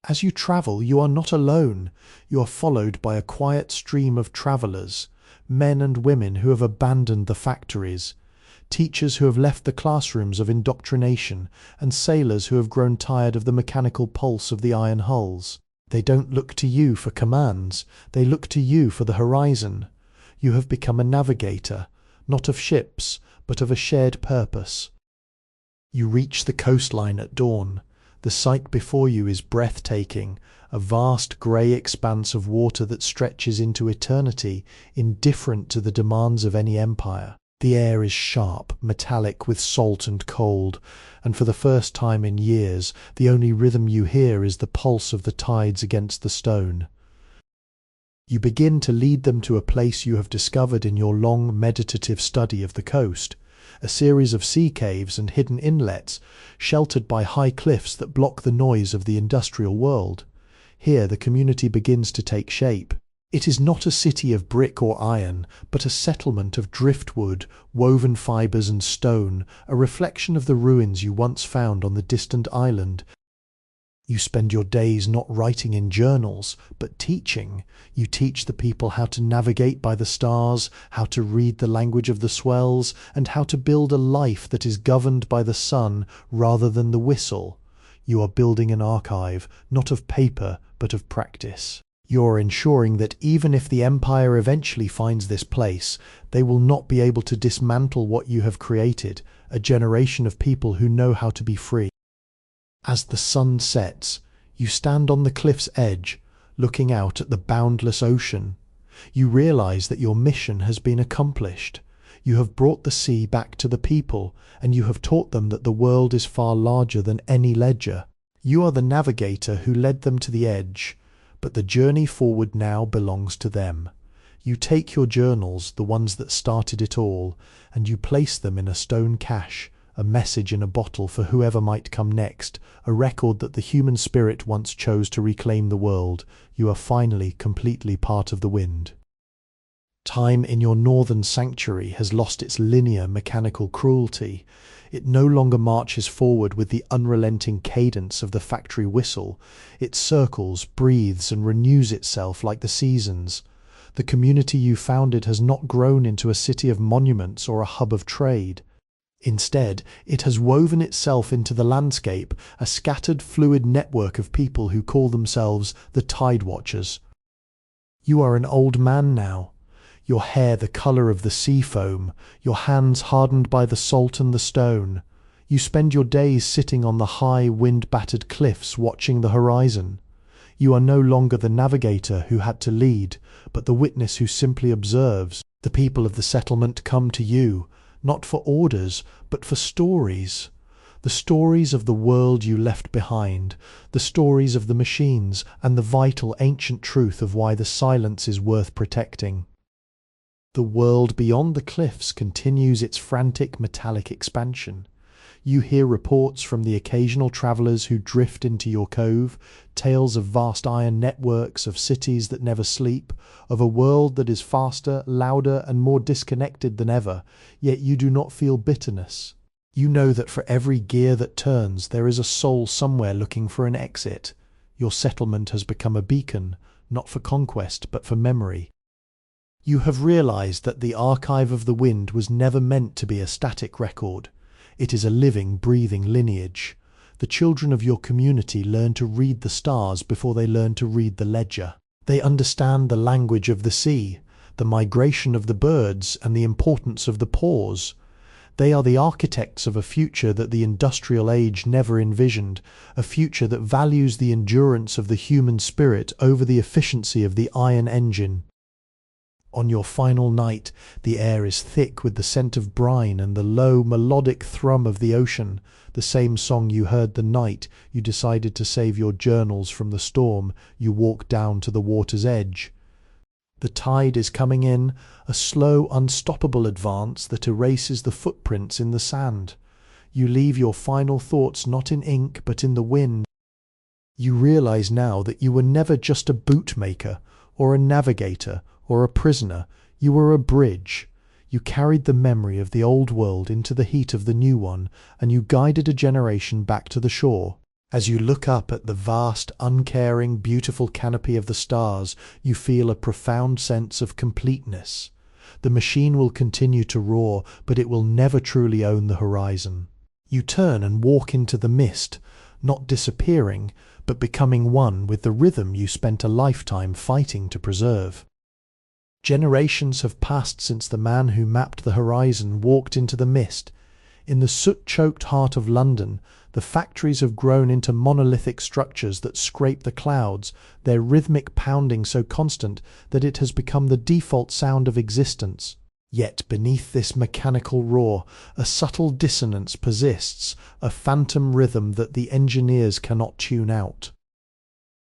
As you travel, you are not alone. You are followed by a quiet stream of travellers, men and women who have abandoned the factories, teachers who have left the classrooms of indoctrination, and sailors who have grown tired of the mechanical pulse of the iron hulls. They don't look to you for commands, they look to you for the horizon. You have become a navigator, not of ships, but of a shared purpose. You reach the coastline at dawn. The sight before you is breathtaking, a vast grey expanse of water that stretches into eternity, indifferent to the demands of any empire. The air is sharp, metallic with salt and cold, and for the first time in years, the only rhythm you hear is the pulse of the tides against the stone. You begin to lead them to a place you have discovered in your long meditative study of the coast, a series of sea caves and hidden inlets, sheltered by high cliffs that block the noise of the industrial world. Here the community begins to take shape. It is not a city of brick or iron, but a settlement of driftwood, woven fibres and stone, a reflection of the ruins you once found on the distant island. You spend your days not writing in journals, but teaching. You teach the people how to navigate by the stars, how to read the language of the swells, and how to build a life that is governed by the sun rather than the whistle. You are building an archive, not of paper, but of practice. You are ensuring that even if the empire eventually finds this place, they will not be able to dismantle what you have created, a generation of people who know how to be free. As the sun sets, you stand on the cliff's edge, looking out at the boundless ocean. You realize that your mission has been accomplished. You have brought the sea back to the people, and you have taught them that the world is far larger than any ledger. You are the navigator who led them to the edge, but the journey forward now belongs to them. You take your journals, the ones that started it all, and you place them in a stone cache, a message in a bottle for whoever might come next, a record that the human spirit once chose to reclaim the world. You are finally completely part of the wind. Time in your northern sanctuary has lost its linear mechanical cruelty. It no longer marches forward with the unrelenting cadence of the factory whistle. It circles, breathes, and renews itself like the seasons. The community you founded has not grown into a city of monuments or a hub of trade. Instead, it has woven itself into the landscape, a scattered, fluid network of people who call themselves the Tide Watchers. You are an old man now, your hair the colour of the sea foam, your hands hardened by the salt and the stone. You spend your days sitting on the high, wind-battered cliffs watching the horizon. You are no longer the navigator who had to lead, but the witness who simply observes. The people of the settlement come to you, not for orders, but for stories. The stories of the world you left behind, the stories of the machines, and the vital ancient truth of why the silence is worth protecting. The world beyond the cliffs continues its frantic metallic expansion. You hear reports from the occasional travellers who drift into your cove, tales of vast iron networks, of cities that never sleep, of a world that is faster, louder, and more disconnected than ever, yet you do not feel bitterness. You know that for every gear that turns, there is a soul somewhere looking for an exit. Your settlement has become a beacon, not for conquest, but for memory. You have realized that the archive of the wind was never meant to be a static record. It is a living, breathing lineage. The children of your community learn to read the stars before they learn to read the ledger. They understand the language of the sea, the migration of the birds, and the importance of the pause. They are the architects of a future that the industrial age never envisioned, a future that values the endurance of the human spirit over the efficiency of the iron engine. On your final night, the air is thick with the scent of brine and the low, melodic thrum of the ocean, the same song you heard the night you decided to save your journals from the storm you walked down to the water's edge. The tide is coming in, a slow, unstoppable advance that erases the footprints in the sand. You leave your final thoughts not in ink but in the wind. You realize now that you were never just a bootmaker, or a navigator, or a prisoner. You were a bridge. You carried the memory of the old world into the heat of the new one, and you guided a generation back to the shore. As you look up at the vast, uncaring, beautiful canopy of the stars, you feel a profound sense of completeness. The machine will continue to roar, but it will never truly own the horizon. You turn and walk into the mist, not disappearing, but becoming one with the rhythm you spent a lifetime fighting to preserve. Generations have passed since the man who mapped the horizon walked into the mist. In the soot-choked heart of London, the factories have grown into monolithic structures that scrape the clouds, their rhythmic pounding so constant that it has become the default sound of existence. Yet beneath this mechanical roar, a subtle dissonance persists, a phantom rhythm that the engineers cannot tune out.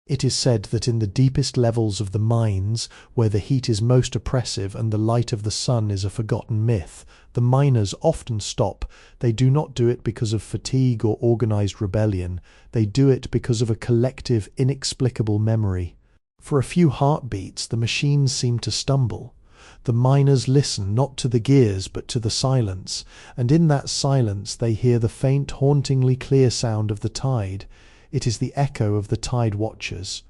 It is said that in the deepest levels of the mines, where the heat is most oppressive and the light of the sun is a forgotten myth, the miners often stop. They do not do it because of fatigue or organized rebellion. They do it because of a collective, inexplicable memory. For a few heartbeats, the machines seem to stumble. The miners listen not to the gears but to the silence, and in that silence they hear the faint, hauntingly clear sound of the tide. It is the echo of the tide watchers.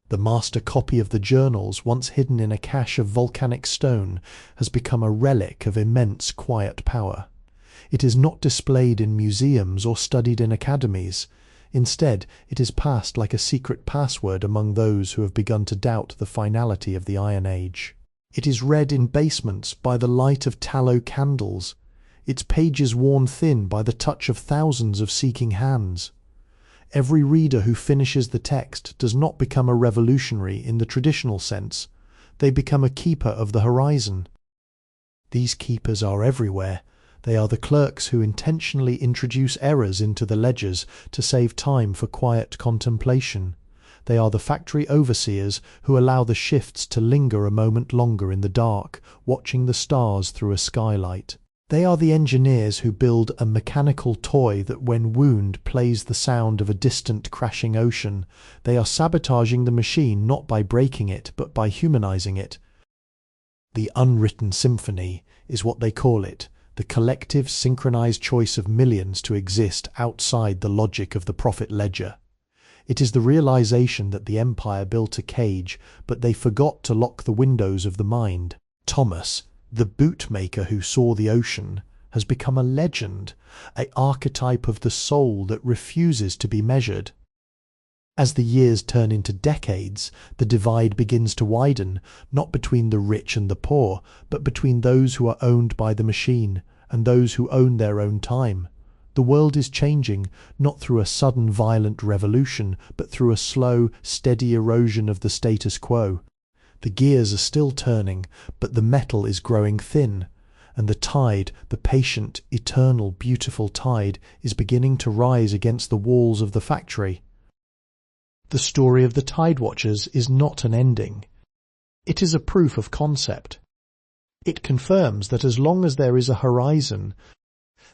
The master copy of the journals, once hidden in a cache of volcanic stone, has become a relic of immense quiet power. It is not displayed in museums or studied in academies. Instead, it is passed like a secret password among those who have begun to doubt the finality of the Iron Age. It is read in basements by the light of tallow candles, its pages worn thin by the touch of thousands of seeking hands. Every reader who finishes the text does not become a revolutionary in the traditional sense. They become a keeper of the horizon. These keepers are everywhere. They are the clerks who intentionally introduce errors into the ledgers to save time for quiet contemplation. They are the factory overseers who allow the shifts to linger a moment longer in the dark, watching the stars through a skylight. They are the engineers who build a mechanical toy that when wound plays the sound of a distant crashing ocean. They are sabotaging the machine not by breaking it but by humanizing it. The unwritten symphony is what they call it, the collective synchronized choice of millions to exist outside the logic of the profit ledger. It is the realization that the empire built a cage, but they forgot to lock the windows of the mind. Thomas, the bootmaker who saw the ocean, has become a legend, an archetype of the soul that refuses to be measured. As the years turn into decades, the divide begins to widen, not between the rich and the poor, but between those who are owned by the machine and those who own their own time. The world is changing, not through a sudden violent revolution, but through a slow, steady erosion of the status quo. The gears are still turning, but the metal is growing thin, and the tide, the patient, eternal, beautiful tide, is beginning to rise against the walls of the factory. The story of the Tide Watchers is not an ending. It is a proof of concept. It confirms that as long as there is a horizon,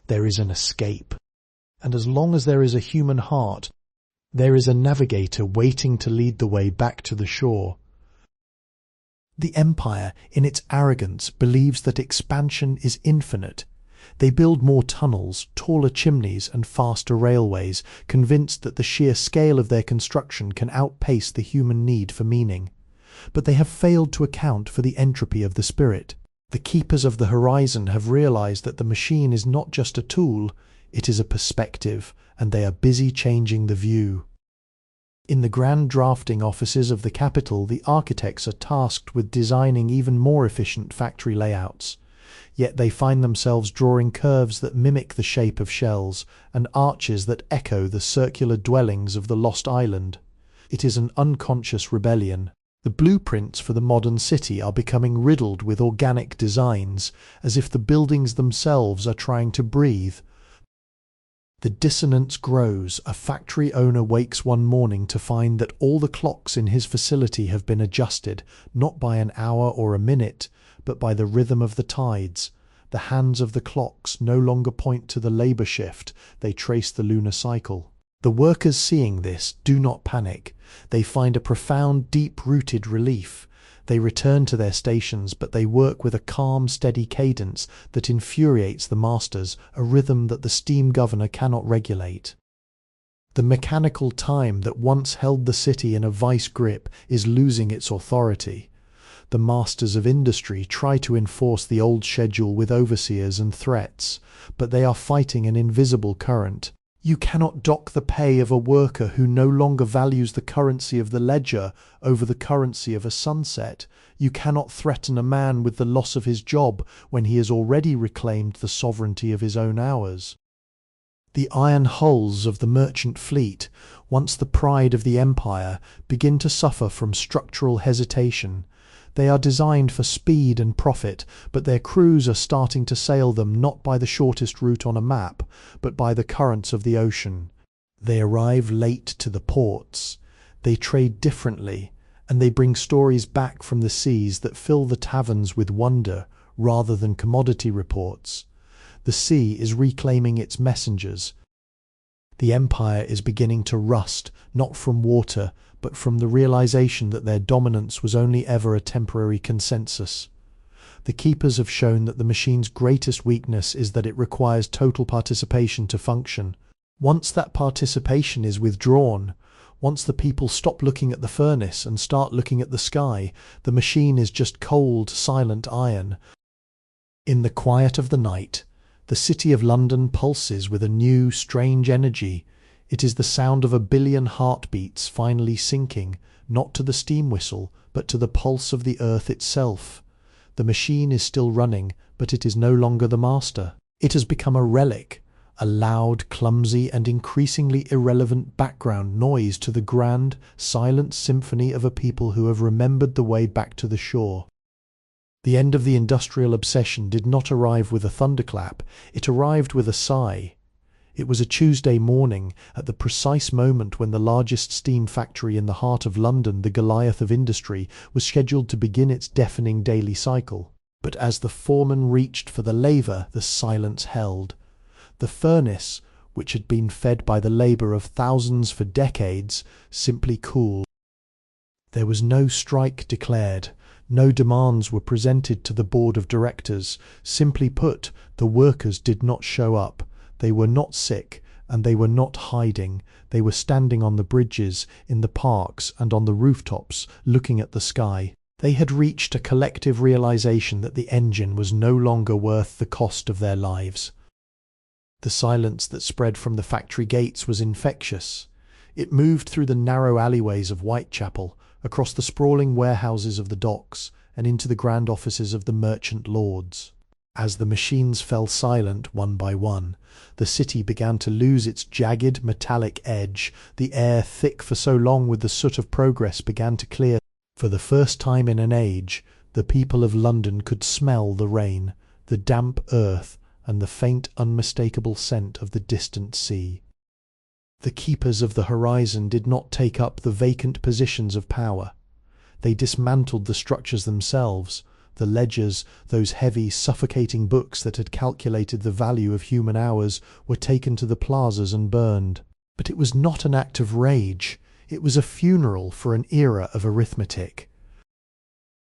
there is an escape. And as long as there is a human heart, there is a navigator waiting to lead the way back to the shore. The empire, in its arrogance, believes that expansion is infinite. They build more tunnels, taller chimneys, and faster railways, convinced that the sheer scale of their construction can outpace the human need for meaning. but they have failed to account for the entropy of the spirit. The keepers of the horizon have realized that the machine is not just a tool, it is a perspective, and they are busy changing the view. In the grand drafting offices of the capital, the architects are tasked with designing even more efficient factory layouts. Yet they find themselves drawing curves that mimic the shape of shells and arches that echo the circular dwellings of the lost island. It is an unconscious rebellion. The blueprints for the modern city are becoming riddled with organic designs, as if the buildings themselves are trying to breathe. The dissonance grows. A factory owner wakes one morning to find that all the clocks in his facility have been adjusted, not by an hour or a minute, but by the rhythm of the tides. The hands of the clocks no longer point to the labour shift, they trace the lunar cycle. The workers, seeing this, do not panic. They find a profound, deep-rooted relief. They return to their stations, but they work with a calm, steady cadence that infuriates the masters, a rhythm that the steam governor cannot regulate. The mechanical time that once held the city in a vice grip is losing its authority. The masters of industry try to enforce the old schedule with overseers and threats, but they are fighting an invisible current. You cannot dock the pay of a worker who no longer values the currency of the ledger over the currency of a sunset. You cannot threaten a man with the loss of his job when he has already reclaimed the sovereignty of his own hours. The iron hulls of the merchant fleet, once the pride of the empire, begin to suffer from structural hesitation. They are designed for speed and profit, but their crews are starting to sail them not by the shortest route on a map, but by the currents of the ocean. They arrive late to the ports. They trade differently, and they bring stories back from the seas that fill the taverns with wonder rather than commodity reports. The sea is reclaiming its messengers. The empire is beginning to rust, not from water, but from the realization that their dominance was only ever a temporary consensus. The keepers have shown that the machine's greatest weakness is that it requires total participation to function. Once that participation is withdrawn, once the people stop looking at the furnace and start looking at the sky, the machine is just cold, silent iron. In the quiet of the night, the city of London pulses with a new, strange energy. It is the sound of 1 billion heartbeats finally sinking, not to the steam whistle, but to the pulse of the earth itself. The machine is still running, but it is no longer the master. It has become a relic, a loud, clumsy, and increasingly irrelevant background noise to the grand, silent symphony of a people who have remembered the way back to the shore. The end of the industrial obsession did not arrive with a thunderclap, it arrived with a sigh. It was a Tuesday morning, at the precise moment when the largest steam factory in the heart of London, the Goliath of industry, was scheduled to begin its deafening daily cycle. But as the foreman reached for the laver, the silence held. The furnace, which had been fed by the labour of thousands for decades, simply cooled. There was no strike declared. No demands were presented to the board of directors. Simply put, the workers did not show up. They were not sick, and they were not hiding. They were standing on the bridges, in the parks, and on the rooftops, looking at the sky. They had reached a collective realization that the engine was no longer worth the cost of their lives. The silence that spread from the factory gates was infectious. It moved through the narrow alleyways of Whitechapel, across the sprawling warehouses of the docks, and into the grand offices of the merchant lords. As the machines fell silent one by one, the city began to lose its jagged, metallic edge. The air, thick for so long with the soot of progress, began to clear. For the first time in an age, the people of London could smell the rain, the damp earth, and the faint, unmistakable scent of the distant sea. The keepers of the horizon did not take up the vacant positions of power. They dismantled the structures themselves. The ledgers, those heavy, suffocating books that had calculated the value of human hours, were taken to the plazas and burned. But it was not an act of rage. It was a funeral for an era of arithmetic.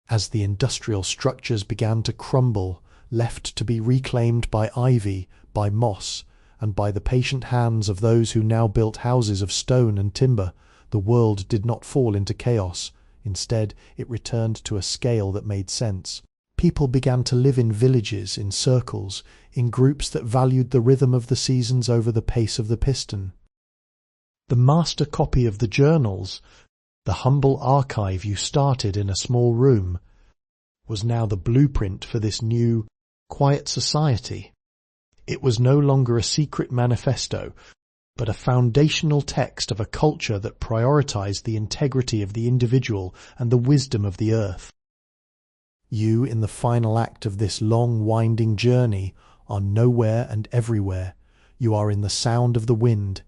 As the industrial structures began to crumble, left to be reclaimed by ivy, by moss, and by the patient hands of those who now built houses of stone and timber, the world did not fall into chaos. Instead, it returned to a scale that made sense. People began to live in villages, in circles, in groups that valued the rhythm of the seasons over the pace of the piston. The master copy of the journals, the humble archive you started in a small room, was now the blueprint for this new, quiet society. It was no longer a secret manifesto, but a foundational text of a culture that prioritized the integrity of the individual and the wisdom of the earth. You, in the final act of this long, winding journey, are nowhere and everywhere. You are in the sound of the wind,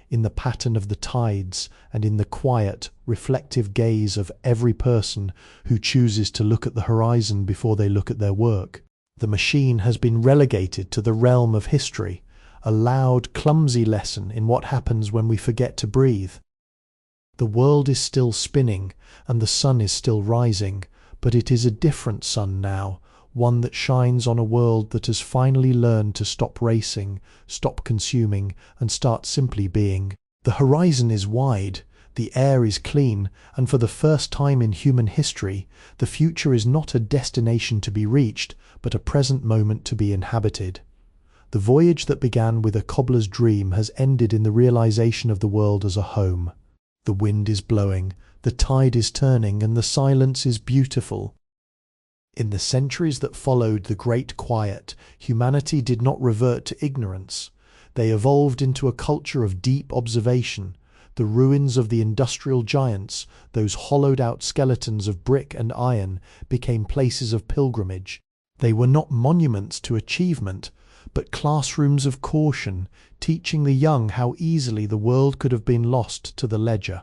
in the pattern of the tides, and in the quiet, reflective gaze of every person who chooses to look at the horizon before they look at their work. The machine has been relegated to the realm of history, a loud, clumsy lesson in what happens when we forget to breathe. The world is still spinning, and the sun is still rising, but it is a different sun now, one that shines on a world that has finally learned to stop racing, stop consuming, and start simply being. The horizon is wide, the air is clean, and for the first time in human history, the future is not a destination to be reached, but a present moment to be inhabited. The voyage that began with a cobbler's dream has ended in the realization of the world as a home. The wind is blowing, the tide is turning, and the silence is beautiful. In the centuries that followed the Great Quiet, humanity did not revert to ignorance. They evolved into a culture of deep observation. The ruins of the industrial giants, those hollowed-out skeletons of brick and iron, became places of pilgrimage. They were not monuments to achievement, but classrooms of caution, teaching the young how easily the world could have been lost to the ledger.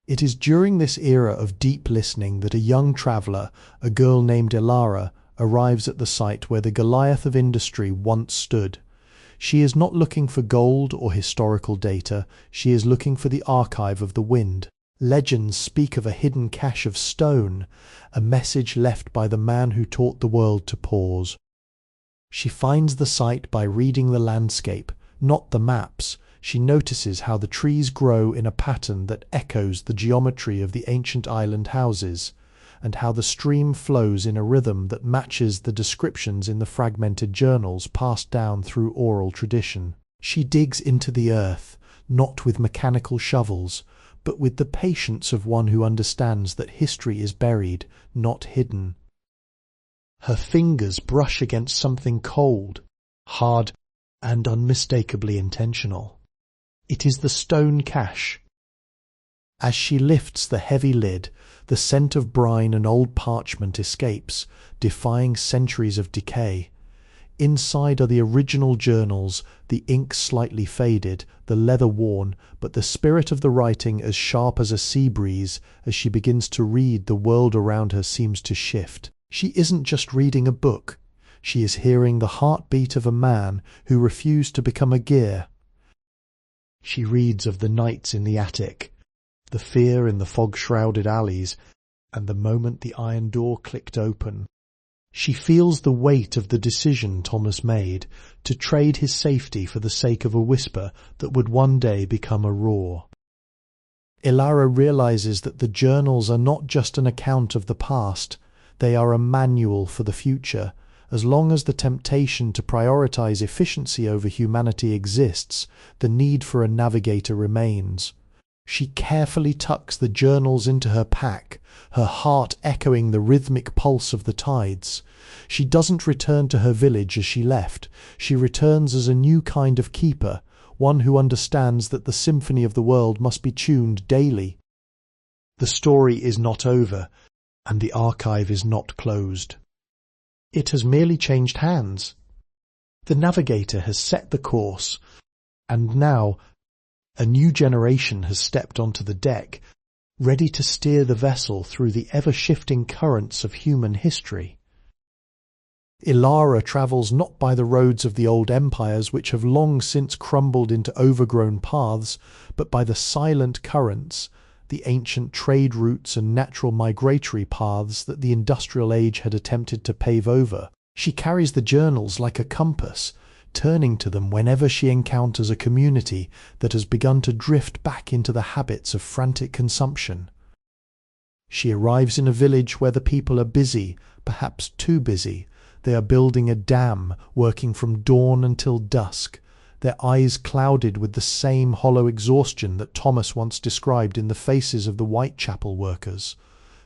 It is during this era of deep listening that a young traveller, a girl named Ilara, arrives at the site where the Goliath of industry once stood. She is not looking for gold or historical data, she is looking for the archive of the wind. Legends speak of a hidden cache of stone, a message left by the man who taught the world to pause. She finds the site by reading the landscape, not the maps. She notices how the trees grow in a pattern that echoes the geometry of the ancient island houses, and how the stream flows in a rhythm that matches the descriptions in the fragmented journals passed down through oral tradition. She digs into the earth, not with mechanical shovels, but with the patience of one who understands that history is buried, not hidden. Her fingers brush against something cold, hard, and unmistakably intentional. It is the stone cache. As she lifts the heavy lid, the scent of brine and old parchment escapes, defying centuries of decay. Inside are the original journals, the ink slightly faded, the leather worn, but the spirit of the writing as sharp as a sea breeze. As she begins to read, the world around her seems to shift. She isn't just reading a book. She is hearing the heartbeat of a man who refused to become a gear. She reads of the nights in the attic, the fear in the fog-shrouded alleys, and the moment the iron door clicked open. She feels the weight of the decision Thomas made to trade his safety for the sake of a whisper that would one day become a roar. Ilara realizes that the journals are not just an account of the past, they are a manual for the future. As long as the temptation to prioritize efficiency over humanity exists, the need for a navigator remains. She carefully tucks the journals into her pack, her heart echoing the rhythmic pulse of the tides. She doesn't return to her village as she left. She returns as a new kind of keeper, one who understands that the symphony of the world must be tuned daily. The story is not over, and the archive is not closed. It has merely changed hands. The navigator has set the course, and now a new generation has stepped onto the deck, ready to steer the vessel through the ever-shifting currents of human history. Ilara travels not by the roads of the old empires which have long since crumbled into overgrown paths, but by the silent currents, the ancient trade routes and natural migratory paths that the industrial age had attempted to pave over. She carries the journals like a compass, turning to them whenever she encounters a community that has begun to drift back into the habits of frantic consumption. She arrives in a village where the people are busy, perhaps too busy. They are building a dam, working from dawn until dusk, their eyes clouded with the same hollow exhaustion that Thomas once described in the faces of the Whitechapel workers.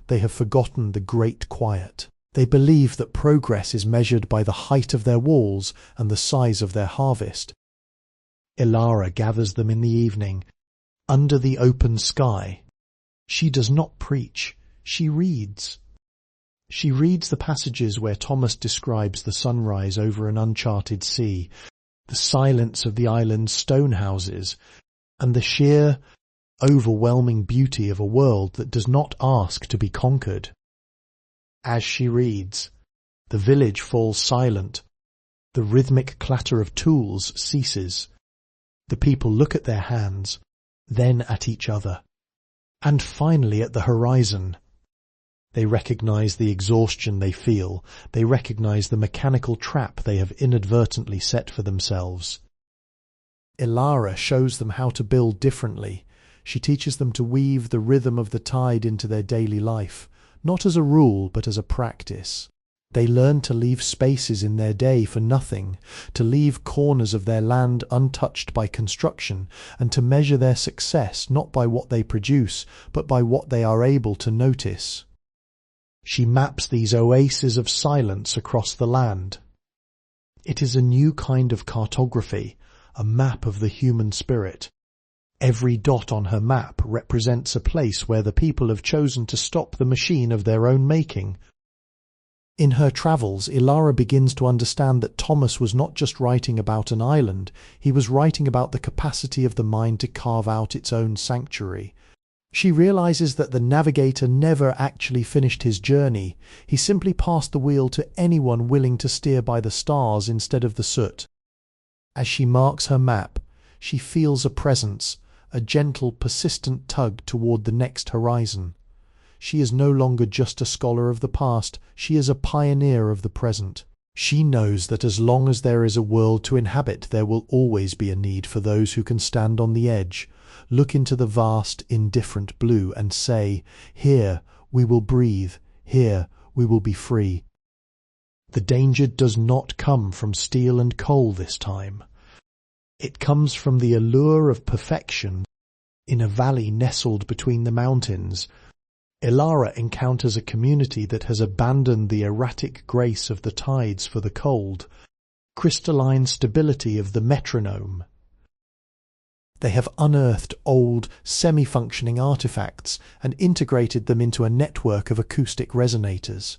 They have forgotten the great quiet. They believe that progress is measured by the height of their walls and the size of their harvest. Ilara gathers them in the evening, under the open sky. She does not preach, she reads. She reads the passages where Thomas describes the sunrise over an uncharted sea, the silence of the island's stone houses, and the sheer, overwhelming beauty of a world that does not ask to be conquered. As she reads, the village falls silent. The rhythmic clatter of tools ceases. The people look at their hands, then at each other, and finally at the horizon. They recognize the exhaustion they feel. They recognize the mechanical trap they have inadvertently set for themselves. Ilara shows them how to build differently. She teaches them to weave the rhythm of the tide into their daily life, not as a rule but as a practice. They learn to leave spaces in their day for nothing, to leave corners of their land untouched by construction, and to measure their success not by what they produce, but by what they are able to notice. She maps these oases of silence across the land. It is a new kind of cartography, a map of the human spirit. Every dot on her map represents a place where the people have chosen to stop the machine of their own making. In her travels, Ilara begins to understand that Thomas was not just writing about an island, he was writing about the capacity of the mind to carve out its own sanctuary. She realizes that the navigator never actually finished his journey. He simply passed the wheel to anyone willing to steer by the stars instead of the soot. As she marks her map, she feels a presence, a gentle, persistent tug toward the next horizon. She is no longer just a scholar of the past, she is a pioneer of the present. She knows that as long as there is a world to inhabit, there will always be a need for those who can stand on the edge, look into the vast, indifferent blue and say, "Here we will breathe, here we will be free." The danger does not come from steel and coal this time. It comes from the allure of perfection. In a valley nestled between the mountains, Ilara encounters a community that has abandoned the erratic grace of the tides for the cold, crystalline stability of the metronome. They have unearthed old, semi-functioning artifacts and integrated them into a network of acoustic resonators.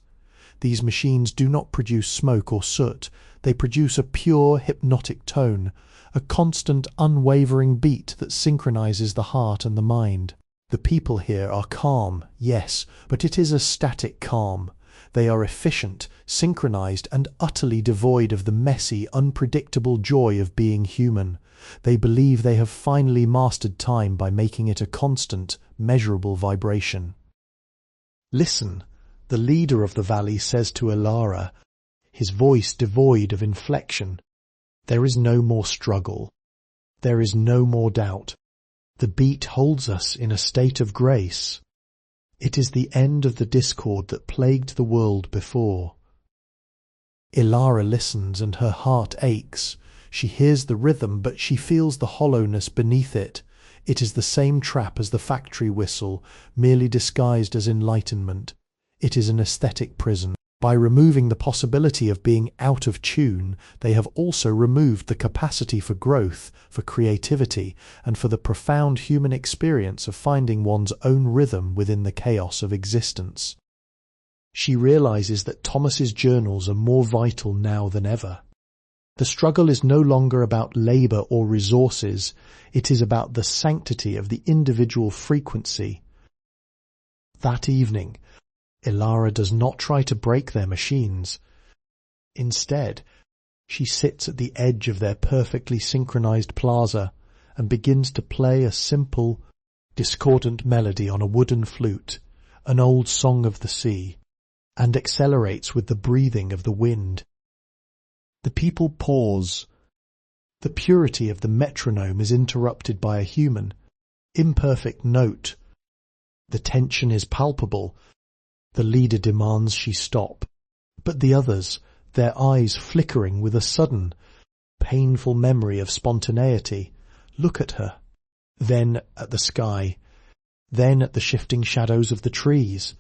These machines do not produce smoke or soot. They produce a pure, hypnotic tone, a constant, unwavering beat that synchronizes the heart and the mind. The people here are calm, yes, but it is a static calm. They are efficient, synchronized, and utterly devoid of the messy, unpredictable joy of being human. They believe they have finally mastered time by making it a constant, measurable vibration. "Listen," the leader of the valley says to Ilara, his voice devoid of inflection. "There is no more struggle. There is no more doubt. The beat holds us in a state of grace. It is the end of the discord that plagued the world before." Ilara listens and her heart aches. She hears the rhythm, but she feels the hollowness beneath it. It is the same trap as the factory whistle, merely disguised as enlightenment. It is an aesthetic prison. By removing the possibility of being out of tune, they have also removed the capacity for growth, for creativity, and for the profound human experience of finding one's own rhythm within the chaos of existence. She realizes that Thomas's journals are more vital now than ever. The struggle is no longer about labor or resources, it is about the sanctity of the individual frequency. That evening, Ilara does not try to break their machines. Instead, she sits at the edge of their perfectly synchronized plaza and begins to play a simple, discordant melody on a wooden flute, an old song of the sea, and accelerates with the breathing of the wind. The people pause. The purity of the metronome is interrupted by a human, imperfect note. The tension is palpable. The leader demands she stop. But the others, their eyes flickering with a sudden, painful memory of spontaneity, look at her, then at the sky, then at the shifting shadows of the trees.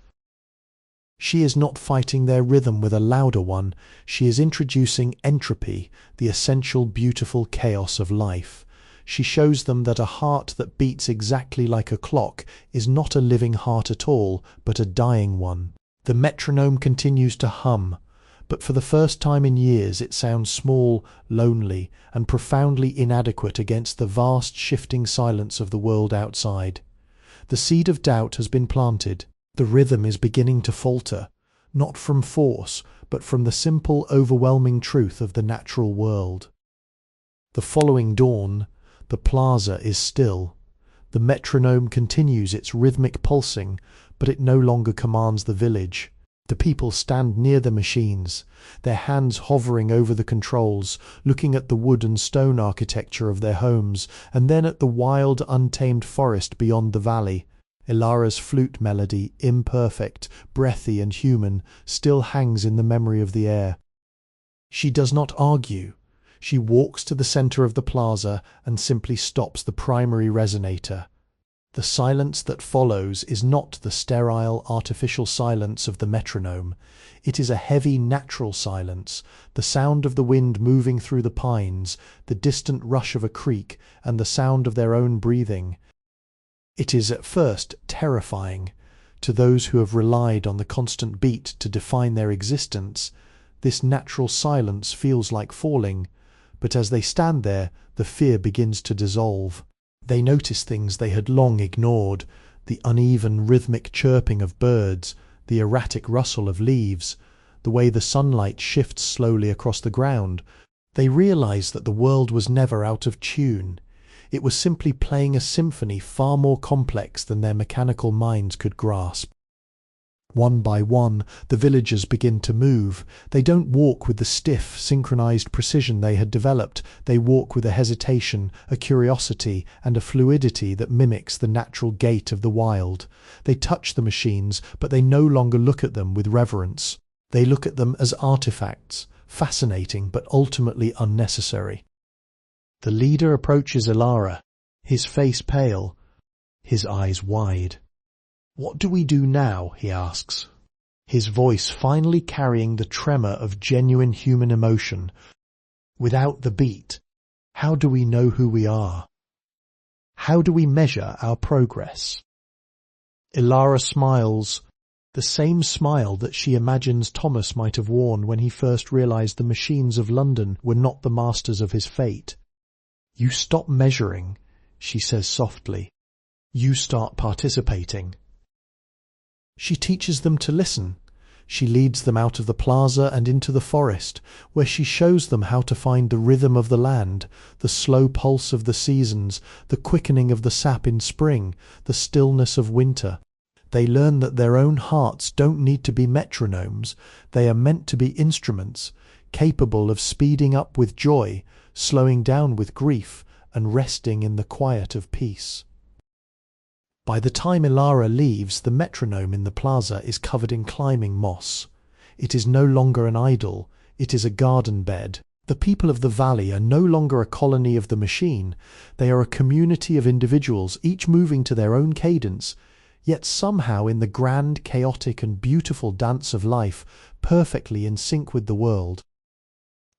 She is not fighting their rhythm with a louder one, she is introducing entropy, the essential beautiful chaos of life. She shows them that a heart that beats exactly like a clock is not a living heart at all, but a dying one. The metronome continues to hum, but for the first time in years it sounds small, lonely, and profoundly inadequate against the vast shifting silence of the world outside. The seed of doubt has been planted. The rhythm is beginning to falter, not from force, but from the simple, overwhelming truth of the natural world. The following dawn, the plaza is still. The metronome continues its rhythmic pulsing, but it no longer commands the village. The people stand near the machines, their hands hovering over the controls, looking at the wood and stone architecture of their homes, and then at the wild, untamed forest beyond the valley. Ilara's flute melody, imperfect, breathy and human, still hangs in the memory of the air. She does not argue. She walks to the centre of the plaza and simply stops the primary resonator. The silence that follows is not the sterile, artificial silence of the metronome. It is a heavy, natural silence, the sound of the wind moving through the pines, the distant rush of a creek, and the sound of their own breathing. It is at first terrifying. To those who have relied on the constant beat to define their existence, this natural silence feels like falling. But as they stand there, the fear begins to dissolve. They notice things they had long ignored, the uneven rhythmic chirping of birds, the erratic rustle of leaves, the way the sunlight shifts slowly across the ground. They realize that the world was never out of tune. It was simply playing a symphony far more complex than their mechanical minds could grasp. One by one, the villagers begin to move. They don't walk with the stiff, synchronized precision they had developed. They walk with a hesitation, a curiosity, and a fluidity that mimics the natural gait of the wild. They touch the machines, but they no longer look at them with reverence. They look at them as artifacts, fascinating but ultimately unnecessary. The leader approaches Ilara, his face pale, his eyes wide. "What do we do now?" he asks, his voice finally carrying the tremor of genuine human emotion. "Without the beat, how do we know who we are? How do we measure our progress?" Ilara smiles, the same smile that she imagines Thomas might have worn when he first realized the machines of London were not the masters of his fate. "You stop measuring," she says softly. "You start participating." She teaches them to listen. She leads them out of the plaza and into the forest, where she shows them how to find the rhythm of the land, the slow pulse of the seasons, the quickening of the sap in spring, the stillness of winter. They learn that their own hearts don't need to be metronomes. They are meant to be instruments, capable of speeding up with joy, slowing down with grief, and resting in the quiet of peace. By the time Ilara leaves, the metronome in the plaza is covered in climbing moss. It is no longer an idol, it is a garden bed. The people of the valley are no longer a colony of the machine, they are a community of individuals, each moving to their own cadence, yet somehow in the grand, chaotic and beautiful dance of life, perfectly in sync with the world.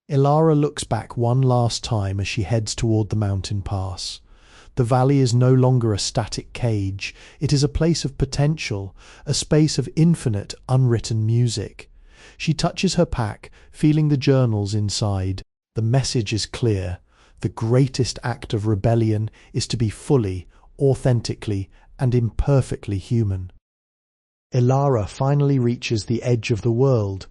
Ilara looks back one last time as she heads toward the mountain pass. The valley is no longer a static cage. It is a place of potential, a space of infinite, unwritten music. She touches her pack, feeling the journals inside. The message is clear. The greatest act of rebellion is to be fully, authentically, and imperfectly human. Ilara finally reaches the edge of the world,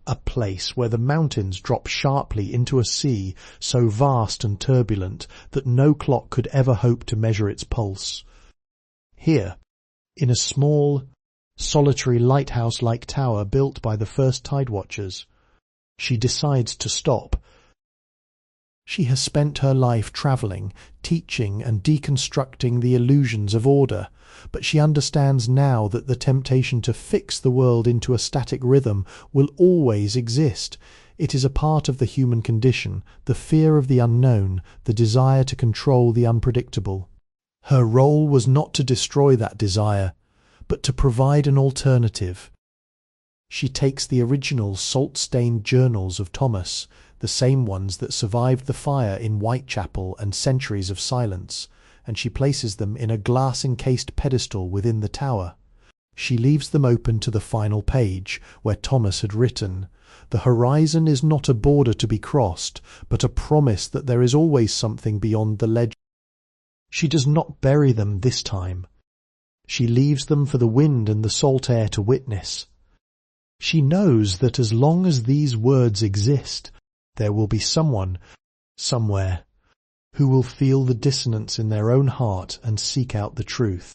a place where the mountains drop sharply into a sea so vast and turbulent that no clock could ever hope to measure its pulse. Here, in a small, solitary lighthouse-like tower built by the first tide watchers, she decides to stop. She has spent her life travelling, teaching and deconstructing the illusions of order, but she understands now that the temptation to fix the world into a static rhythm will always exist. It is a part of the human condition, the fear of the unknown, the desire to control the unpredictable. Her role was not to destroy that desire, but to provide an alternative. She takes the original salt-stained journals of Thomas, the same ones that survived the fire in Whitechapel and centuries of silence, and she places them in a glass-encased pedestal within the tower. She leaves them open to the final page, where Thomas had written, "The horizon is not a border to be crossed, but a promise that there is always something beyond the legend." She does not bury them this time. She leaves them for the wind and the salt air to witness. She knows that as long as these words exist, there will be someone, somewhere, who will feel the dissonance in their own heart and seek out the truth.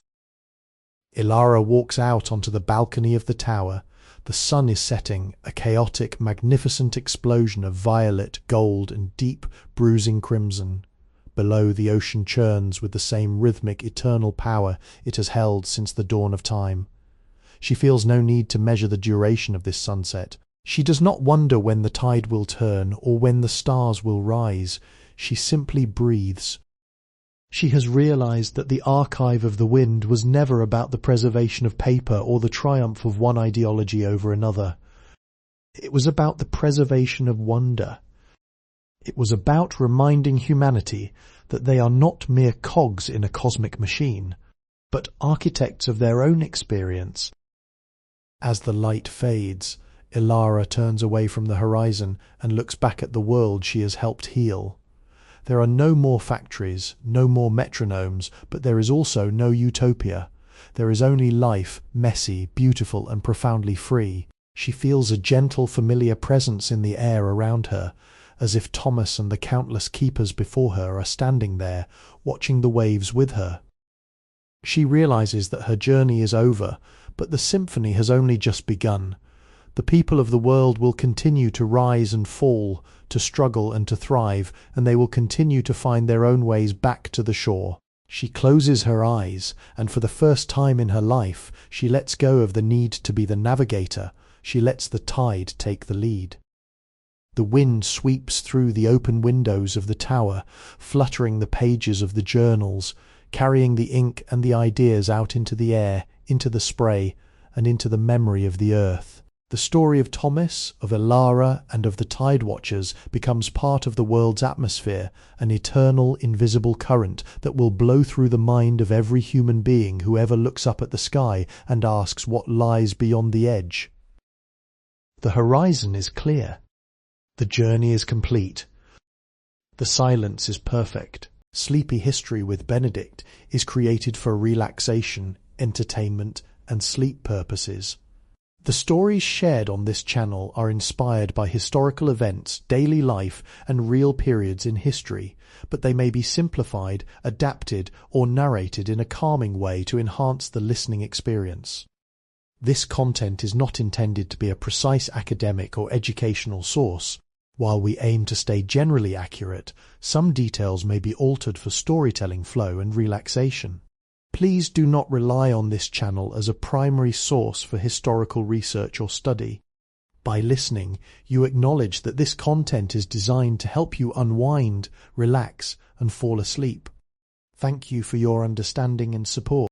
Ilara walks out onto the balcony of the tower. The sun is setting, a chaotic, magnificent explosion of violet, gold, and deep, bruising crimson. Below, the ocean churns with the same rhythmic, eternal power it has held since the dawn of time. She feels no need to measure the duration of this sunset. She does not wonder when the tide will turn or when the stars will rise. She simply breathes. She has realized that the archive of the wind was never about the preservation of paper or the triumph of one ideology over another. It was about the preservation of wonder. It was about reminding humanity that they are not mere cogs in a cosmic machine, but architects of their own experience. As the light fades, Ilara turns away from the horizon and looks back at the world she has helped heal. There are no more factories, no more metronomes, but there is also no utopia. There is only life, messy, beautiful, and profoundly free. She feels a gentle, familiar presence in the air around her, as if Thomas and the countless keepers before her are standing there, watching the waves with her. She realizes that her journey is over, but the symphony has only just begun. The people of the world will continue to rise and fall, to struggle and to thrive, and they will continue to find their own ways back to the shore. She closes her eyes, and for the first time in her life, she lets go of the need to be the navigator. She lets the tide take the lead. The wind sweeps through the open windows of the tower, fluttering the pages of the journals, carrying the ink and the ideas out into the air, into the spray, and into the memory of the earth. The story of Thomas, of Ilara, and of the tide watchers becomes part of the world's atmosphere, an eternal, invisible current that will blow through the mind of every human being who ever looks up at the sky and asks what lies beyond the edge. The horizon is clear. The journey is complete. The silence is perfect. Sleepy History with Benedict is created for relaxation, entertainment, and sleep purposes. The stories shared on this channel are inspired by historical events, daily life, and real periods in history, but they may be simplified, adapted, or narrated in a calming way to enhance the listening experience. This content is not intended to be a precise academic or educational source. While we aim to stay generally accurate, some details may be altered for storytelling flow and relaxation. Please do not rely on this channel as a primary source for historical research or study. By listening, you acknowledge that this content is designed to help you unwind, relax, and fall asleep. Thank you for your understanding and support.